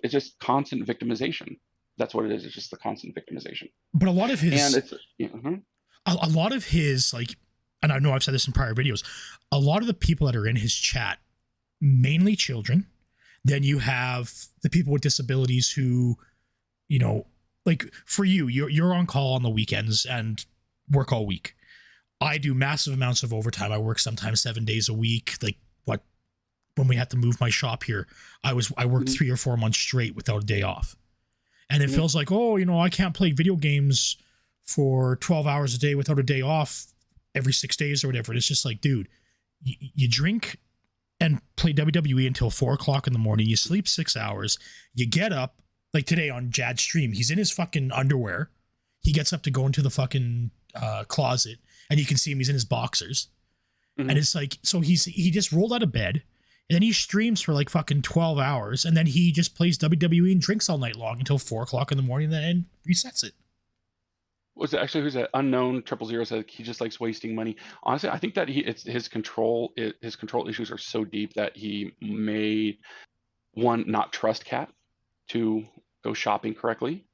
just constant victimization. That's what it is. It's just the constant victimization. But a lot of his, and it's a lot of his, like, and I know I've said this in prior videos, a lot of the people that are in his chat, mainly children. Then you have the people with disabilities who, you know, like for you're on call on the weekends and work all week. I do massive amounts of overtime. I work sometimes 7 days a week. Like when we had to move my shop here, I worked 3 or 4 months straight without a day off. And it feels like, oh, you know, I can't play video games for 12 hours a day without a day off every 6 days or whatever. And it's just like, dude, you drink and play WWE until 4 o'clock in the morning. You sleep 6 hours. You get up, like today on Jad's stream, he's in his fucking underwear. He gets up to go into the fucking closet, and you can see him. He's in his boxers. And it's like, so he just rolled out of bed, and then he streams for like fucking 12 hours, and then he just plays WWE and drinks all night long until 4 o'clock in the morning, and resets it. Was it actually, who's that? Unknown 000 said he just likes wasting money. Honestly, I think that his control issues are so deep that he may, one, not trust Kat to go shopping correctly,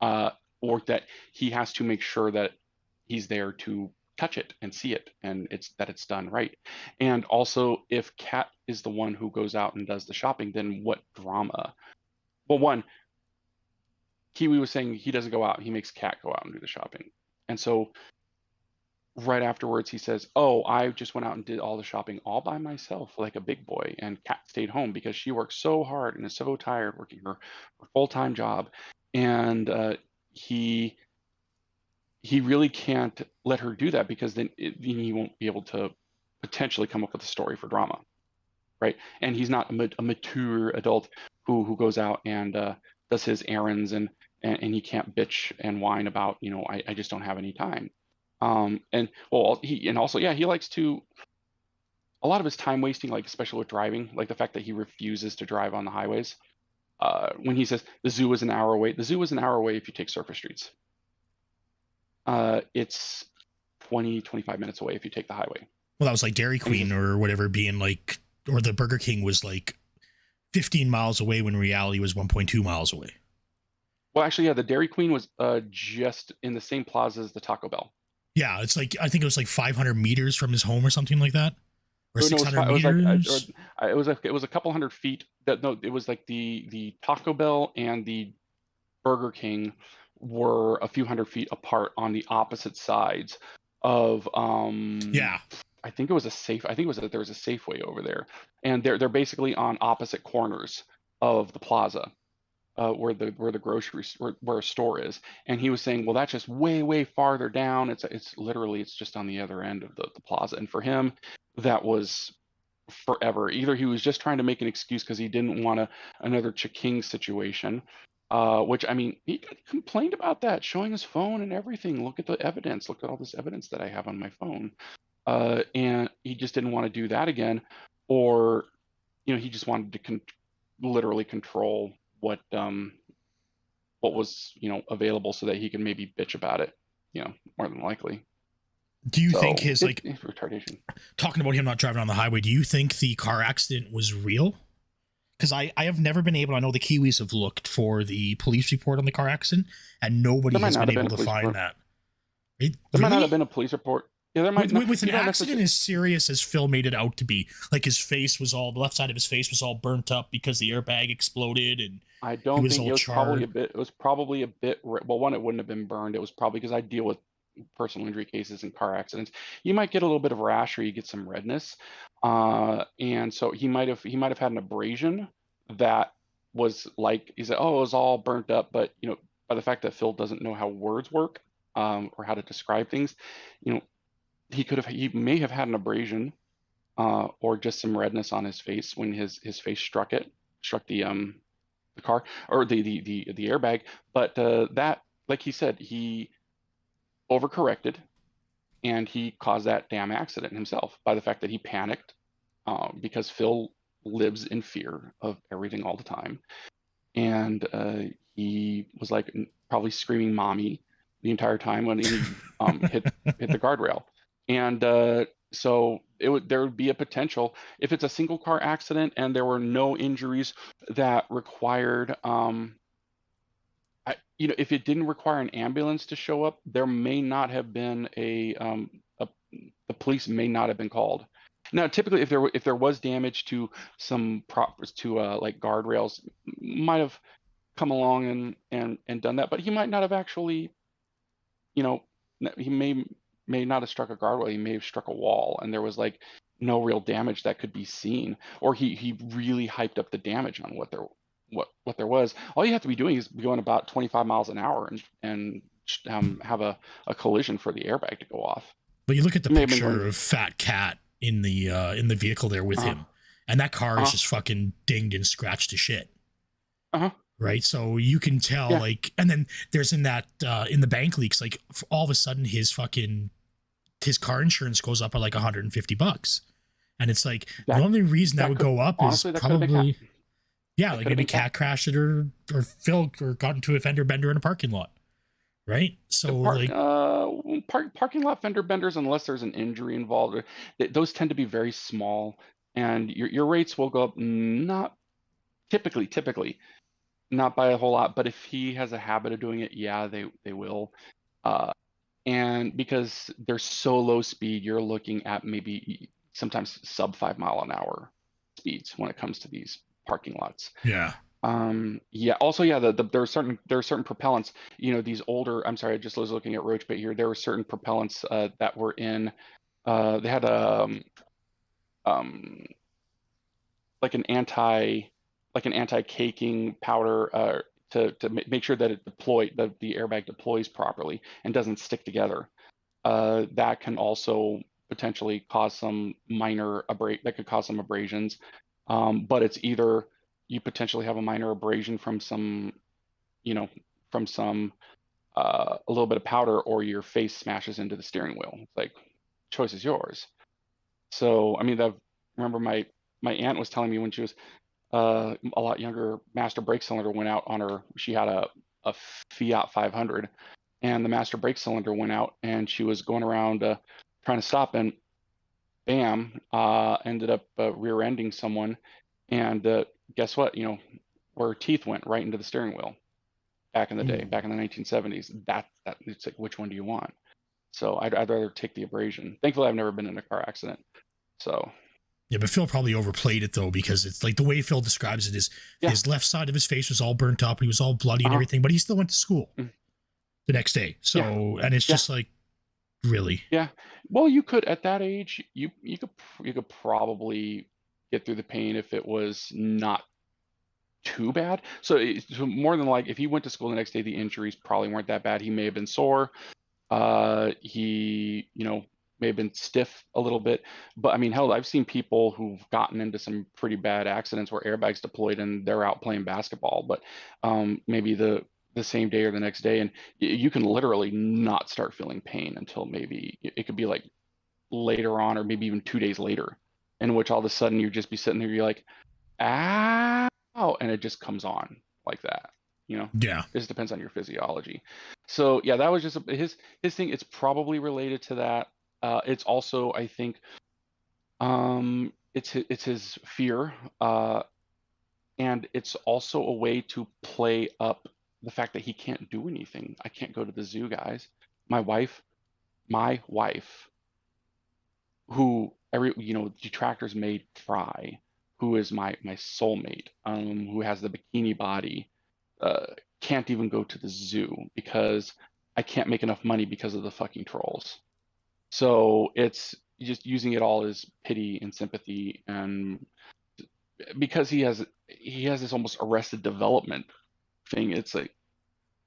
or that he has to make sure that he's there to touch it and see it, and it's done right. And also, if Kat is the one who goes out and does the shopping, then what drama? Well, one, Kiwi was saying he doesn't go out, he makes Kat go out and do the shopping. And so right afterwards he says, oh, I just went out and did all the shopping all by myself like a big boy, and Kat stayed home because she works so hard and is so tired working her full-time job. And he really can't let her do that, because then he won't be able to potentially come up with a story for drama, right? And he's not a mature adult who goes out and does his errands, and he can't bitch and whine about, you know, I just don't have any time. And also he likes to, a lot of his time wasting, like especially with driving, like the fact that he refuses to drive on the highways. When he says the zoo is an hour away, the zoo is an hour away if you take surface streets. It's 20-25 minutes away if you take the highway. Well, that was like Dairy Queen or whatever being like, or the Burger King was like 15 miles away when reality was 1.2 miles away. Well, actually, yeah, the Dairy Queen was just in the same plaza as the Taco Bell. Yeah, it's like, I think it was like 500 meters from his home or something like that. Or 600 meters. It was a couple hundred feet. It was like the Taco Bell and the Burger King were a few hundred feet apart on the opposite sides of I think it was there was a Safeway over there, and they're basically on opposite corners of the plaza, where the grocery where a store is. And he was saying, well, that's just way farther down. It's literally just on the other end of the plaza. And for him, that was forever. Either he was just trying to make an excuse because he didn't want another Cha-King situation, which, I mean, he complained about that, showing his phone and everything. Look at the evidence. Look at all this evidence that I have on my phone. And he just didn't want to do that again. Or, you know, he just wanted to literally control what was, you know, available, so that he can maybe bitch about it, you know, more than likely. Do you think his retardation? Talking about him not driving on the highway, do you think the car accident was real? Because I have never been able, I know the Kiwis have looked for the police report on the car accident, and nobody has been able to find that. There might not have been a police report. Yeah, there might not. With an You don't accident necessarily. as serious as Phil made it out to be, like his face was all, the left side of his face was all burnt up because the airbag exploded and I he don't was think all it was probably a charred. bit. It was probably a bit. Well, one, it wouldn't have been burned. It was probably because I deal with personal injury cases and car accidents. You might get a little bit of rash or you get some redness, and so he might have had an abrasion that was like he said, oh, it was all burnt up. But by the fact that Phil doesn't know how words work, or how to describe things, you know, he may have had an abrasion, or just some redness on his face when his face struck the car or the airbag. But that, like he said, he overcorrected and he caused that damn accident himself by the fact that he panicked, because Phil lives in fear of everything all the time, and he was like probably screaming "mommy" the entire time when he hit the guardrail. And so there would be a potential if it's a single car accident and there were no injuries that required, if it didn't require an ambulance to show up, there may not have been a the police may not have been called. Now, typically, if there was damage to some like guardrails, might have come along and done that, but he might not have actually, you know, he may not have struck a guardrail. He may have struck a wall, and there was like no real damage that could be seen, or he really hyped up the damage on what there was. All you have to be doing is going about 25 miles an hour and have a collision for the airbag to go off. But you look at the He may have been picture going. of Fat Cat in the vehicle there with Uh him, and that car is huh. just fucking dinged and scratched to shit. Uh huh. Right, so you can tell, Yeah. like, and then there's in the bank leaks, like all of a sudden his car insurance goes up by like $150, and it's like the That only reason that would could go up is honestly that could have been probably, yeah, that like could have maybe been cat. Cat crashed it or Phil or got into a fender bender in a parking lot, right? So like, Parking lot fender benders, unless there's an injury involved, those tend to be very small, and your rates will go up, not typically not by a whole lot, but if he has a habit of doing it, yeah, they will. Uh, and because they're so low speed, you're looking at maybe sometimes sub 5 mile an hour speeds when it comes to these parking lots. yeah, Yeah, also, yeah, there are certain propellants, these older, I'm sorry, I just was looking at Roach Bait here. There were certain propellants that were in, they had um like an anti-caking powder, to make sure that the airbag deploys properly and doesn't stick together. That can also potentially cause some that could cause some abrasions. But it's either you potentially have a minor abrasion from some, you know, from some a little bit of powder, or your face smashes into the steering wheel. It's like, choice is yours. So, I mean, remember my aunt was telling me when she was a lot younger, master brake cylinder went out on her. She had a Fiat 500, and the master brake cylinder went out, and she was going around trying to stop, and bam, ended up rear-ending someone. And guess what? Where her teeth went right into the steering wheel back in the day, ooh. back in the 1970s. That it's like, which one do you want? So I'd rather take the abrasion. Thankfully, I've never been in a car accident. So Yeah, but Phil probably overplayed it though, because it's like the way Phil describes it is yeah. his left side of his face was all burnt up, he was all bloody and Uh-huh. everything, but he still went to school Mm. the next day. Yeah. So, and it's Yeah. just like, really? Yeah. Well, you could at that age, you could probably get through the pain if it was not too bad. So more than like, if he went to school the next day, the injuries probably weren't that bad. He may have been sore. He, may have been stiff a little bit. But I mean, hell, I've seen people who've gotten into some pretty bad accidents where airbags deployed and they're out playing basketball, but maybe the same day or the next day, and you can literally not start feeling pain until maybe it could be like later on, or maybe even 2 days later, in which all of a sudden you just be sitting there, you're like, ow, and it just comes on like that. Yeah. It just depends on your physiology. So yeah, that was just his thing. It's probably related to that. It's also, I think, it's his fear, and it's also a way to play up the fact that he can't do anything. I can't go to the zoo, guys. My wife who detractors may try, who is my soulmate, who has the bikini body, uh, can't even go to the zoo because I can't make enough money because of the fucking trolls. So it's just using it all as pity and sympathy, and because he has this almost arrested development thing. It's like,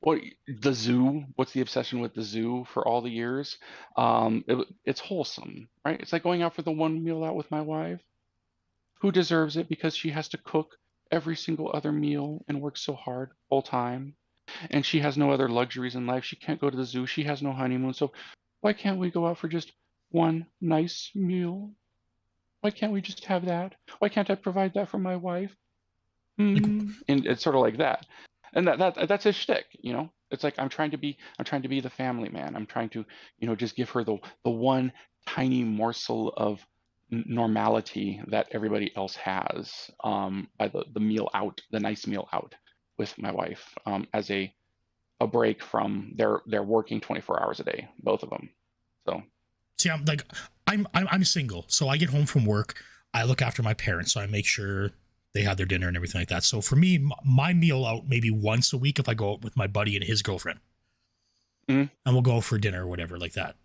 what, the zoo? What's the obsession with the zoo for all the years? It's wholesome, right? It's like going out for the one meal out with my wife, who deserves it because she has to cook every single other meal and works so hard full time, and she has no other luxuries in life. She can't go to the zoo. She has no honeymoon. So why can't we go out for just one nice meal? Why can't we just have that? Why can't I provide that for my wife? Like, And it's sort of like that, and that's his shtick. It's like, I'm trying to be the family man. I'm trying to, just give her the one tiny morsel of normality that everybody else has, by the meal out, the nice meal out with my wife, as a break from their working 24 hours a day, both of them. So see, I'm single, so I get home from work, I look after my parents, so I make sure they have their dinner and everything like that. So for me, my meal out maybe once a week if I go out with my buddy and his girlfriend, mm-hmm. and we'll go for dinner or whatever like that.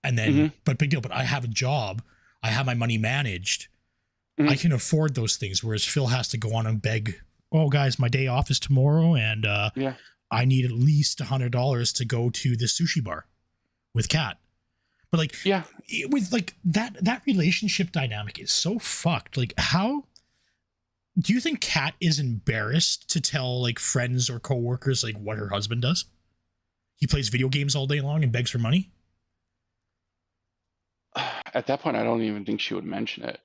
And then, Mm-hmm. but big deal. But I have a job, I have my money managed, Mm-hmm. I can afford those things. Whereas Phil has to go on and beg, oh guys, my day off is tomorrow, and Yeah. I need at least $100 to go to the sushi bar with Kat. But like, Yeah. with like that relationship dynamic is so fucked. Like, how do you think Kat is embarrassed to tell like friends or coworkers like what her husband does? He plays video games all day long and begs for money. At that point, I don't even think she would mention it.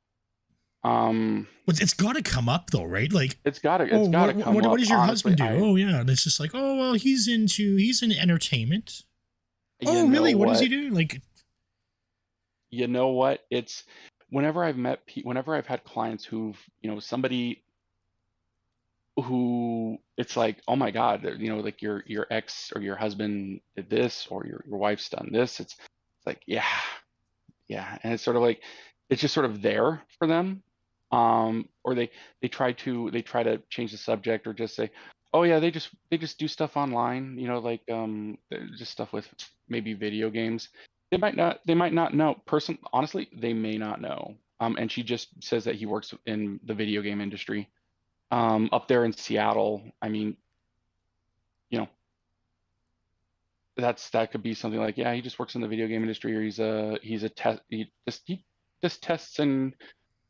But it's got to come up though, right? Like, It's gotta oh, come up. what does your Honestly, husband do? Oh yeah, and it's just like, oh well, he's in entertainment. you Oh know really? What does he what? do? Like, You know what? It's whenever I've had clients who've, somebody who, it's like, oh my God, like your ex or your husband did this, or your wife's done this. It's like, yeah, yeah, and it's sort of like, it's just sort of there for them. Or they try to change the subject, or just say, oh yeah, they just do stuff online, like, just stuff with maybe video games. They might not know. Honestly, they may not know. And she just says that he works in the video game industry, up there in Seattle. I mean, you know, that could be something like, yeah, he just works in the video game industry, or he's a test he just tests in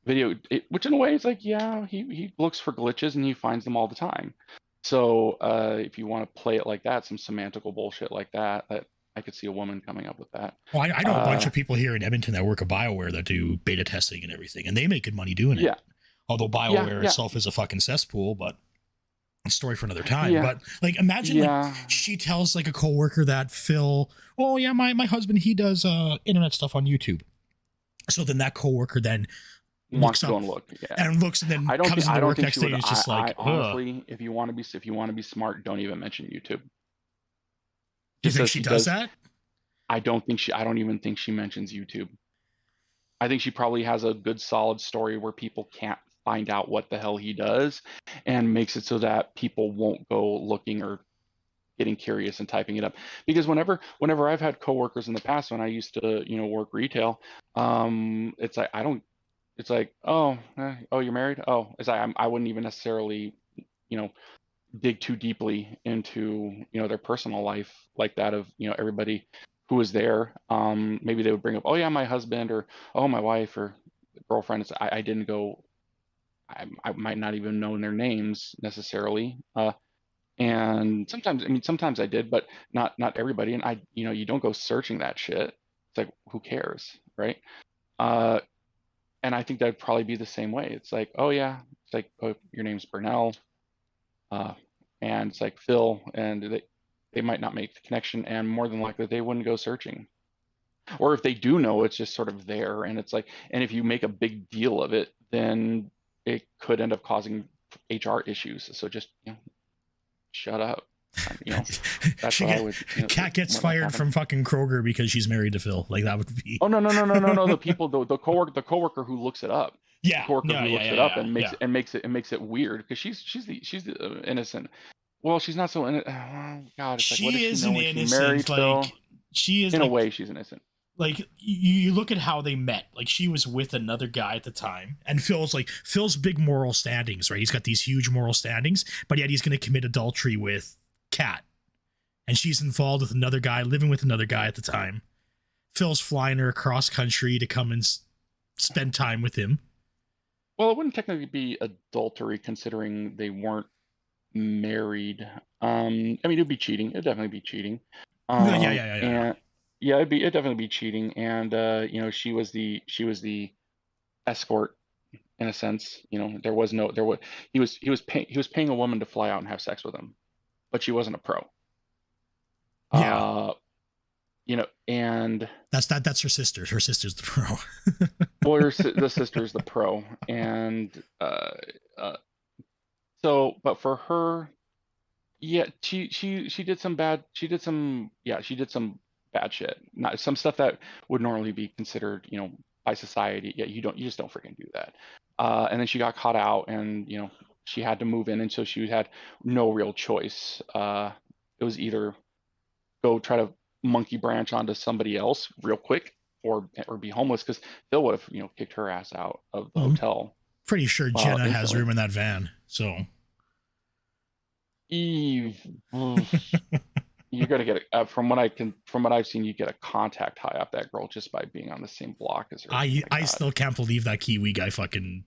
which in a way is like, yeah, he looks for glitches and he finds them all the time. So if you want to play it like that, some semantical bullshit like that I could see a woman coming up with that. well, I know a bunch of people here in Edmonton that work at BioWare that do beta testing and everything, and they make good money doing it. Yeah, Although yeah, BioWare yeah, itself is a fucking cesspool, but a story for another time. yeah, But like, imagine like yeah. she tells like a coworker that Phil, oh yeah, my husband, he does internet stuff on YouTube. So then that coworker then Wants looks to go up and look. Yeah. and looks and then I don't comes think into I don't work think next she day would. and it's just like, I honestly, if you want to be smart, don't even mention YouTube. You Just think as she she does does, that? I don't even think she mentions YouTube. I think she probably has a good solid story where people can't find out what the hell he does, and makes it so that people won't go looking or getting curious and typing it up. Because whenever I've had coworkers in the past, when I used to, work retail, it's like, I don't it's like, oh, oh, you're married? Oh, it's like, I wouldn't even necessarily, you know, dig too deeply into, their personal life like that of, everybody who was there. Maybe they would bring up, oh yeah, my husband, or oh, my wife or girlfriend. I didn't go. I might not even know their names necessarily. And sometimes, I mean, sometimes I did, but not everybody. And you don't go searching that shit. It's like, who cares, right? Uh, and I think that'd probably be the same way. It's like, oh yeah, it's like, oh, your name's Burnell, uh, and it's like Phil, and they might not make the connection, and more than likely they wouldn't go searching. Or if they do know, it's just sort of there, and it's like, and if you make a big deal of it, then it could end up causing HR issues. So just, shut up. You know, that's she what I get, would. Kat gets when that fired happened. from fucking Kroger because she's married to Phil. Like that would be. Oh no. The people, the coworker who looks it up. The Yeah. coworker No. who Yeah. looks Yeah. it up Yeah. and Yeah. makes it weird because she's the innocent. Well, she's not so innocent. Oh, God, it's like, what does She she is know an when she married innocent. Phil? Like she is In a like way, she's innocent. like you look at how they met. Like she was with another guy at the time, and Phil's big moral standings, right? He's got these huge moral standings, but yet he's going to commit adultery with Kat, and she's involved with another guy, living with another guy at the time. Phil's flying her across country to come and spend time with him. Well, it wouldn't technically be adultery considering they weren't married. I mean, it'd be cheating. It'd definitely be cheating. Yeah. And yeah, it'd definitely be cheating. And she was the escort in a sense. He was paying a woman to fly out and have sex with him, but she wasn't a pro. Yeah. And That's her sister. Her sister's the pro. well, the sister's the pro, and but for her, yeah, she did some bad shit, not some stuff that would normally be considered, by society. Yeah, you just don't freaking do that. And then she got caught out, and she had to move in, and so she had no real choice. It was either go try to monkey branch onto somebody else real quick, or be homeless, because Phil would have kicked her ass out of the hotel. Pretty sure Jenna has instantly. room in that van, so Eve, you got to get from what I've seen, you get a contact high up that girl just by being on the same block as her. I still can't believe that Kiwi guy fucking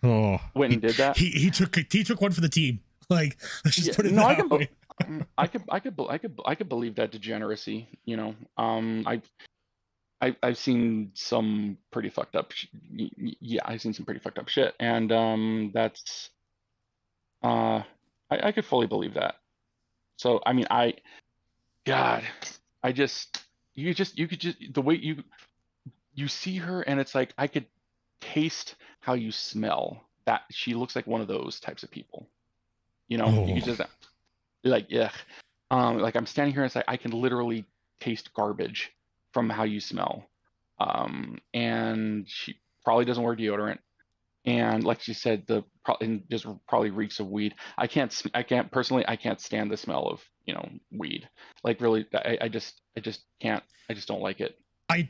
went and did that. He took one for the team. Like, let's just put it that way. I could believe that degeneracy. I've seen some pretty fucked up. I've seen some pretty fucked up shit, and that's I could fully believe that. So I mean, you could just the way you see her, and it's like I could taste how you smell. That she looks like one of those types of people. You could just like, yeah. Like I'm standing here and it's like I can literally taste garbage from how you smell. And she probably doesn't wear deodorant. And like she said, just probably reeks of weed. I can't personally, I can't stand the smell of, weed. Like really, I just can't. I just don't like it. I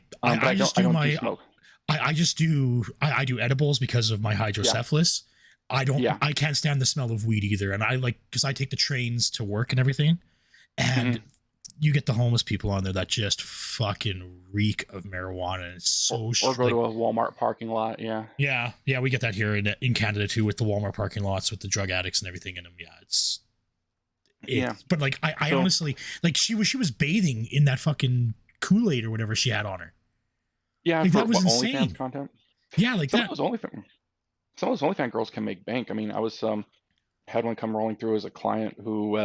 do edibles because of my hydrocephalus. Yeah. I can't stand the smell of weed either. And because I take the trains to work and everything, and you get the homeless people on there that just fucking reek of marijuana. And it's so or go to a Walmart parking lot. Yeah. We get that here in Canada too, with the Walmart parking lots with the drug addicts and everything in them. Yeah, but like I honestly, like she was bathing in that fucking Kool-Aid or whatever she had on her. Yeah, like, that was insane. OnlyFans content. Yeah, like some of those OnlyFans girls can make bank. I mean, I was had one come rolling through as a client who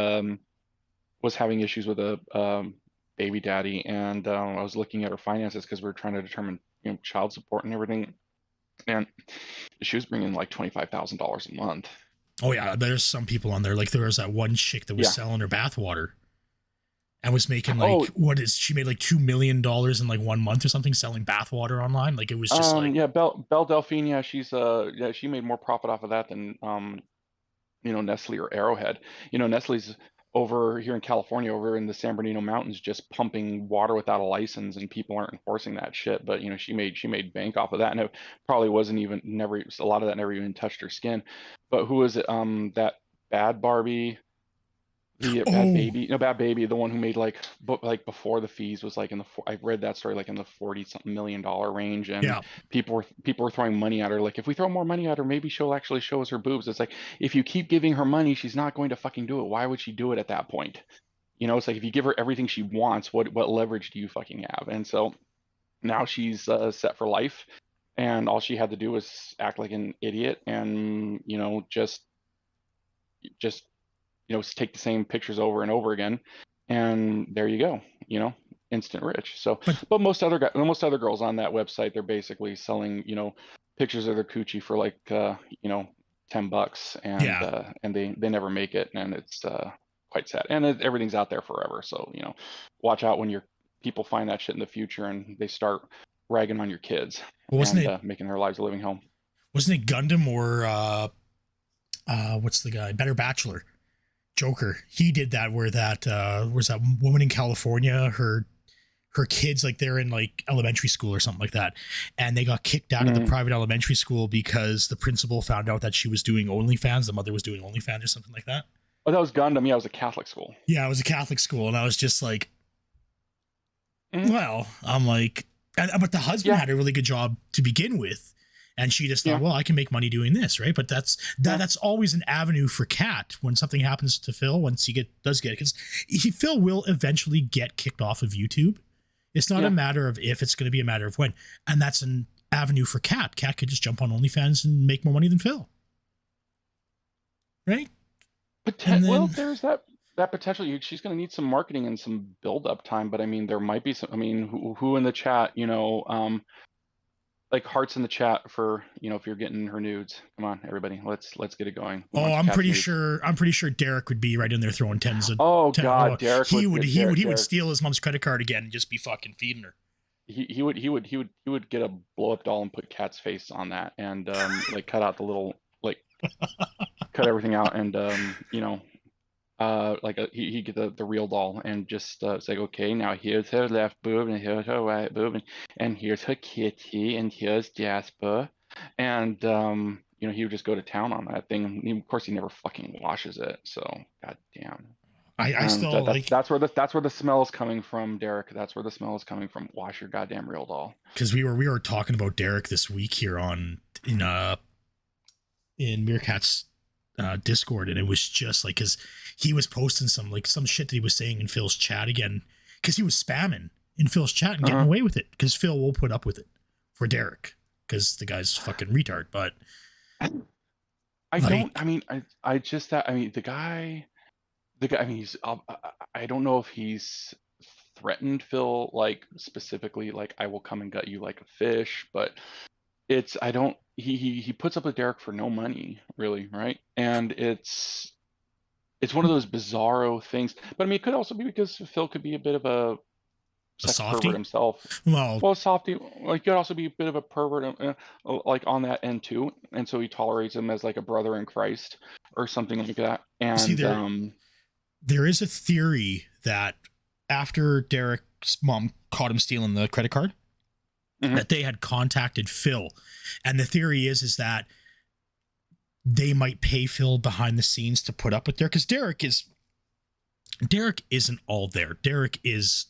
was having issues with a baby daddy, and I was looking at her finances because we were trying to determine child support and everything, and she was bringing like $25,000 a month. Oh yeah, there's some people on there. Like there was that one chick that was selling her bathwater and was making like she made like $2 million in like 1 month or something selling bathwater online. Like it was just Belle Delphine. Yeah, she made more profit off of that than Nestle or Arrowhead. Nestle's over here in California, over in the San Bernardino Mountains, just pumping water without a license, and people aren't enforcing that shit. But she made bank off of that, and it probably wasn't even a lot of that never even touched her skin. But who was it? That Bad Barbie, Bad Baby, the one who made like before the fees was like I read that story like in the $40-something million range, and people were throwing money at her. Like, if we throw more money at her, maybe she'll actually show us her boobs. It's like, if you keep giving her money, she's not going to fucking do it. Why would she do it at that point? It's like, if you give her everything she wants, what leverage do you fucking have? And so now she's set for life, and all she had to do was act like an idiot, and just take the same pictures over and over again, and there you go, instant rich. So, but most other girls on that website, they're basically selling, pictures of their coochie for like, $10, and they never make it, and it's quite sad. And everything's out there forever. So, watch out when your people find that shit in the future and they start ragging on your kids But and making their lives a living hell. Wasn't it Gundam or what's the guy? Better Bachelor, Joker. He did that where that was that woman in California, her kids, like they're in like elementary school or something like that, and they got kicked out of the private elementary school because the principal found out that she was doing OnlyFans. The mother was doing OnlyFans or something like that. Oh, that was Gundam. Yeah, it was a Catholic school. Yeah, it was a Catholic school, and I was just like, well, I'm like, but the husband had a really good job to begin with, and she just thought, well, I can make money doing this, right? But that's always an avenue for Kat when something happens to Phil. Once he does get, because Phil will eventually get kicked off of YouTube. It's not a matter of if, it's going to be a matter of when, and that's an avenue for Kat. Kat could just jump on OnlyFans and make more money than Phil, right? Well, there's that potential. She's going to need some marketing and some build-up time, but I mean, there might be some. I mean, who in the chat, like hearts in the chat for, if you're getting her nudes. Come on, everybody, let's get it going. I'm pretty sure Derek would be right in there throwing tens of. God, Derek. He would steal his mom's credit card again and just be fucking feeding her. He would get a blow-up doll and put Kat's face on that and like cut out the little cut everything out and he'd get the real doll and just say, okay, now here's her left boob and here's her right boob and here's her kitty and here's Jasper, and he would just go to town on that thing. Of course, he never fucking washes it, so goddamn. I still that's where the smell is coming from, Derek. That's where the smell is coming from. Wash your goddamn real doll. Because we were talking about Derek this week here in Meerkat's Discord, and it was just like, because he was posting some shit that he was saying in Phil's chat again, because he was spamming in Phil's chat and getting away with it, because Phil will put up with it for Derek because the guy's fucking retard. But the guy, I mean, I don't know if he's threatened Phil like specifically, like I will come and gut you like a fish, but he puts up with Derek for no money, really, right? And it's one of those bizarro things. But I mean, it could also be because Phil could be a bit of a sex pervert himself. Well, softy. Like, could also be a bit of a pervert, like on that end too. And so he tolerates him as like a brother in Christ or something like that. And see, there is a theory that after Derek's mom caught him stealing the credit card, that they had contacted Phil, and the theory is that they might pay Phil behind the scenes to put up with Derek, because Derek isn't all there. Derek is.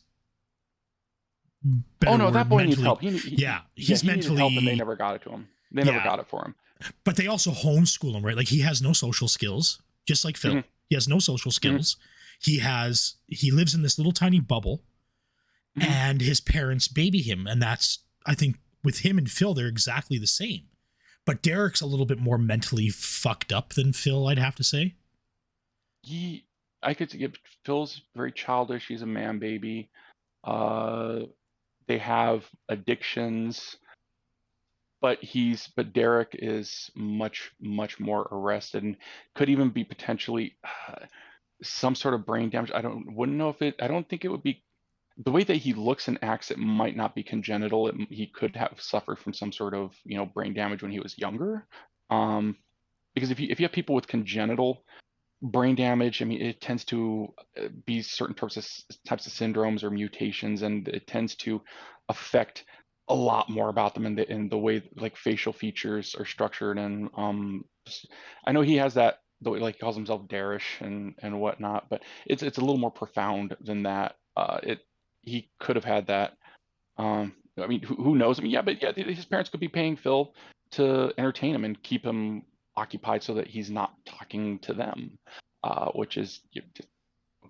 That boy needs help. He's mentally help, and they never got it to him. They never got it for him. But they also homeschool him, right? Like, he has no social skills, just like Phil. He has no social skills. He lives in this little tiny bubble, and his parents baby him, and that's, I think, with him and Phil, they're exactly the same. But Derek's a little bit more mentally fucked up than Phil, I'd have to say. I could get Phil's very childish. He's a man baby. They have addictions, but Derek is much, much more arrested and could even be potentially some sort of brain damage. I don't think it would be the way that he looks and acts. It might not be congenital. He could have suffered from some sort of brain damage when he was younger. Because if you have people with congenital brain damage, I mean, it tends to be certain types of syndromes or mutations, and it tends to affect a lot more about them in the way like facial features are structured. And I know he has that, the way, like, he calls himself Darish and whatnot, but it's a little more profound than that. He could have had that. I mean, who knows? I mean, his parents could be paying Phil to entertain him and keep him occupied so that he's not talking to them, which is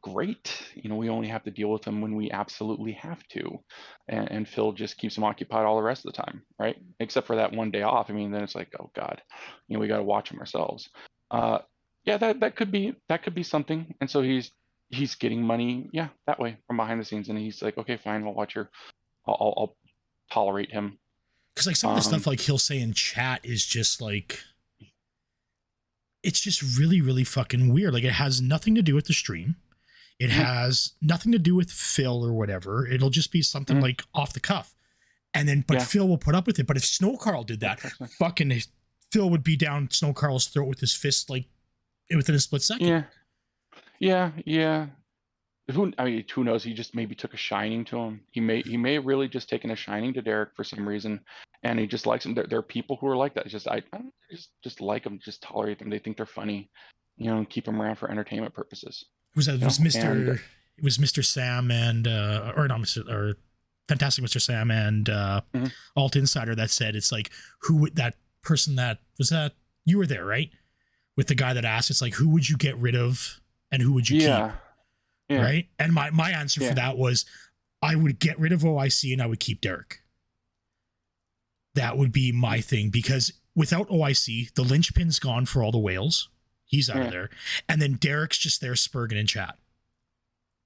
great. We only have to deal with him when we absolutely have to, and Phil just keeps him occupied all the rest of the time, right? Except for that one day off. I mean, then it's like, oh God, we got to watch him ourselves. That could be something. And so he's getting money, that way, from behind the scenes, and he's like, okay, fine, I'll tolerate him. Because like some of the stuff like he'll say in chat is just like, it's just really, really fucking weird. Like, it has nothing to do with the stream. It has nothing to do with Phil or whatever. It'll just be something like off the cuff. And then, but Phil will put up with it. But if Snow Carl did that, fucking Phil would be down Snow Carl's throat with his fist, like, within a split second. Yeah. Who knows? He just maybe took a shining to him. He may have really just taken a shining to Derek for some reason, and he just likes him. There are people who are like that. It's just I just like them, just tolerate them. They think they're funny, and keep them around for entertainment purposes. It was Mr. Sam and or not Mr. or Fantastic Mr. Sam and Alt Insider that said it's like that person that was that you were there, right? With the guy that asked, it's like, who would you get rid of and who would you keep? Yeah. Right. And my answer for that was I would get rid of OIC and I would keep Derek. That would be my thing, because without OIC, the linchpin's gone for all the whales. He's out of there. And then Derek's just there spurging in chat.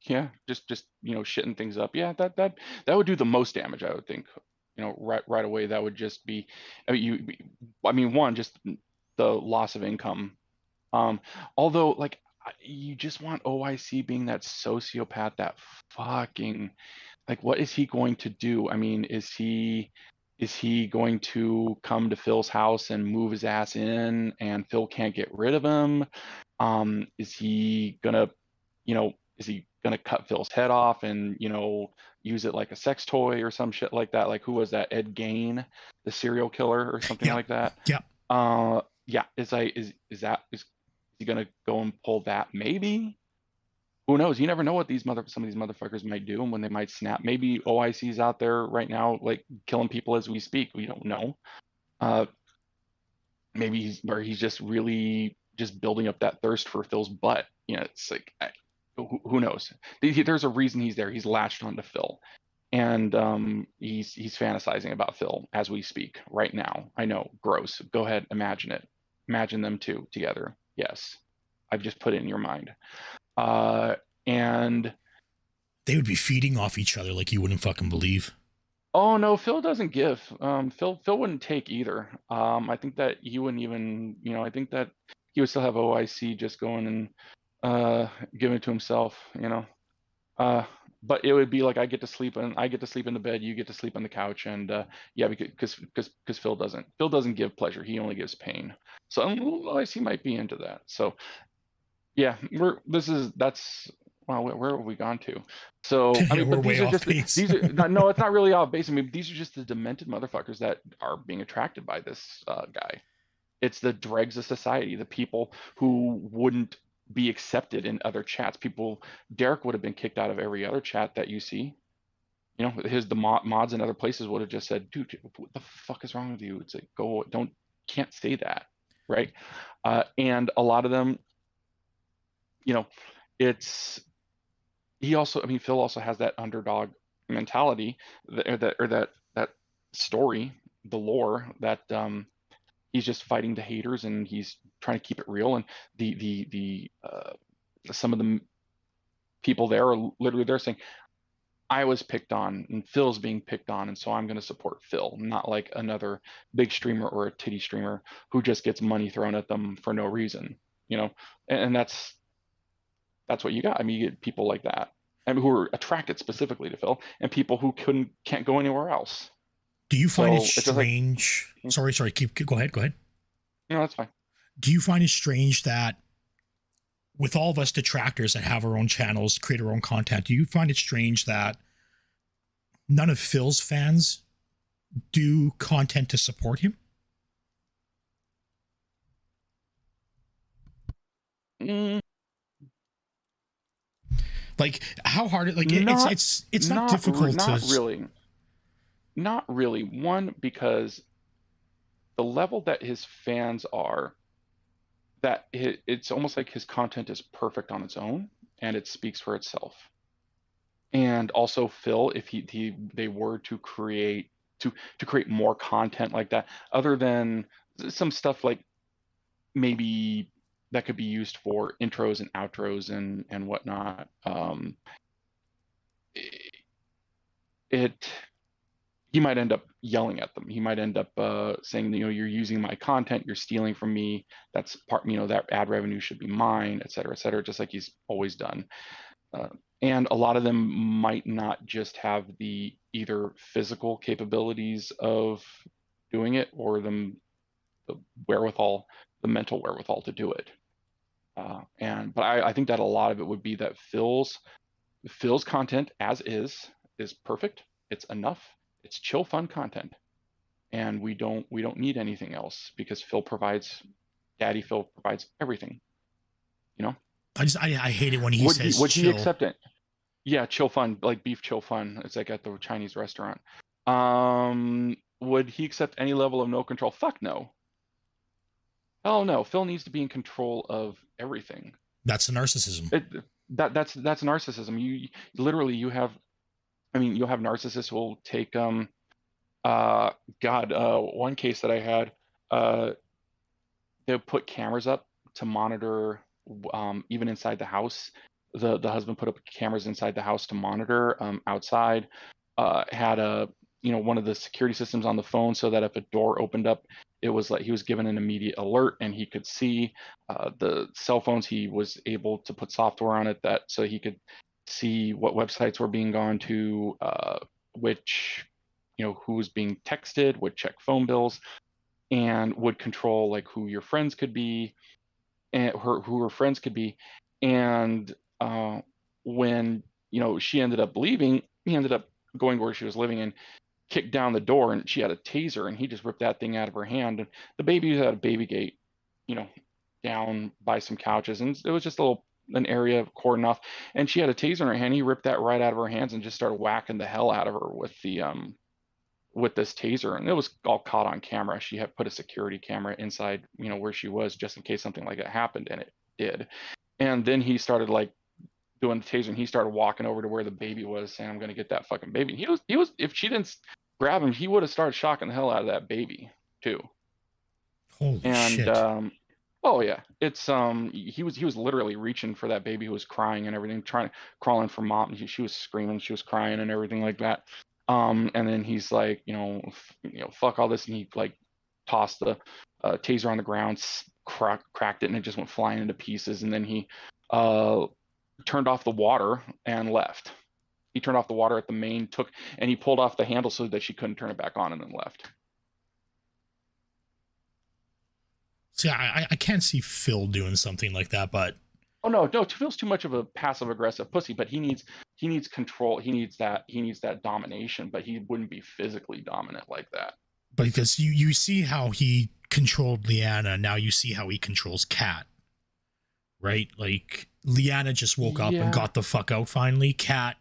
Yeah, just shitting things up. Yeah, that would do the most damage, I would think. Right away, that would just be, one, just the loss of income. Although, like, you just want OIC being that sociopath, that fucking, like, what is he going to do? I mean, is he going to come to Phil's house and move his ass in and Phil can't get rid of him? Is he gonna cut Phil's head off and use it like a sex toy or some shit like that? Like, who was that? Ed Gein, the serial killer or something like that? Yeah. Is he gonna go and pull that? Maybe. Who knows? You never know what some of these motherfuckers might do and when they might snap. Maybe OIC's out there right now, like, killing people as we speak. We don't know. Maybe he's just really just building up that thirst for Phil's butt. It's like, who knows? There's a reason he's there. He's latched onto Phil, and he's fantasizing about Phil as we speak right now. I know, gross. Go ahead, imagine it. Imagine them two together. Yes, I've just put it in your mind. And they would be feeding off each other like you wouldn't fucking believe. Oh no, Phil doesn't give. Phil wouldn't take either. I think that he wouldn't even. I think that he would still have OIC just going and giving it to himself. But it would be like, I get to sleep in the bed, you get to sleep on the couch, and because Phil doesn't give pleasure, he only gives pain. So OIC might be into that. So yeah, wow, where have we gone to? So I mean, but these are just no, it's not really off base. I mean, these are just the demented motherfuckers that are being attracted by this guy. It's the dregs of society, the people who wouldn't be accepted in other chats. Derek would have been kicked out of every other chat that you see. The mods in other places would have just said, dude, what the fuck is wrong with you? It's like, can't say that, right? And a lot of them, Phil also has that underdog mentality, that story, the lore that he's just fighting the haters and he's trying to keep it real. And some of the people there are literally there saying, I was picked on and Phil's being picked on, and so I'm going to support Phil, not like another big streamer or a titty streamer who just gets money thrown at them for no reason, and that's what you got. I mean, you get people like that, who are attracted specifically to Phil, and people who can't go anywhere else. Do you find it strange? Sorry. Go ahead. No, that's fine. Do you find it strange that with all of us detractors that have our own channels, create our own content, do you find it strange that none of Phil's fans do content to support him? Like, how hard it's not difficult not really. One, because the level that his fans are, that it's almost like his content is perfect on its own and it speaks for itself. And also Phil, if they were to create more content like that, other than some stuff like maybe that could be used for intros and outros and he might end up yelling at them. He might end up saying, you know, you're using my content, you're stealing from me. That's part, you know, that ad revenue should be mine, et cetera, just like he's always done. And a lot of them might not just have the either physical capabilities of doing it or the wherewithal, the mental wherewithal to do it. But I think that a lot of it would be that Phil's content as is perfect. It's enough. It's chill, fun content, and we don't need anything else because Daddy Phil provides everything. You know. I hate it when he says would chill. he accept it? Yeah, chill fun, like beef chill fun. It's like at the Chinese restaurant. Would he accept any level of no control? Fuck no. Oh no, Phil needs to be in control of everything. That's a narcissism. That's narcissism. You literally you'll have narcissists who will take one case that I had, they'll put cameras up to monitor even inside the house. The husband put up cameras inside the house to monitor outside. Had one of the security systems on the phone so that if a door opened up, it was like he was given an immediate alert and he could see the cell phones. He was able to put software on it that so he could see what websites were being gone to, who was being texted, would check phone bills, and would control like who your friends could be and who her friends could be. And when she ended up leaving, he ended up going where she was living and kicked down the door, and she had a taser, and he just ripped that thing out of her hand. And the baby was at a baby gate, down by some couches, and it was just an area of cordon off, and she had a taser in her hand. He ripped that right out of her hands and just started whacking the hell out of her with this taser, and it was all caught on camera. She had put a security camera inside, where she was, just in case something like that happened, and it did. And then he started like doing the taser, and he started walking over to where the baby was, saying, "I'm going to get that fucking baby." He was. If she didn't grab him, he would have started shocking the hell out of that baby too. Holy shit! Oh yeah, it's he was literally reaching for that baby who was crying and everything, crawling for mom. She was screaming, she was crying and everything like that. And then he's like, fuck all this, and he like tossed the taser on the ground, cracked it, and it just went flying into pieces. And then he turned off the water and left. He turned off the water at the main, and he pulled off the handle so that she couldn't turn it back on, and then left. See, I can't see Phil doing something like that, but no, Phil's too much of a passive aggressive pussy, but he needs control. He needs that domination, but he wouldn't be physically dominant like that. But because you see how he controlled Leanna, now you see how he controls Kat, right? Like Leanna just woke up and got the fuck out finally. Kat.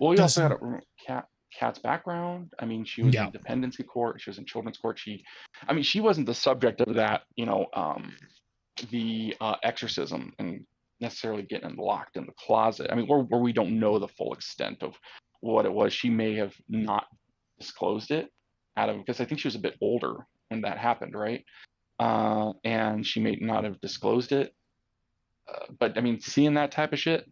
Well, you also had Kat's background. I mean, she was in dependency court. She was in children's court. She wasn't the subject of that, the exorcism and necessarily getting locked in the closet. I mean, where we don't know the full extent of what it was. She may have not disclosed it because I think she was a bit older when that happened, right? And she may not have disclosed it. But I mean, seeing that type of shit,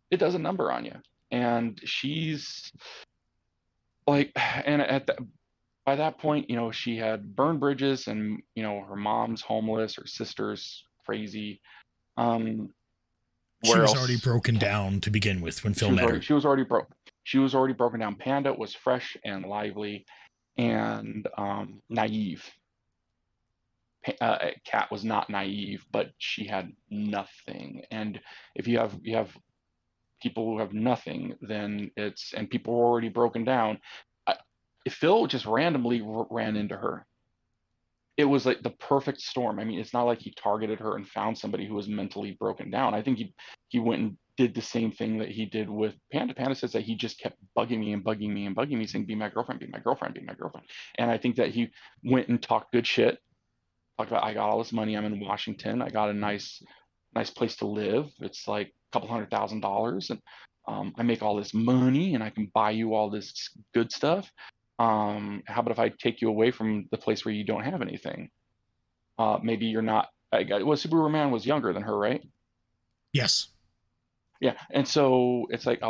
it does a number on you. And she's like, and by that point, she had burned bridges, and her mom's homeless, her sister's crazy. She was already broken down to begin with when Phil met her. She was already broke. She was already broken down. Panda was fresh and lively and naive. Kat was not naive, but she had nothing. And if you have people who have nothing, then and people were already broken down. If Phil just randomly ran into her, it was like the perfect storm. I mean, it's not like he targeted her and found somebody who was mentally broken down. I think he went and did the same thing that he did with Panda. Panda says that he just kept bugging me and bugging me and bugging me, saying, "Be my girlfriend, be my girlfriend, be my girlfriend." And I think that he went and talked good shit. Talked about, I got all this money. I'm in Washington. I got a nice place to live. It's like a couple $100,000, and I make all this money, and I can buy you all this good stuff. How about if I take you away from the place where you don't have anything? Maybe you're not. Superman was younger than her, right? Yes. Yeah, and so it's like,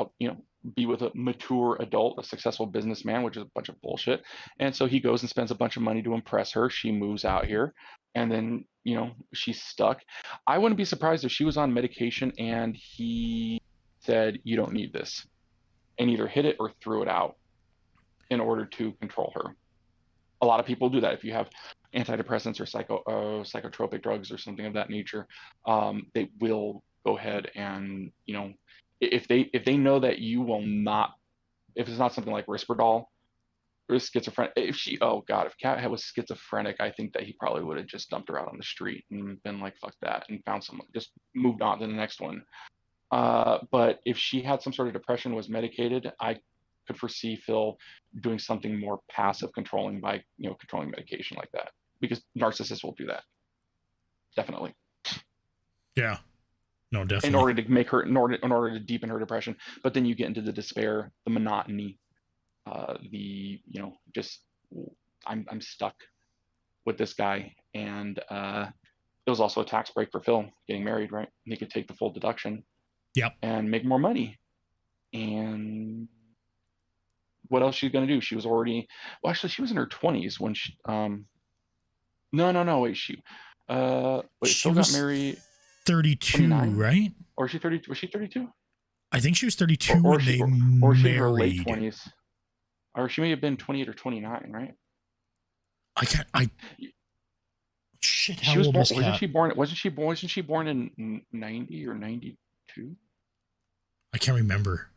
be with a mature adult, a successful businessman, which is a bunch of bullshit. And so he goes and spends a bunch of money to impress her. She moves out here, and then, you know, she's stuck. I wouldn't be surprised if she was on medication and he said, "You don't need this," and either hid it or threw it out in order to control her. A lot of people do that. If you have antidepressants or psychotropic drugs or something of that nature, they will go ahead and, you know, if they know that you will not, if it's not something like Risperdal or schizophrenic, if she, oh god, if Kat was schizophrenic, I think that he probably would have just dumped her out on the street and been like, fuck that, and found someone, just moved on to the next one. But if she had some sort of depression, was medicated, I could foresee Phil doing something more passive, controlling by, you know, controlling medication like that, because narcissists will do that, definitely. Yeah. No, definitely. In order to make her, in order to deepen her depression. But then you get into the despair, the monotony, the, you know, just I'm stuck with this guy. And it was also a tax break for Phil getting married, right? He could take the full deduction. Yep. And make more money. And what else she's gonna do? She was already, well, actually, she was in her 20s when she no, wait, Phil got married 32, 29? right? Or was she 30? Was she 32? I think she was 32 or when she, they or she in her married. late 20s, or she may have been 28 or 29, right? Shit, how she was old born, was Kat? wasn't she born in 90 or 92? I can't remember.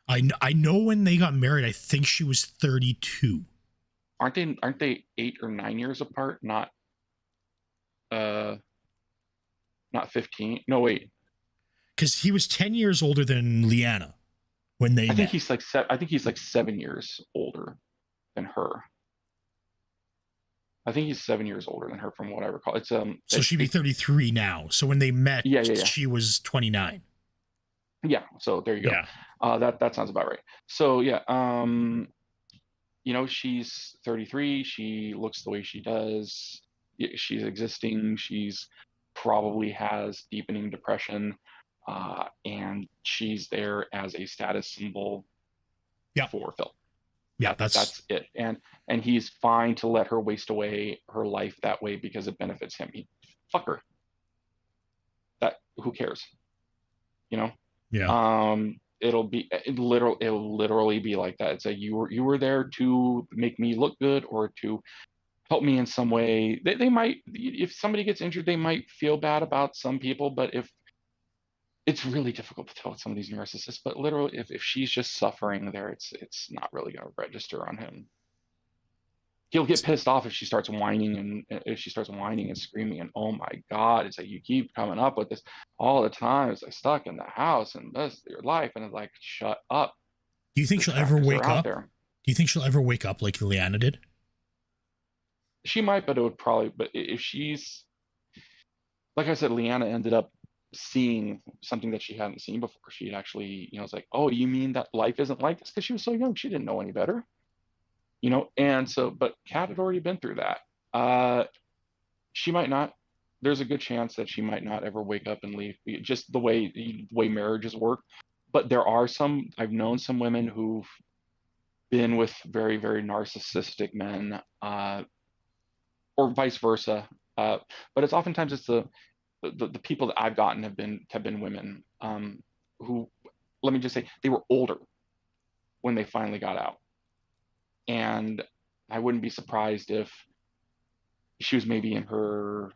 I know when they got married, I think she was 32. Aren't they 8 or 9 years apart? Not 15. No, wait. Because he was 10 years older than Leanna when they met. I think he's like 7 years older than her. I think he's 7 years older than her, from what I recall. It's so she'd be 33 now. So when they met, yeah. she was 29. Yeah. So there you go. Yeah. That sounds about right. So yeah. You know, she's 33. She looks the way she does. She's existing. She's probably has deepening depression, and she's there as a status symbol. Yeah. For Phil. Yeah, that's it. And he's fine to let her waste away her life that way because it benefits him. Fuck her. Who cares? You know? Yeah. It'll literally be like that. It's you were there to make me look good or to help me in some way. They might, if somebody gets injured, they might feel bad about some people, but if it's really difficult to tell with some of these narcissists, but literally if she's just suffering there, it's not really going to register on him. He'll get pissed off if she starts whining and screaming, and oh my god, it's like, you keep coming up with this all the time. It's like, stuck in the house and this is your life, and it's like, shut up. Do you think she'll ever wake up? Do you think she'll ever wake up like Leanna did? She might, but it would probably, but if she's, like I said, Leanna ended up seeing something that she hadn't seen before. She had actually, you know, it's like, oh, you mean that life isn't like this? Because she was so young, she didn't know any better. You know, and so, but Kat had already been through that. She might not. There's a good chance that she might not ever wake up and leave, just the way marriages work. But there are some, I've known some women who've been with very, very narcissistic men, or vice versa. But it's oftentimes it's the people that I've gotten have been women, who, let me just say, they were older when they finally got out. And I wouldn't be surprised if she was maybe another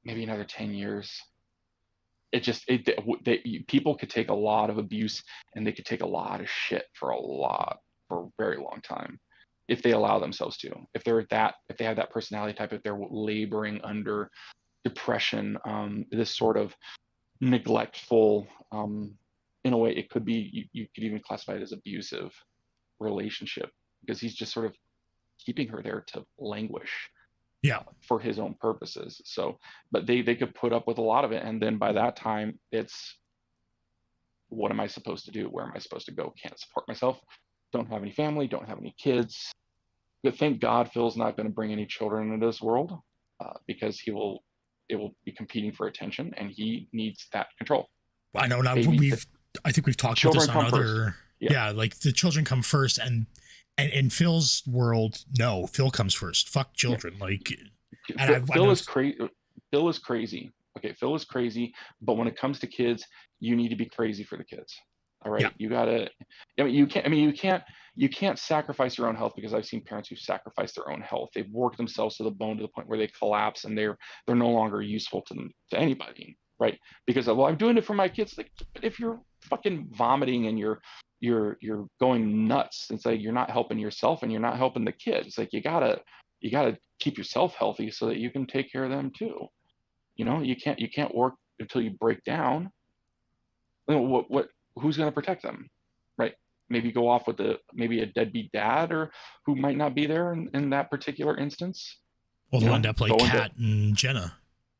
10 years. People could take a lot of abuse and they could take a lot of shit for a very long time if they allow themselves to. If they have that personality type, if they're laboring under depression, this sort of neglectful, in a way, it could be, you could even classify it as abusive relationship, because he's just sort of keeping her there to languish, for his own purposes. So, but they could put up with a lot of it, and then by that time, it's, what am I supposed to do? Where am I supposed to go? Can't support myself. Don't have any family. Don't have any kids. But thank God Phil's not going to bring any children into this world, because it will be competing for attention, and he needs that control. I know. Now I think we've talked about this on Yeah, like the children come first, and in Phil's world, no, Phil comes first. Fuck children. Like, and I Phil know, is crazy. Phil is crazy. Okay, Phil is crazy, but when it comes to kids, you need to be crazy for the kids. All right, yeah, you gotta. I mean, you can't. I mean, you can't sacrifice your own health, because I've seen parents who sacrifice their own health. They've worked themselves to the bone, to the point where they collapse, and they're no longer useful to them, to anybody, right? Because well, I'm doing it for my kids. Like, but if you're fucking vomiting and you're going nuts, it's like you're not helping yourself and you're not helping the kids. It's like you gotta keep yourself healthy so that you can take care of them too. You can't work until you break down. What who's going to protect them, right? Maybe go off with maybe a deadbeat dad, or who might not be there in that particular instance. well, they'll end up like Go into Kat and Jenna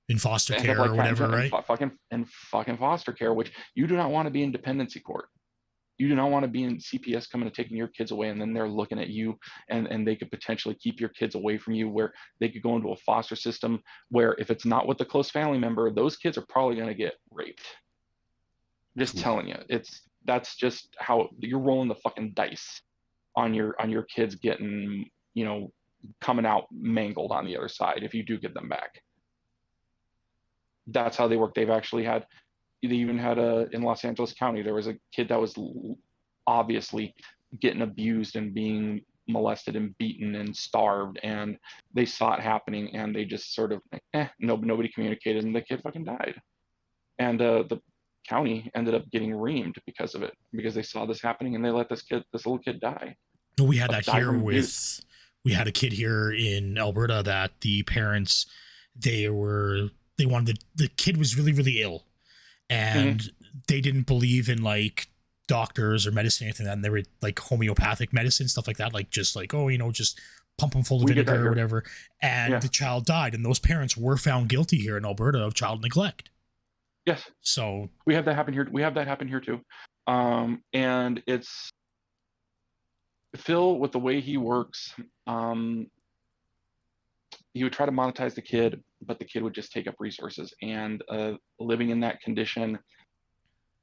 in foster end up care like or Cat whatever, and right? fucking foster care, which you do not want to be in dependency court. You do not want to be in CPS coming and taking your kids away, and then they're looking at you, and they could potentially keep your kids away from you, where they could go into a foster system where, if it's not with a close family member, those kids are probably going to get raped. Just Cool. telling you, that's just how you're rolling the fucking dice on your kids getting, coming out mangled on the other side if you do get them back. That's how they work. They even had in Los Angeles County, there was a kid that was obviously getting abused and being molested and beaten and starved, and they saw it happening, and they just sort of nobody communicated, and the kid fucking died. And the county ended up getting reamed because of it, because they saw this happening and they let this little kid die. Well, we had that Die here from abuse. we had a kid here in Alberta that the parents, they wanted the kid was really, really ill, and they didn't believe in like doctors or medicine or anything like that, and they were like homeopathic medicine, stuff like that, like just like, just pump them full of vinegar or whatever, and the child died, and those parents were found guilty here in Alberta of child neglect. Yes. So we have that happen here. We have that happen here too. And it's Phil, with the way he works, he would try to monetize the kid, but the kid would just take up resources. And living in that condition,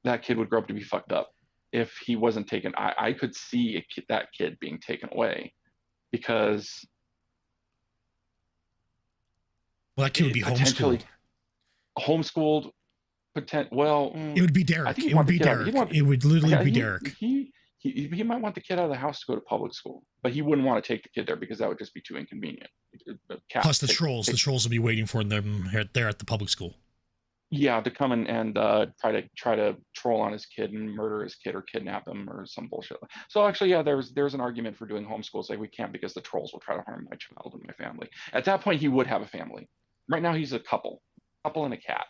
that kid would grow up to be fucked up if he wasn't taken. I could see that kid being taken away, because that kid would be homeschooled. Well, it would be Derek. It would be Derek. It would literally be Derek. He might want the kid out of the house to go to public school, but he wouldn't want to take the kid there, because that would just be too inconvenient. Plus the trolls will be waiting for them there at the public school. Yeah, to come and try to troll on his kid and murder his kid or kidnap him or some bullshit. So actually, yeah, there's an argument for doing homeschools. Like, we can't, because the trolls will try to harm my child and my family. At that point, he would have a family. Right now, he's a couple and a cat.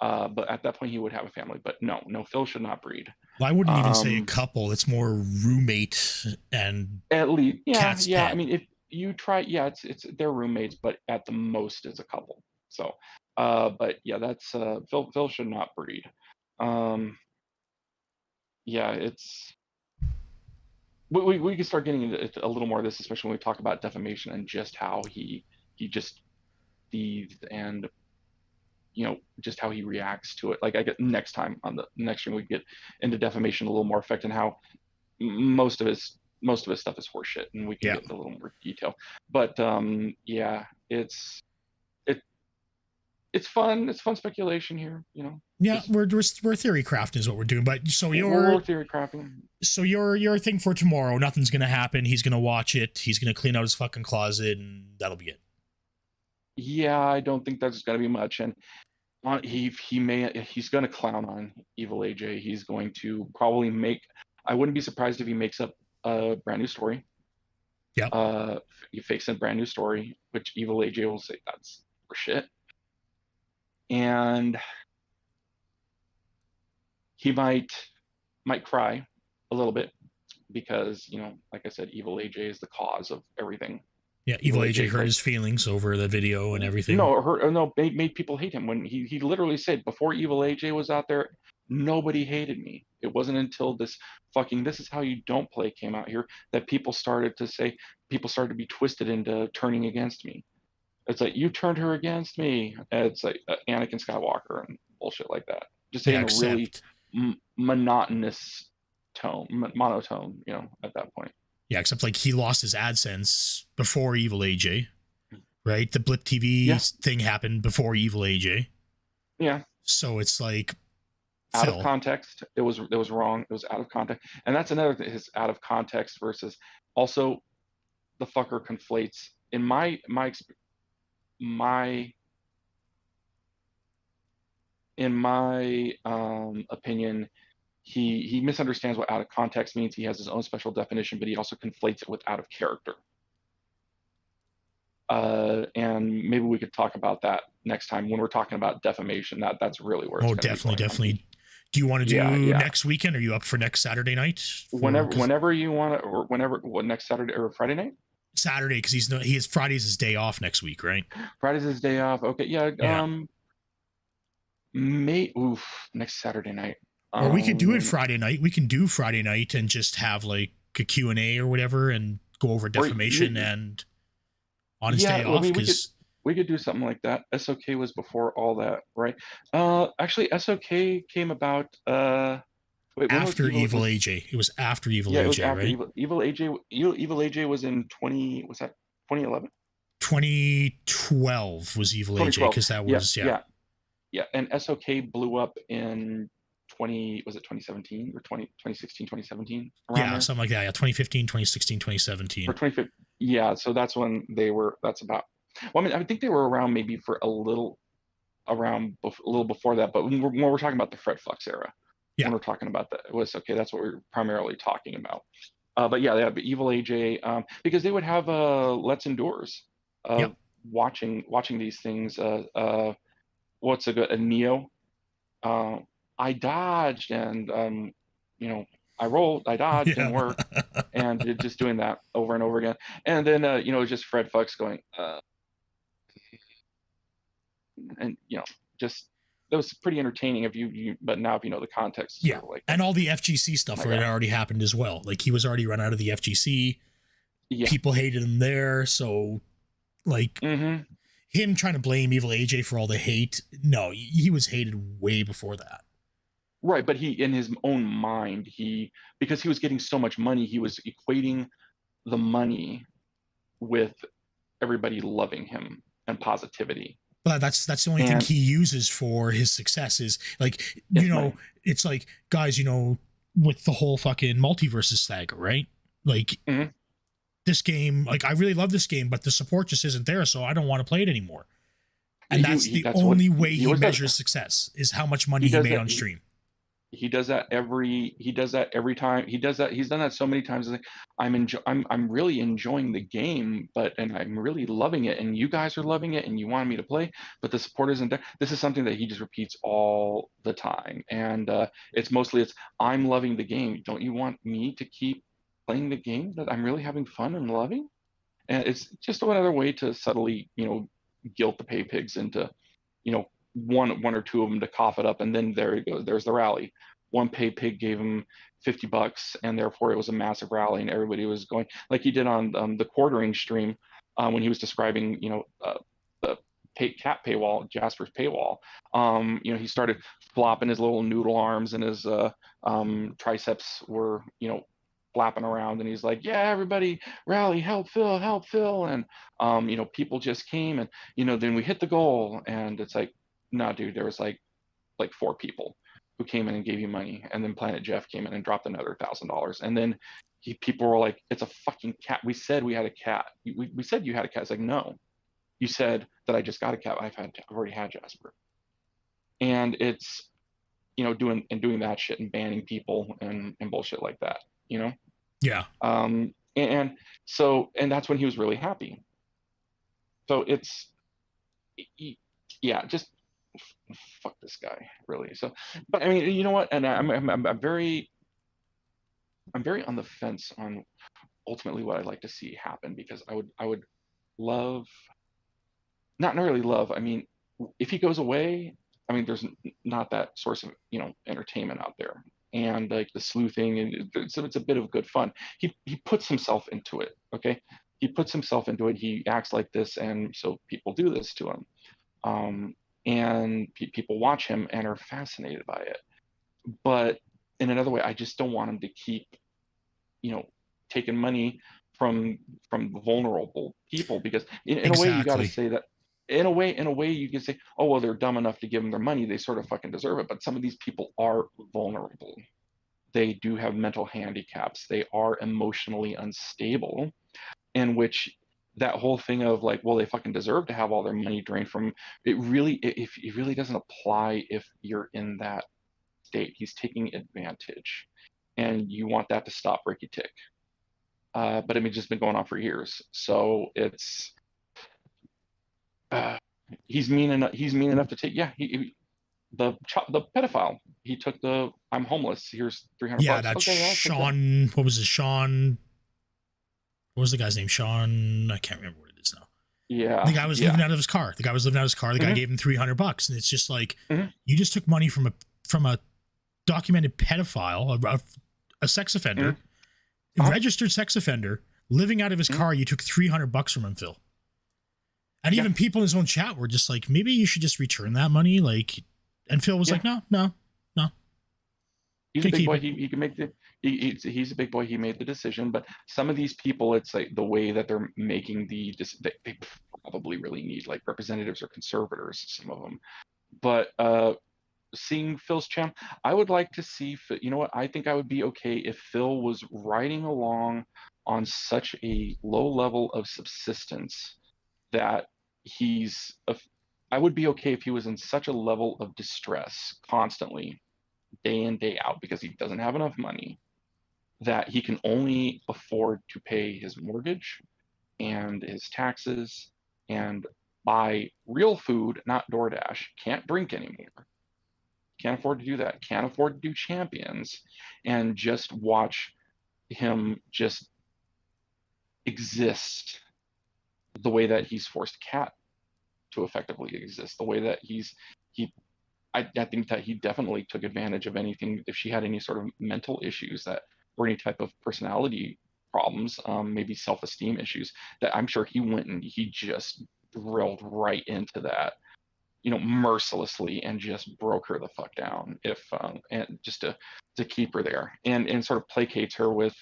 But at that point, he would have a family. But no, Phil should not breed. Well, I wouldn't even say a couple. It's more roommate and at least, cat's yeah. pet. I mean, if you try, it's they're roommates, but at the most, it's a couple. So, but yeah, that's Phil should not breed. Yeah, it's we can start getting into a little more of this, especially when we talk about defamation and just how he just thieved, and just how he reacts to it. Like, I get next time on the next stream, we get into defamation a little more effect, and how most of his stuff is horseshit, and we can get into a little more detail. But yeah, it's fun. It's fun speculation here, Yeah, we're theory crafting is what we're doing. But so we're theory crafting. So your thing for tomorrow, nothing's gonna happen. He's gonna watch it. He's gonna clean out his fucking closet, and that'll be it. Yeah, I don't think that's going to be much. And he's going to clown on EvilAJ. He's going to probably I wouldn't be surprised if he makes up a brand new story. Yeah. He fakes a brand new story, which EvilAJ will say that's for shit. And he might cry a little bit, because, like I said, EvilAJ is the cause of everything. Yeah, EvilAJ hurt his feelings over the video and everything. No, made people hate him. When he literally said, before EvilAJ was out there, nobody hated me. It wasn't until this is how you don't play came out here that people started to be twisted into turning against me. It's like, you turned her against me. It's like Anakin Skywalker and bullshit like that. Just saying a really monotonous monotone, at that point. Yeah, except like he lost his AdSense before EvilAJ, right? The Blip TV Yeah. thing happened before EvilAJ. Yeah. So it's like Out of Phil. context. It was wrong. It was out of context. And that's another thing, is out of context versus also the fucker conflates, in my opinion, he misunderstands what out of context means. He has his own special definition, but he also conflates it with out of character. And maybe we could talk about that next time when we're talking about defamation. That's really where it's going to be going. Definitely. Do you want to do next weekend? Are you up for next Saturday night? Whenever you want to, or next Saturday or Friday night? Saturday, because he has Friday's his day off next week, right? Friday's his day off. Okay, yeah. Next Saturday night. Or we could do it Friday night. We can do Friday night and just have like a Q&A or whatever and go over defamation and on his day off. We could do something like that. SOK was before all that, right? Actually, SOK came about after EvilAJ. It was after EvilAJ, yeah, it was after right? EvilAJ was in 2011? 2012 was EvilAJ, because that was yeah. And SOK blew up in 2017 or 2016, 2017? Yeah, there? something like that. Yeah, 2015, 2016, 2017. Or 2015. Yeah, so that's when that's about. Well, I mean, I think they were around maybe for a little before that, but when we're talking about the Fred Flux era, when we're talking about that, it was okay. That's what we're primarily talking about. But yeah, they had EvilAJ, because they would have Let's Endures, watching these things. What's a Neo? I dodged and I rolled, I dodged, and worked, and just doing that over and over again. And then it was just Fred Fucks going, and just that was pretty entertaining but now if you know the context. Yeah, sort of and all the FGC stuff had already happened as well. Like he was already run out of the FGC. Yeah. People hated him there, so like him trying to blame EvilAJ for all the hate. No, he was hated way before that. Right, but he, in his own mind, because he was getting so much money, he was equating the money with everybody loving him and positivity. But that's the only thing he uses for his success is like, it's like, guys, with the whole fucking multiverses saga, right? Like this game, like I really love this game, but the support just isn't there, so I don't want to play it anymore. And that's the only way he measures success, is how much money he made on stream. He does that every time. He does that. He's done that so many times. Like, I'm really enjoying the game, and I'm really loving it, and you guys are loving it, and you want me to play, but the support isn't there. This is something that he just repeats all the time, and it's I'm loving the game. Don't you want me to keep playing the game that I'm really having fun and loving? And it's just another way to subtly, guilt the pay pigs into, one or two of them to cough it up, and then there you go. There's the rally. One pay pig gave him $50, and therefore it was a massive rally, and everybody was going like he did on the quartering stream when he was describing, the cat paywall, Jasper's paywall. He started flopping his little noodle arms, and his triceps were, flapping around, and he's like, yeah, everybody rally, help Phil, and people just came, and then we hit the goal, and it's like, no, dude, there was like 4 people who came in and gave you money, and then Planet Jeff came in and dropped another $1,000, and then people were like, it's a fucking cat. We said we had a cat. We said you had a cat. It's like, no, you said that I just got a cat. I've already had Jasper, and it's doing that shit and banning people and bullshit like that, Yeah. And that's when he was really happy. So it's just fuck this guy, really. So, but I mean, you know what? And I'm very on the fence on ultimately what I'd like to see happen, because I would love, not really love. I mean, if he goes away, I mean, there's not that source of entertainment out there, and like the sleuthing, and it's a bit of good fun. He puts himself into it. Okay, he puts himself into it. He acts like this, and so people do this to him. And people watch him and are fascinated by it. But in another way, I just don't want him to keep, taking money from vulnerable people, because in a way you got to Exactly. say that, in a way you can say, oh well, they're dumb enough to give them their money, they sort of fucking deserve it. But some of these people are vulnerable. They do have mental handicaps. They are emotionally unstable, in which that whole thing of like, well, they fucking deserve to have all their money drained from it really doesn't apply if you're in that state. He's taking advantage, and you want that to stop, Ricky Tick. But I mean, it's just been going on for years. So it's uh, he's mean enough. He's mean enough to take. Yeah, the pedophile. He took the I'm homeless. Here's 300 Yeah, bucks. that's Okay, yeah, I'll take that. Sean. What was it? Sean. What was the guy's name? Sean. I can't remember what it is now. The Yeah, guy was yeah. living out of his car. The guy was living out of his car. The guy Hmm. gave him $300, and it's just like, Hmm. you just took money from a documented pedophile, a sex offender, a Uh-huh. registered sex offender, living out of his Mhm. car. You took $300 from him, Phil. And Yeah. even people in his own chat were just like, maybe you should just return that money. Like, and Phil was Yeah. like, no. He's a Gonna big keep boy. it. He can make the he's a big boy. He made the decision. But some of these people, it's like the way that they're making they probably really need like representatives or conservators, some of them. But seeing Phil's channel, I would like to see. You know what? I think I would be okay if Phil was riding along on such a low level of subsistence that I would be okay if he was in such a level of distress constantly, day in, day out, because he doesn't have enough money, that he can only afford to pay his mortgage and his taxes and buy real food, not DoorDash. Can't drink anymore. Can't afford to do that. Can't afford to do champions, and just watch him just exist the way that he's forced Cat to effectively exist, the way that he I think that he definitely took advantage of anything. If she had any sort of mental issues that or any type of personality problems, maybe self-esteem issues, that I'm sure he went and he just drilled right into that, mercilessly, and just broke her the fuck down, if and just to keep her there, and sort of placates her with,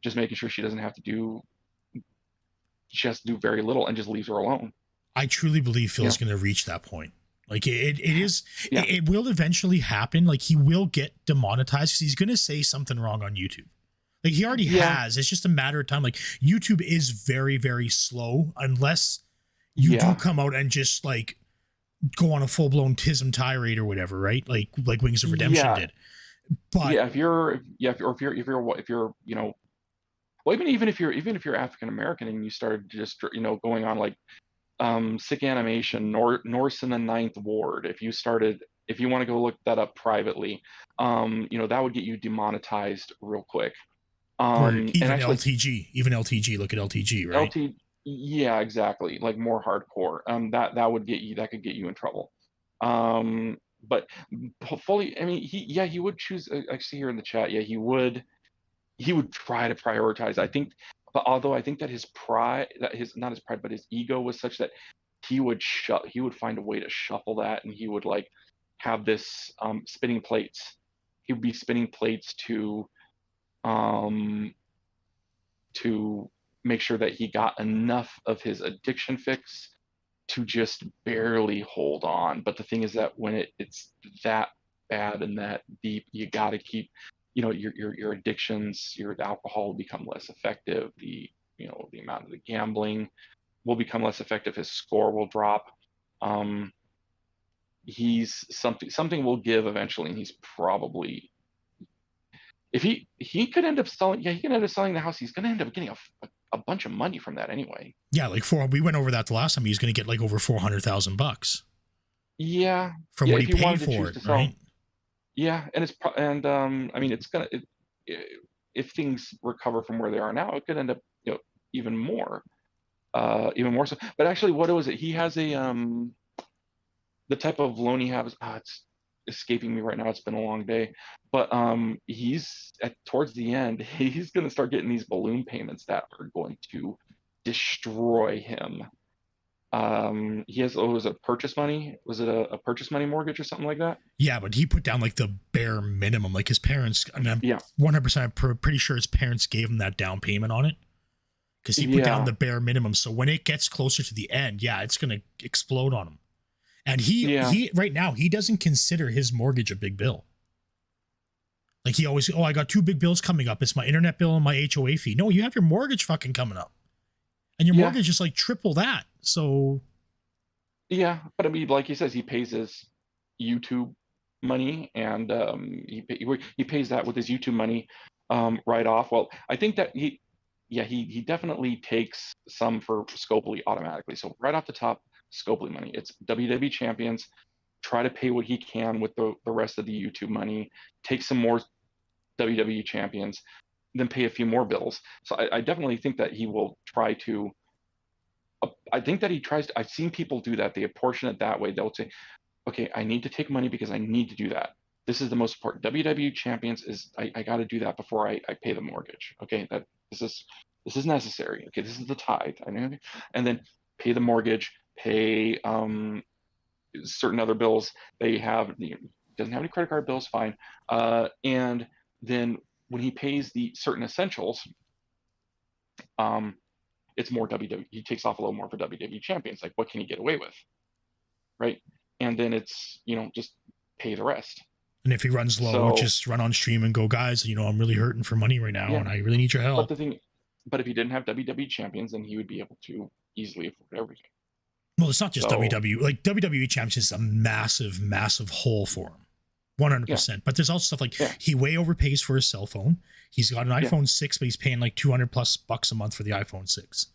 just making sure she has to do very little, and just leaves her alone. I truly believe Phil's Yeah, going to reach that point. Like yeah, it will eventually happen. Like he will get demonetized because he's going to say something wrong on YouTube. Like he already yeah, has. It's just a matter of time. Like YouTube is very, very slow unless you do yeah. come out and just like go on a full blown Tism tirade or whatever, right? Like Wings of Redemption Yeah, did. But yeah. If you're well, even if you're African American and you started just going on like sick animation, Norse in the Ninth Ward, if you want to go look that up privately, that would get you demonetized real quick. or And actually even LTG, look at LTG, right? LT, yeah, exactly, like more hardcore, that could get you in trouble. But fully, I mean, he would choose, I see here in the chat, yeah, he would try to prioritize, I think. But although I think that his pride, that his not his pride, but his ego was such that he would find a way to shuffle that, and he would like have this spinning plates. He would be spinning plates um to make sure that he got enough of his addiction fix to just barely hold on. But the thing is that when it's that bad and that deep, you got to keep, your addictions, your alcohol will become less effective. The amount of the gambling will become less effective. His score will drop. Um, he's something will give eventually, and he's probably, if he could end up selling, yeah, he can end up selling the house. He's going to end up getting a bunch of money from that anyway. Yeah, like we went over that the last time. He's going to get like over $400,000 Yeah, from yeah. what he If he paid wanted to for choose it, to sell, right? yeah, I mean, if things recover from where they are now, it could end up, even more, even more so. But actually, what was it? He has the type of loan he has. It's escaping me right now. It's been a long day, but he's towards the end. He's going to start getting these balloon payments that are going to destroy him. He has, oh, was it purchase money? Was it a purchase money mortgage or something like that? Yeah, but he put down like the bare minimum. Like his parents, and I'm Yeah. 100% pretty sure his parents gave him that down payment on it because he put down Yeah. the bare minimum. So when it gets closer to the end, yeah, it's gonna explode on him. And he right now he doesn't consider his mortgage a big bill. Like he always, oh, I got 2 big bills coming up. It's my internet bill and my HOA fee. No, you have your mortgage fucking coming up, and your mortgage is like triple that. So Yeah, but I mean, like he says, he pays his YouTube money, and he pays that with his YouTube money right off. Well, I think that he definitely takes some for Scopely automatically. So right off the top, Scopely money. It's WWE champions. Try to pay what he can with the rest of the YouTube money. Take some more WWE champions, then pay a few more bills. So I definitely think that he will try to. I think that he tries to. I've seen people do that. They apportion it that way. They'll say, "Okay, I need to take money because I need to do that. This is the most important. WWE champions is I got to do that before I pay the mortgage. Okay, that this is necessary. Okay, this is the tithe. I know, and then pay the mortgage, pay certain other bills they have. Doesn't have any credit card bills, fine. And then when he pays the certain essentials, um, it's more WWE. He takes off a little more for WWE champions. Like, what can he get away with, right? And then it's just pay the rest. and if he runs low, So just run on stream and go, guys. I'm really hurting for money right now, yeah, and I really need your but help. if he didn't have WWE champions, then he would be able to easily afford everything. Well, it's not just So WWE. Like WWE champs is a massive, massive hole for him. 100%. But there's also stuff like he way overpays for his cell phone. He's got an iPhone 6, but he's paying like 200 plus bucks a month for the iPhone 6.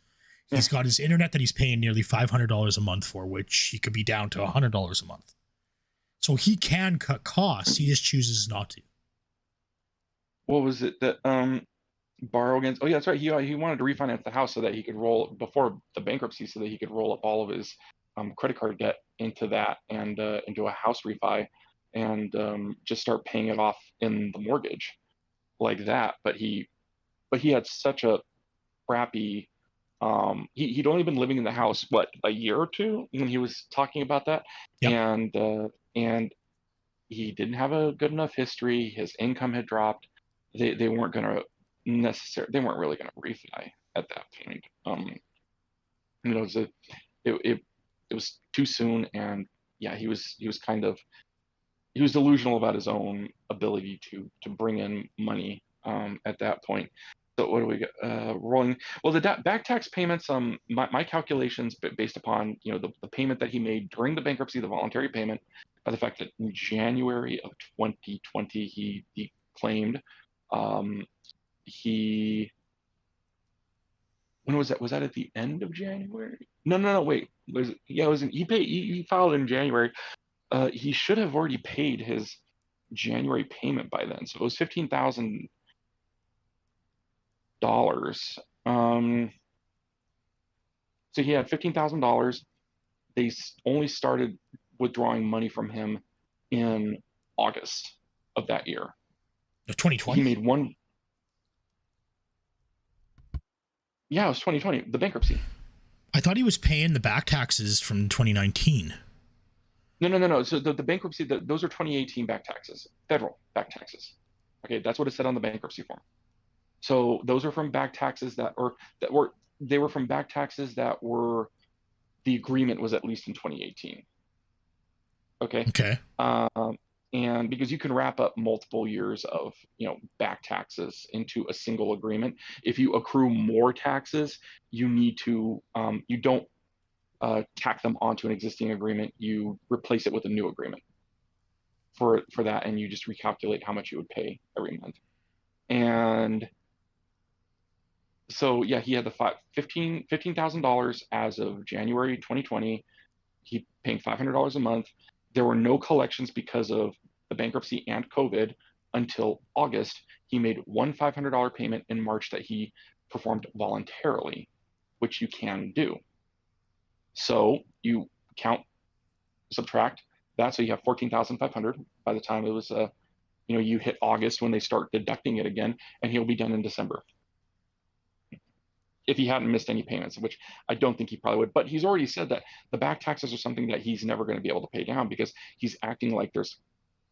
He's got his internet that he's paying nearly $500 a month for, which he could be down to $100 a month. So he can cut costs. He just chooses not to. what was it that borrow against? Oh yeah, that's right. He wanted to refinance the house so that he could roll before the bankruptcy, so that he could roll up all of his credit card debt into that and into a house refi, and just start paying it off in the mortgage like that. But he had such a crappy. He'd only been living in the house a year or two when he was talking about that, Yep. and he didn't have a good enough history. His income had dropped. They weren't gonna they weren't really gonna refi at that point. It was too soon, and yeah, he was delusional about his own ability to bring in money at that point. So what do we get? Rolling. Well, the back tax payments. My calculations, based upon the payment that he made during the bankruptcy, the voluntary payment, by the fact that in January of 2020 he claimed. He When was that? Was that at the end of January? No. Wait. It was. He filed in January. He should have already paid his January payment by then. So it was $15,000. So he had $15,000. They only started withdrawing money from him in August of that year. 2020? He made one. Yeah, it was 2020, the bankruptcy. I thought he was paying the back taxes from 2019. No. So the bankruptcy, those are 2018 back taxes, federal back taxes. Okay, that's what it said on the bankruptcy form. So those are from back taxes they were from back taxes that were, the agreement was at least in 2018. Okay. And because you can wrap up multiple years of back taxes into a single agreement. If you accrue more taxes, you need to you don't tack them onto an existing agreement. You replace it with a new agreement for that, and you just recalculate how much you would pay every month. And so yeah, he had the $15,000 as of January 2020. He paying $500 a month. There were no collections because of the bankruptcy and COVID until August. He made one $500 payment in March that he performed voluntarily, which you can do. So you subtract that, so you have 14,500 by the time it was you hit August, when they start deducting it again, and he'll be done in December. if he hadn't missed any payments, which I don't think he probably would. But he's already said that the back taxes are something that he's never going to be able to pay down because he's acting like there's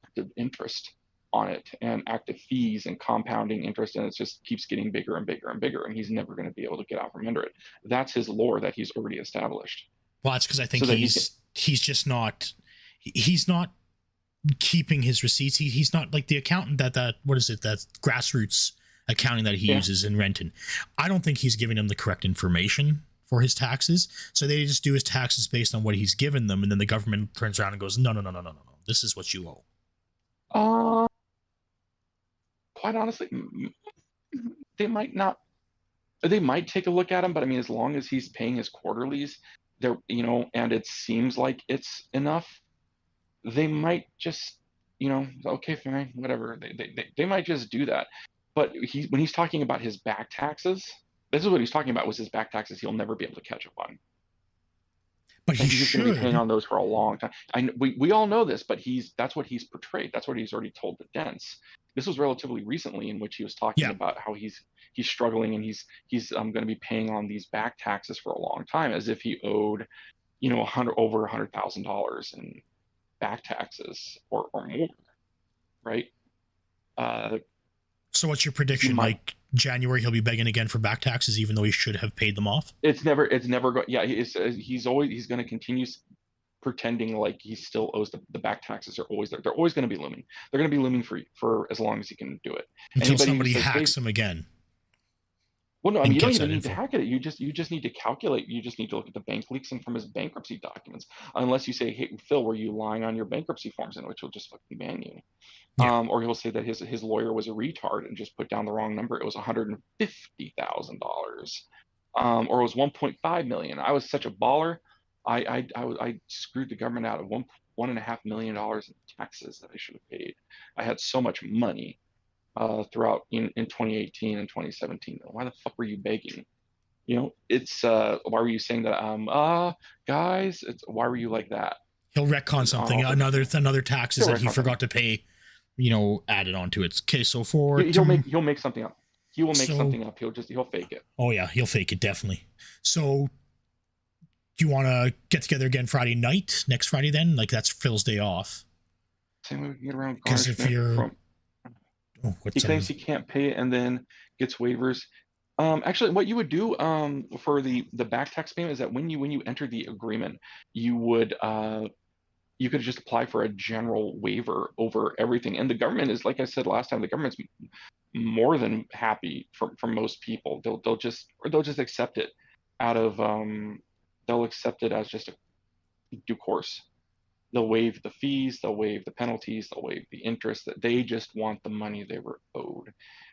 active interest on it and active fees and compounding interest, and it just keeps getting bigger and bigger and bigger, and he's never going to be able to get out from under it. That's his lore that he's already established. Well, that's because I think he's just not keeping his receipts. He's not like the accountant that what is it, that grassroots accounting that he uses in Renton. I don't think he's giving them the correct information for his taxes. So they just do his taxes based on what he's given them, and then the government turns around and goes, no. This is what you owe. Quite honestly, they might not. They might take a look at him, but I mean, as long as he's paying his quarterlies, they're, you know, and it seems like it's enough, they might just, you know, okay, fine, whatever. They might just do that. But when he's talking about his back taxes, this is what he's talking about, was his back taxes he'll never be able to catch up on. But he's going to be paying on those for a long time. We all know this, but that's what he's portrayed. That's what he's already told the Dents. This was relatively recently in which he was talking about how he's struggling and he's going to be paying on these back taxes for a long time, as if he owed, you know, over $100,000 in back taxes or more, right? So what's your prediction? Like January, he'll be begging again for back taxes, even though he should have paid them off? It's never going. Yeah, he's going to continue pretending like he still owes the back taxes are always there. They're always going to be looming. They're going to be looming for as long as he can do it. Until somebody hacks him again. Well, no, I mean, you don't even need to hack it. You just need to calculate. You just need to look at the bank leaks and from his bankruptcy documents. Unless you say, hey, Phil, were you lying on your bankruptcy forms? In which he'll just fucking ban you. Yeah. Or he'll say that his lawyer was a retard and just put down the wrong number. It was $150,000. Or it was $1.5 million. I was such a baller. I screwed the government out of $1.5 million in taxes that I should have paid. I had so much money throughout in 2018 and 2017. Why the fuck were you begging? You know, it's why were you saying that? Guys, why were you like that? He'll retcon something. Another taxes that he forgot to pay, you know, added onto it. Okay, so he'll make something up. He will make something up. He'll fake it. Oh yeah, he'll fake it, definitely. So do you want to get together again Friday night, next Friday then? Like, that's Phil's day off. Same way we can get around because if you're he claims he can't pay it and then gets waivers. Actually, what you would do for the back tax payment is that when you enter the agreement, you could just apply for a general waiver over everything. And the government is, like I said last time, the government's more than happy for most people. They'll just accept it out of they'll accept it as just a due course. They'll waive the fees, they'll waive the penalties, they'll waive the interest. That they just want the money they were owed.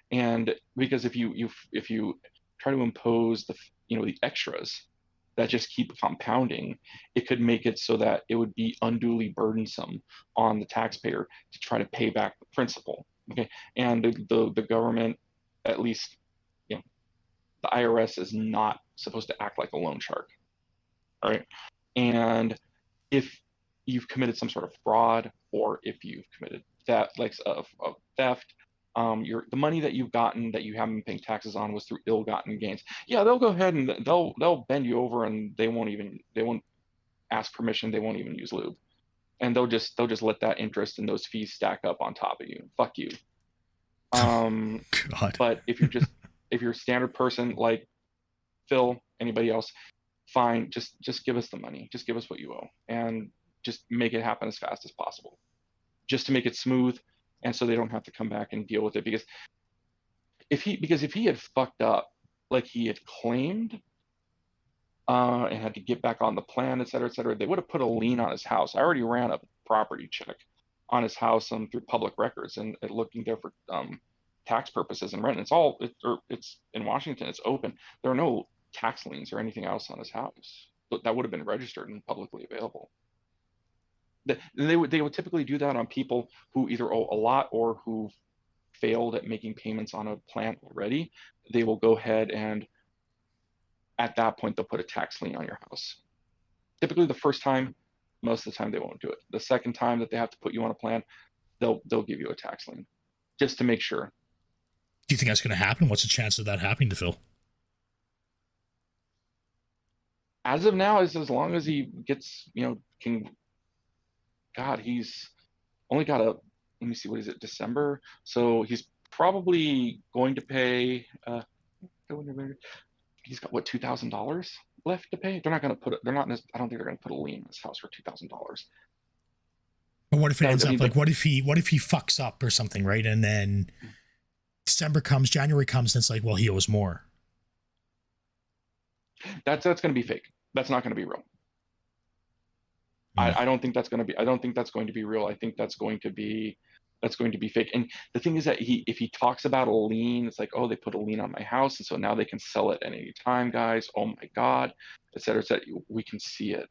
And because if you try to impose the extras that just keep compounding, it could make it so that it would be unduly burdensome on the taxpayer to try to pay back the principal. Okay, and the government, at least, the IRS is not supposed to act like a loan shark. All right, and if you've committed some sort of fraud, or if you've committed theft, like theft, the money that you've gotten that you haven't been paying taxes on was through ill-gotten gains. Yeah, they'll go ahead and they'll bend you over, and they won't ask permission. They won't even use lube, and they'll just let that interest and those fees stack up on top of you. Fuck you. God. But if you're a standard person like Phil, anybody else, fine. Just give us the money. Just give us what you owe, and just make it happen as fast as possible, just to make it smooth. And so they don't have to come back and deal with it, because if he had fucked up like he had claimed and had to get back on the plan, et cetera, they would have put a lien on his house. I already ran a property check on his house through public records and looking there for tax purposes and rent. It's in Washington. It's open. There are no tax liens or anything else on his house, but that would have been registered and publicly available. They would typically do that on people who either owe a lot or who failed at making payments on a plan already. They will go ahead and at that point they'll put a tax lien on your house. Typically the first time, most of the time they won't do it. The second time that they have to put you on a plan, they'll give you a tax lien just to make sure. Do you think that's going to happen? What's the chance of that happening to Phil? as of now, is as long as he gets, he's only got a, let me see, what is it, December? So he's probably going to pay, he's got what, $2,000 left to pay? They're not going to put it, they're not, I don't think they're going to put a lien on his house for $2,000. But what if it ends I up mean, like, what if he fucks up or something, right? And then December comes, January comes, and it's like, well, he owes more. That's going to be fake. That's not going to be real. I don't think that's going to be. I don't think that's going to be real. I think that's going to be fake. And the thing is that if he talks about a lien, it's like, oh, they put a lien on my house, and so now they can sell it at any time, guys. Oh my God, et cetera, et cetera. We can see it,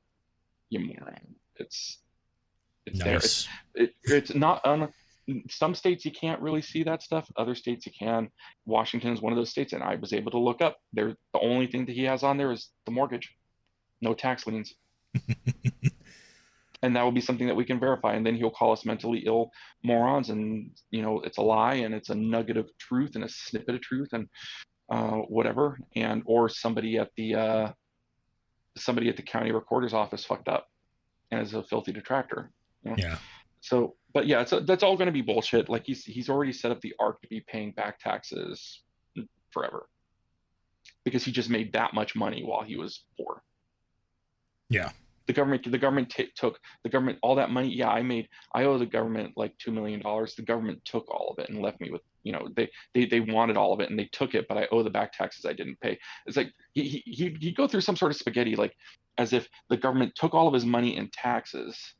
you moron. It's Nice. there. It's not. Some states you can't really see that stuff. Other states you can. Washington is one of those states, and I was able to look up. The only thing that he has on there is the mortgage, no tax liens. And that will be something that we can verify, and then he'll call us mentally ill morons, and it's a lie, and it's a nugget of truth and a snippet of truth, and whatever, and or somebody at the county recorder's office fucked up and is a filthy detractor. Yeah. So, but yeah, that's all going to be bullshit. Like he's already set up the arc to be paying back taxes forever because he just made that much money while he was poor. Yeah. The government took the government all that money. Yeah, I owe the government like $2 million. The government took all of it and left me with, they wanted all of it and they took it, but I owe the back taxes I didn't pay. It's like he'd go through some sort of spaghetti, like as if the government took all of his money in taxes,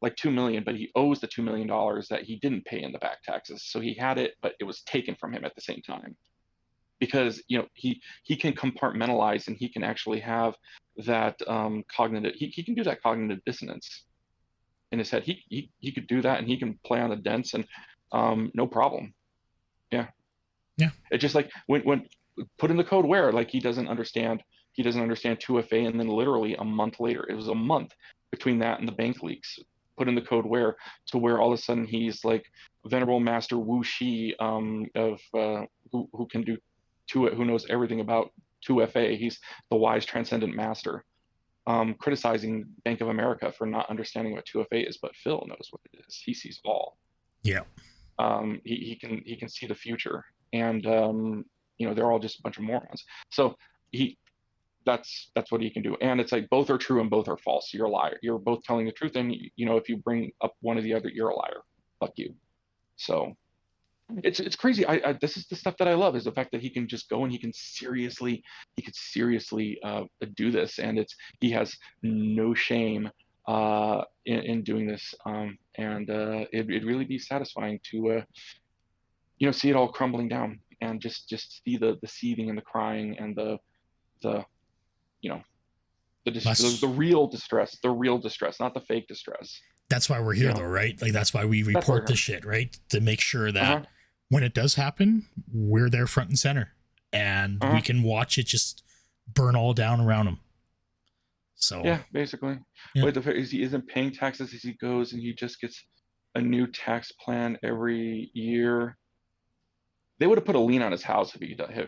like 2 million, but he owes the $2 million that he didn't pay in the back taxes. So he had it, but it was taken from him at the same time. Because he can compartmentalize and he can actually have that cognitive, he can do that cognitive dissonance in his head. He could do that, and he can play on the dents, and no problem. Yeah. It's just like when put in the code where, like, he doesn't understand 2FA, and then literally a month later, it was a month between that and the bank leaks. Put in the code where, to where all of a sudden he's like venerable master Wu Shi of who can do who knows everything about 2FA. He's the wise transcendent master, criticizing Bank of America for not understanding what 2FA is, but Phil knows what it is. He sees all. Yeah. He can see the future, and they're all just a bunch of morons. So that's what he can do. And it's like both are true and both are false. You're a liar. You're both telling the truth, and if you bring up one or the other, you're a liar. Fuck you. So it's crazy. This is the stuff that I love, is the fact that he can just go and he could seriously do this, and he has no shame in doing this, and it'd really be satisfying to see it all crumbling down, and just see the seething and the crying and the real distress, not the fake distress. That's why we're here, though, right? Like, that's why we report this shit, right? To make sure that when it does happen, we're there front and center, and we can watch it just burn all down around him. So yeah, basically. Yeah. But he isn't paying taxes as he goes, and he just gets a new tax plan every year. They would have put a lien on his house if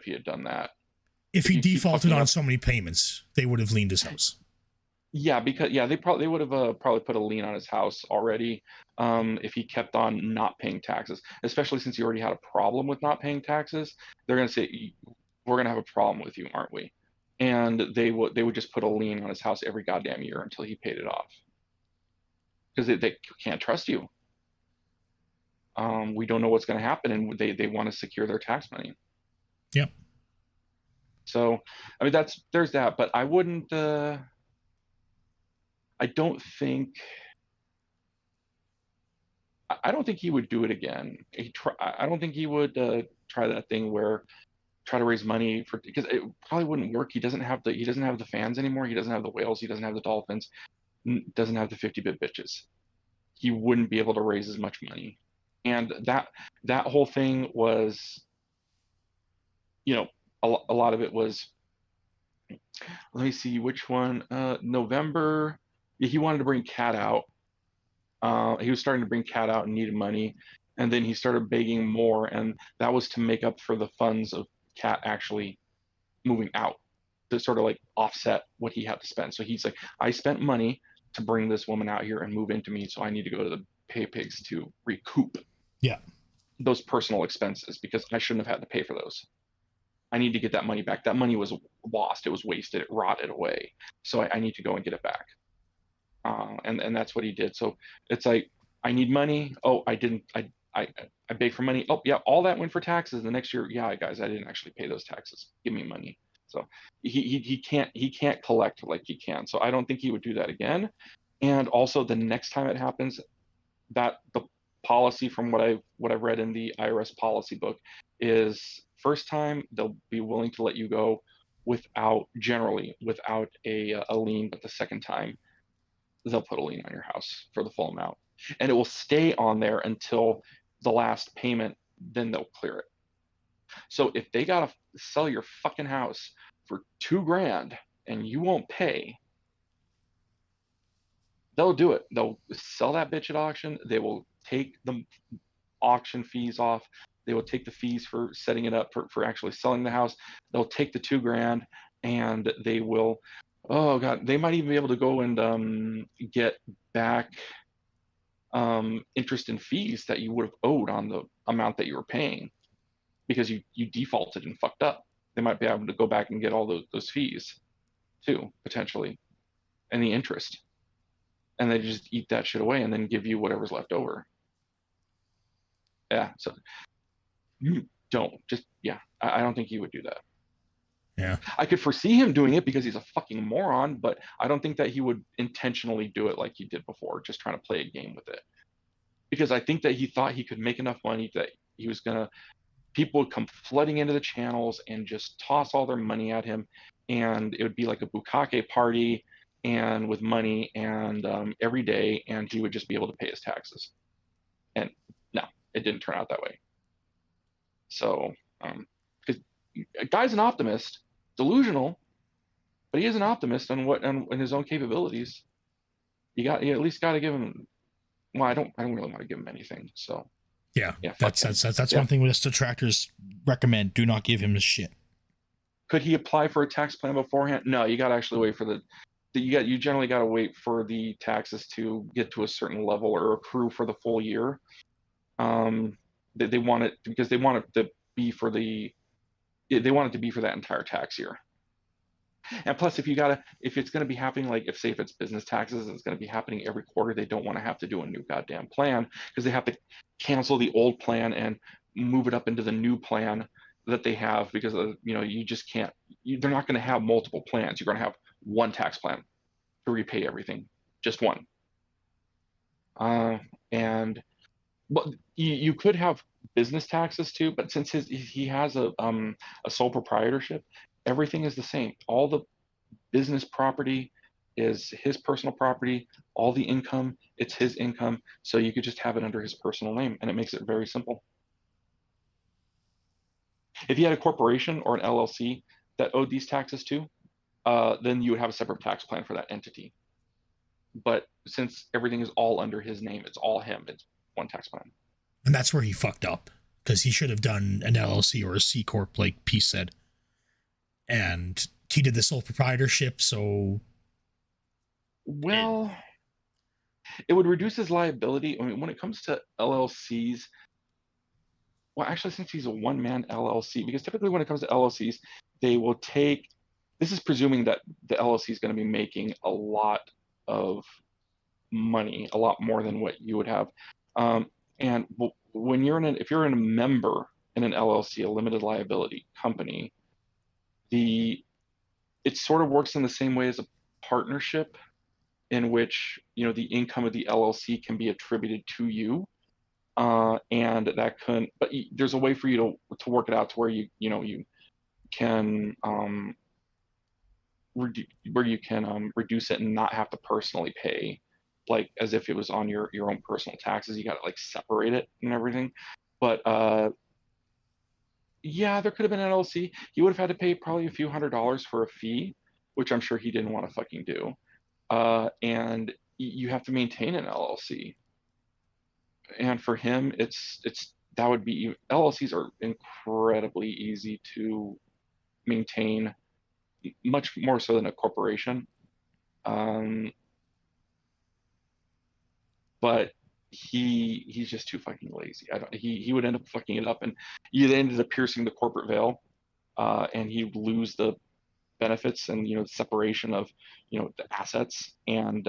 he had done that. If he defaulted on so many payments, they would have liened his house. Yeah, because they would have probably put a lien on his house already, if he kept on not paying taxes. Especially since he already had a problem with not paying taxes, they're gonna say, we're gonna have a problem with you, aren't we? And they would just put a lien on his house every goddamn year until he paid it off, because they can't trust you. We don't know what's going to happen, and they want to secure their tax money. Yep. So, I mean, there's that, but I wouldn't. I don't think he would do it again. I don't think he would try that thing where try to raise money because it probably wouldn't work. He doesn't have the fans anymore. He doesn't have the whales. He doesn't have the dolphins. Doesn't have the 50-bit bitches. He wouldn't be able to raise as much money. And that whole thing was, a lot of it was, let me see which one, November. He wanted to bring Cat out. He was starting to bring Cat out and needed money. And then he started begging more. And that was to make up for the funds of Cat actually moving out. to sort of like offset what he had to spend. So he's like, I spent money to bring this woman out here and move into me, so I need to go to the pay pigs to recoup those personal expenses because I shouldn't have had to pay for those. I need to get that money back. That money was lost. It was wasted. It rotted away. So I need to go and get it back. And that's what he did. So it's like, I need money. Oh, I didn't. I begged for money. Oh yeah, all that went for taxes. The next year, yeah, guys, I didn't actually pay those taxes. Give me money. So he can't collect like he can. So I don't think he would do that again. And also the next time it happens, that the policy from what I've read in the IRS policy book is first time they'll be willing to let you go generally without a lien, but the second time they'll put a lien on your house for the full amount, and it will stay on there until the last payment. Then they'll clear it. So if they gotta sell your fucking house for $2,000 and you won't pay, they'll do it. They'll sell that bitch at auction. They will take the auction fees off. They will take the fees for setting it up for actually selling the house. They'll take the $2,000 and they will, oh God, they might even be able to go and get back interest and fees that you would have owed on the amount that you were paying because you defaulted and fucked up. They might be able to go back and get all those fees too, potentially, and the interest. And they just eat that shit away and then give you whatever's left over. Yeah, so you don't just, yeah, I don't think he would do that. Yeah. I could foresee him doing it because he's a fucking moron, but I don't think that he would intentionally do it like he did before, just trying to play a game with it. Because I think that he thought he could make enough money that he was gonna, people would come flooding into the channels and just toss all their money at him, and it would be like a bukkake party and with money and every day, and he would just be able to pay his taxes. And no, it didn't turn out that way. So, because a guy's an optimist, delusional, but he is an optimist on his own capabilities. You at least got to give him. Well, I don't really want to give him anything. So, yeah, that's one thing with detractors recommend: do not give him his shit. Could he apply for a tax plan beforehand? No, you got to actually wait for you generally got to wait for the taxes to get to a certain level or accrue for the full year. They want it because they want it to be for that entire tax year. And plus, if it's going to be happening, like if it's business taxes, it's going to be happening every quarter, they don't want to have to do a new goddamn plan because they have to cancel the old plan and move it up into the new plan that they have because you just can't. They're not going to have multiple plans. You're going to have one tax plan to repay everything, just one. And but you could have business taxes too, but since he has a sole proprietorship, everything is the same. All the business property is his personal property. All the income, it's his income. So you could just have it under his personal name, and it makes it very simple. If you had a corporation or an LLC that owed these taxes to, then you would have a separate tax plan for that entity. But since everything is all under his name, it's all him. It's one tax plan. And that's where he fucked up, because he should have done an LLC or a C Corp, like Peace said. And he did the sole proprietorship, so... Well, it would reduce his liability. I mean, when it comes to LLCs, well, actually, since he's a one-man LLC, because typically when it comes to LLCs, they will take... This is presuming that the LLC is going to be making a lot of money, a lot more than what you would have. And when if you're a member in an LLC, a limited liability company, it sort of works in the same way as a partnership, in which the income of the LLC can be attributed to you, and that can. But there's a way for you to work it out to where you can reduce it and not have to personally pay, like as if it was on your own personal taxes. You got to like separate it and everything. But yeah, there could have been an LLC. He would have had to pay probably a few $100s for a fee, which I'm sure he didn't want to fucking do. And you have to maintain an LLC. And for him, that would be, LLCs are incredibly easy to maintain. much more so than a corporation. But he's just too fucking lazy. He would end up fucking it up, and he ended up piercing the corporate veil, and he'd lose the benefits and the separation of the assets, and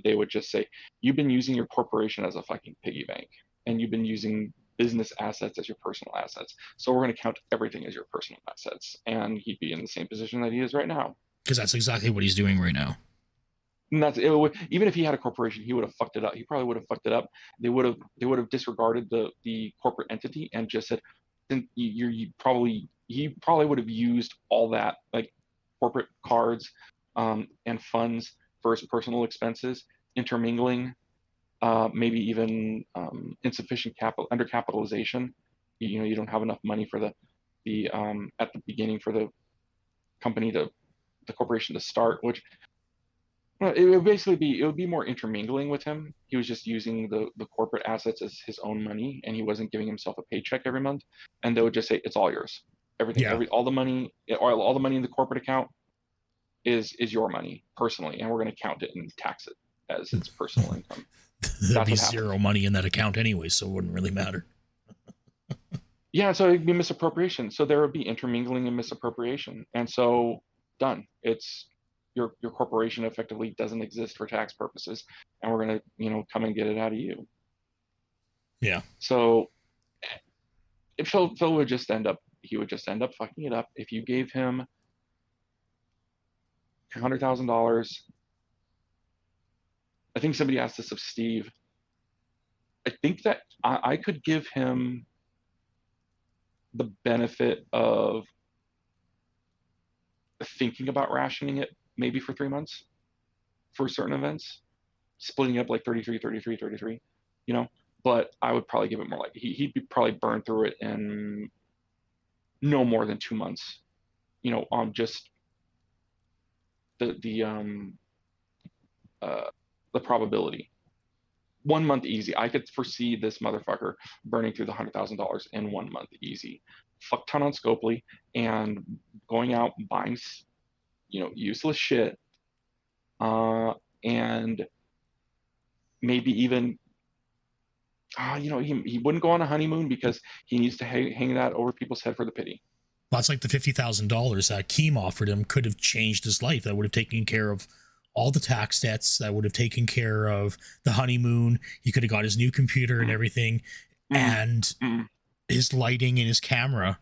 they would just say, you've been using your corporation as a fucking piggy bank, and you've been using business assets as your personal assets, so we're going to count everything as your personal assets. And he'd be in the same position that he is right now, because that's exactly what he's doing right now. and even if he had a corporation, he would have fucked it up. He probably would have fucked it up. They would have disregarded the corporate entity and just said, then he probably would have used all that, like, corporate cards and funds for his personal expenses, intermingling, maybe even insufficient capital, undercapitalization. You don't have enough money for the at the beginning for the corporation to start, which it would be more intermingling with him. He was just using the corporate assets as his own money, and he wasn't giving himself a paycheck every month. And they would just say, it's all yours. Everything, all the money in the corporate account is your money personally, and we're going to count it and tax it as its personal income. There'd be zero money in that account anyway, so it wouldn't really matter. Yeah, so it'd be misappropriation. So there would be intermingling and misappropriation, and so done. It's your corporation effectively doesn't exist for tax purposes, and we're going to come and get it out of you. Yeah. So if Phil would just end up fucking it up if you gave him $100,000. I think somebody asked this of Steve. I think that I could give him the benefit of thinking about rationing it maybe for 3 months for certain events, splitting up like 33, 33, 33, but I would probably give it more, like he'd be probably burned through it in no more than 2 months, on just the probability. 1 month easy. I could foresee this motherfucker burning through the $100,000 in 1 month easy. Fuck ton on Scopely and going out and buying useless shit, and maybe even he wouldn't go on a honeymoon because he needs to hang that over people's head for the pity. Well, that's like the $50,000 that Keem offered him could have changed his life. That would have taken care of all the tax debts. That would have taken care of the honeymoon. He could have got his new computer and everything, and his lighting and his camera,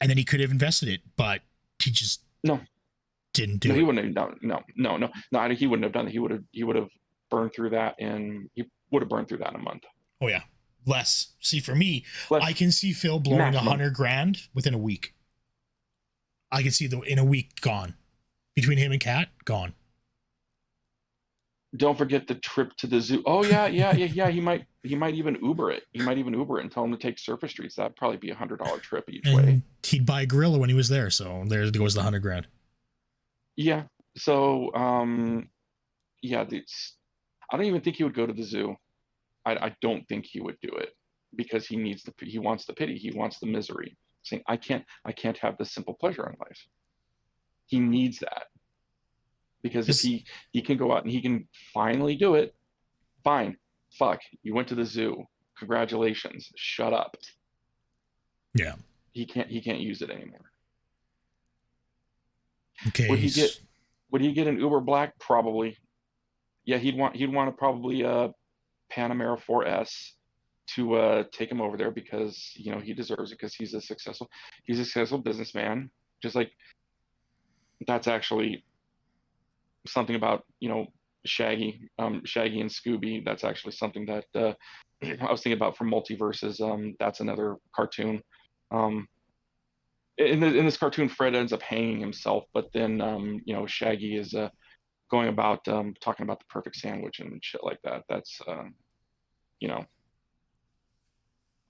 and then he could have invested it. But he just didn't do it. He wouldn't have done. No. He wouldn't have done it. He would have burned through that in a month. Oh yeah, less. See, for me, I can see Phil blowing $100,000 within a week. I can see in a week gone. Between him and Kat, gone. Don't forget the trip to the zoo. Oh yeah. He might even Uber it. He might even Uber it and tell him to take surface streets. That'd probably be $100 trip each way. He'd buy a gorilla when he was there. So there goes the $100,000. Yeah. So yeah, I don't even think he would go to the zoo. I don't think he would do it because he wants the pity. He wants the misery. Saying, I can't have this simple pleasure in life. He needs that. Because if he can go out and he can finally do it, fine. Fuck, you went to the zoo. Congratulations. Shut up. Yeah. He can't use it anymore. Okay. Would he get an Uber Black? Probably. Yeah, he'd want to probably Panamera 4S to take him over there because he deserves it because he's a successful businessman. Just like that's actually something about Shaggy and Scooby. That's actually something that I was thinking about from Multiverses. That's another cartoon. In this cartoon, Fred ends up hanging himself, but then Shaggy is going about talking about the perfect sandwich and shit like that. That's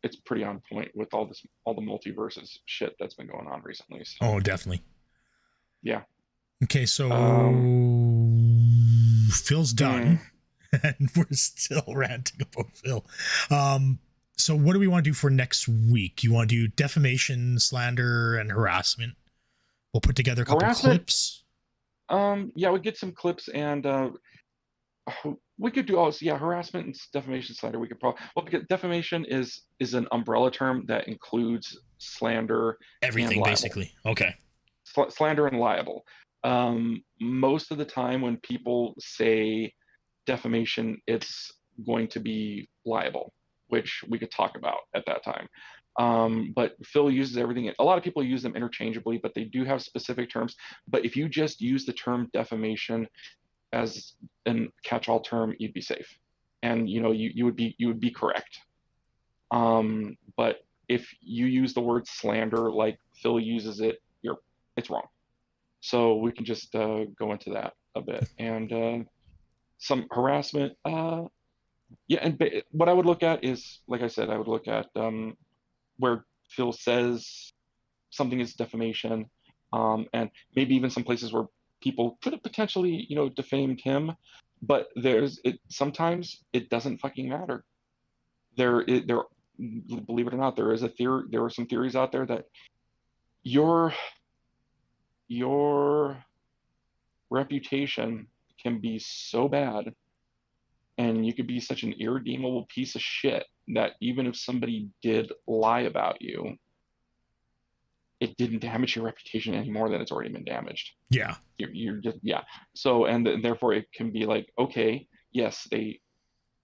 it's pretty on point with all the Multiverses shit that's been going on recently. So. Oh, definitely. Yeah. Okay, so Phil's done, and we're still ranting about Phil. So what do we want to do for next week? You want to do defamation, slander, and harassment? We'll put together a couple Harassment. clips. Yeah, we get some clips, and we could do also, yeah, harassment and defamation, slander. We could probably, well, because defamation is an umbrella term that includes slander and Everything, libel. basically. Okay. Slander and libel. Most of the time when people say defamation, it's going to be libel, which we could talk about at that time. But Phil uses everything. A lot of people use them interchangeably, but they do have specific terms. But if you just use the term defamation as a catch-all term, you'd be safe, and you would be correct. But if you use the word slander like Phil uses it, it's wrong. So we can just go into that a bit, and some harassment. Yeah, and what I would look at is, like I said, I would look at where Phil says something is defamation, and maybe even some places where people could have potentially, defamed him, but sometimes it doesn't fucking matter. Believe it or not, there are some theories out there that your reputation can be so bad, and you could be such an irredeemable piece of shit that even if somebody did lie about you, it didn't damage your reputation any more than it's already been damaged. Yeah. You're just, yeah. So, and therefore it can be like, okay, yes, they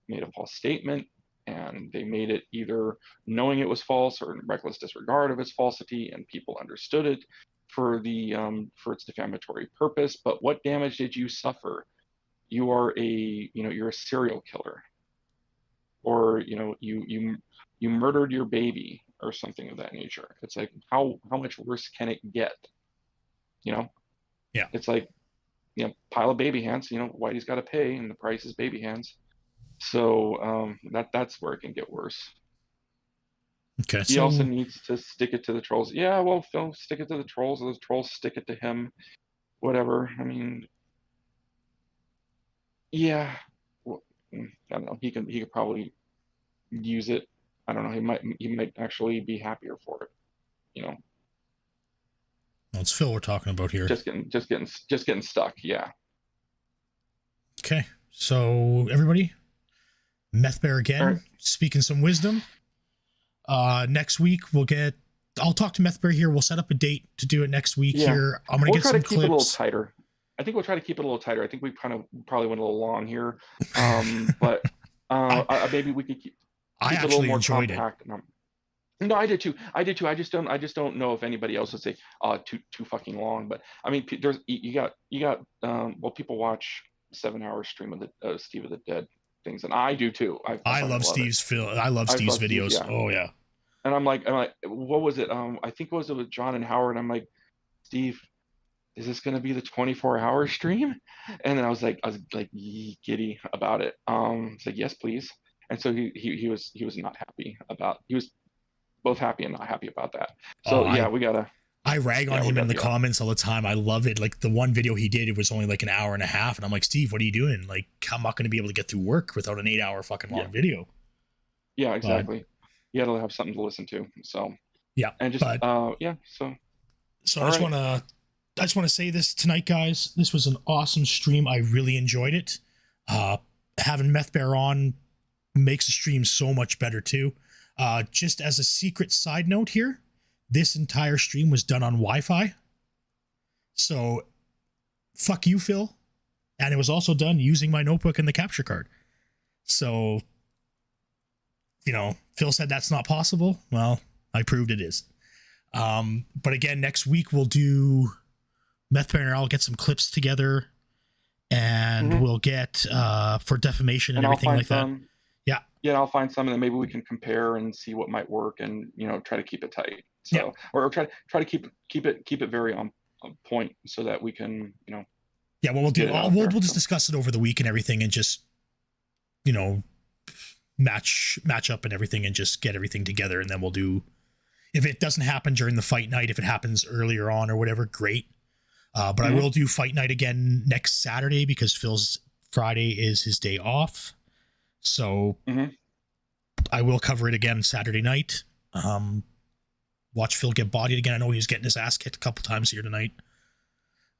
made a false statement, and they made it either knowing it was false or in reckless disregard of its falsity, and people understood it for its defamatory purpose. But what damage did you suffer? You are you're a serial killer, or you murdered your baby or something of that nature. It's like, how much worse can it get? Yeah. It's like, pile of baby hands. Whitey's got to pay, and the price is baby hands. So that's where it can get worse. Okay. He also needs to stick it to the trolls. Yeah, well, Phil, stick it to the trolls, or the trolls stick it to him. Whatever. I mean, yeah. Well, I don't know. He could probably use it. I don't know. He might actually be happier for it. Well, it's Phil we're talking about here. Just getting stuck. Yeah. Okay. So everybody, Meth Bear again, right, speaking some wisdom. Next week I'll talk to Meth Bear here. We'll set up a date to do it next week here. I'm going to get some clips. We'll try to keep it a little tighter. I think we'll try to keep it a little tighter. I think we kind of probably went a little long here. But maybe we could keep I actually a little more enjoyed compact. No, I did too. I just don't know if anybody else would say too fucking long. But I mean, there's you got people watch 7-hour stream of the Steve of the Dead things, and I do too. I love Steve's videos. Steve, yeah. Oh yeah. And I'm like, what was it? I think it was with John and Howard. I'm like, Steve, is this going to be the 24-hour stream? And then I was like giddy about it. It's like, yes, please. And so he was not happy about. He was both happy and not happy about that. So we gotta. I rag on him in the comments all the time. I love it. Like the one video he did, it was only like an hour and a half, and I'm like, Steve, what are you doing? Like, I'm not going to be able to get through work without an 8-hour fucking long video. Yeah, exactly. You got to have something to listen to. So yeah, and just So I just want to say this tonight, guys. This was an awesome stream. I really enjoyed it. Having Meth Bear on makes the stream so much better too. Just as a secret side note here, this entire stream was done on Wi-Fi. So fuck you, Phil. And it was also done using my notebook and the capture card. So, Phil said that's not possible. Well, I proved it is. But again, next week we'll do Meth Bear and I'll get some clips together, and we'll get for defamation and everything like that. Yeah, I'll find some, and then maybe we can compare and see what might work, and try to keep it tight. So, or try to keep it very on point, so that we can Yeah, what we'll do, we'll just discuss it over the week and everything, and just match up and everything, and just get everything together, and then we'll do. If it doesn't happen during the fight night, if it happens earlier on or whatever, great. But I will do fight night again next Saturday, because Phil's Friday is his day off. So I will cover it again Saturday night. watch Phil get bodied again. I know he was getting his ass kicked a couple times here tonight.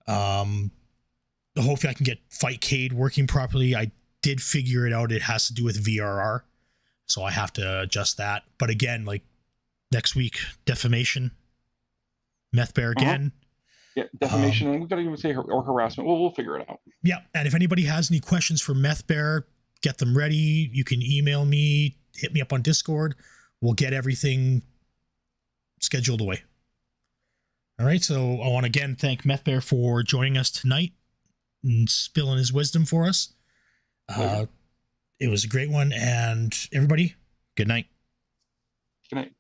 Hopefully I can get Fightcade working properly. I did figure it out. It has to do with VRR, so I have to adjust that. But again, like next week, Defamation, Meth Bear again. Yeah, Defamation, and we've got to even say or Harassment. We'll figure it out. Yeah, and if anybody has any questions for Meth Bear, get them ready. You can email me, hit me up on Discord. We'll get everything scheduled away. All right, so I want to again thank Meth Bear for joining us tonight and spilling his wisdom for us. It was a great one, and everybody, good night. Good night.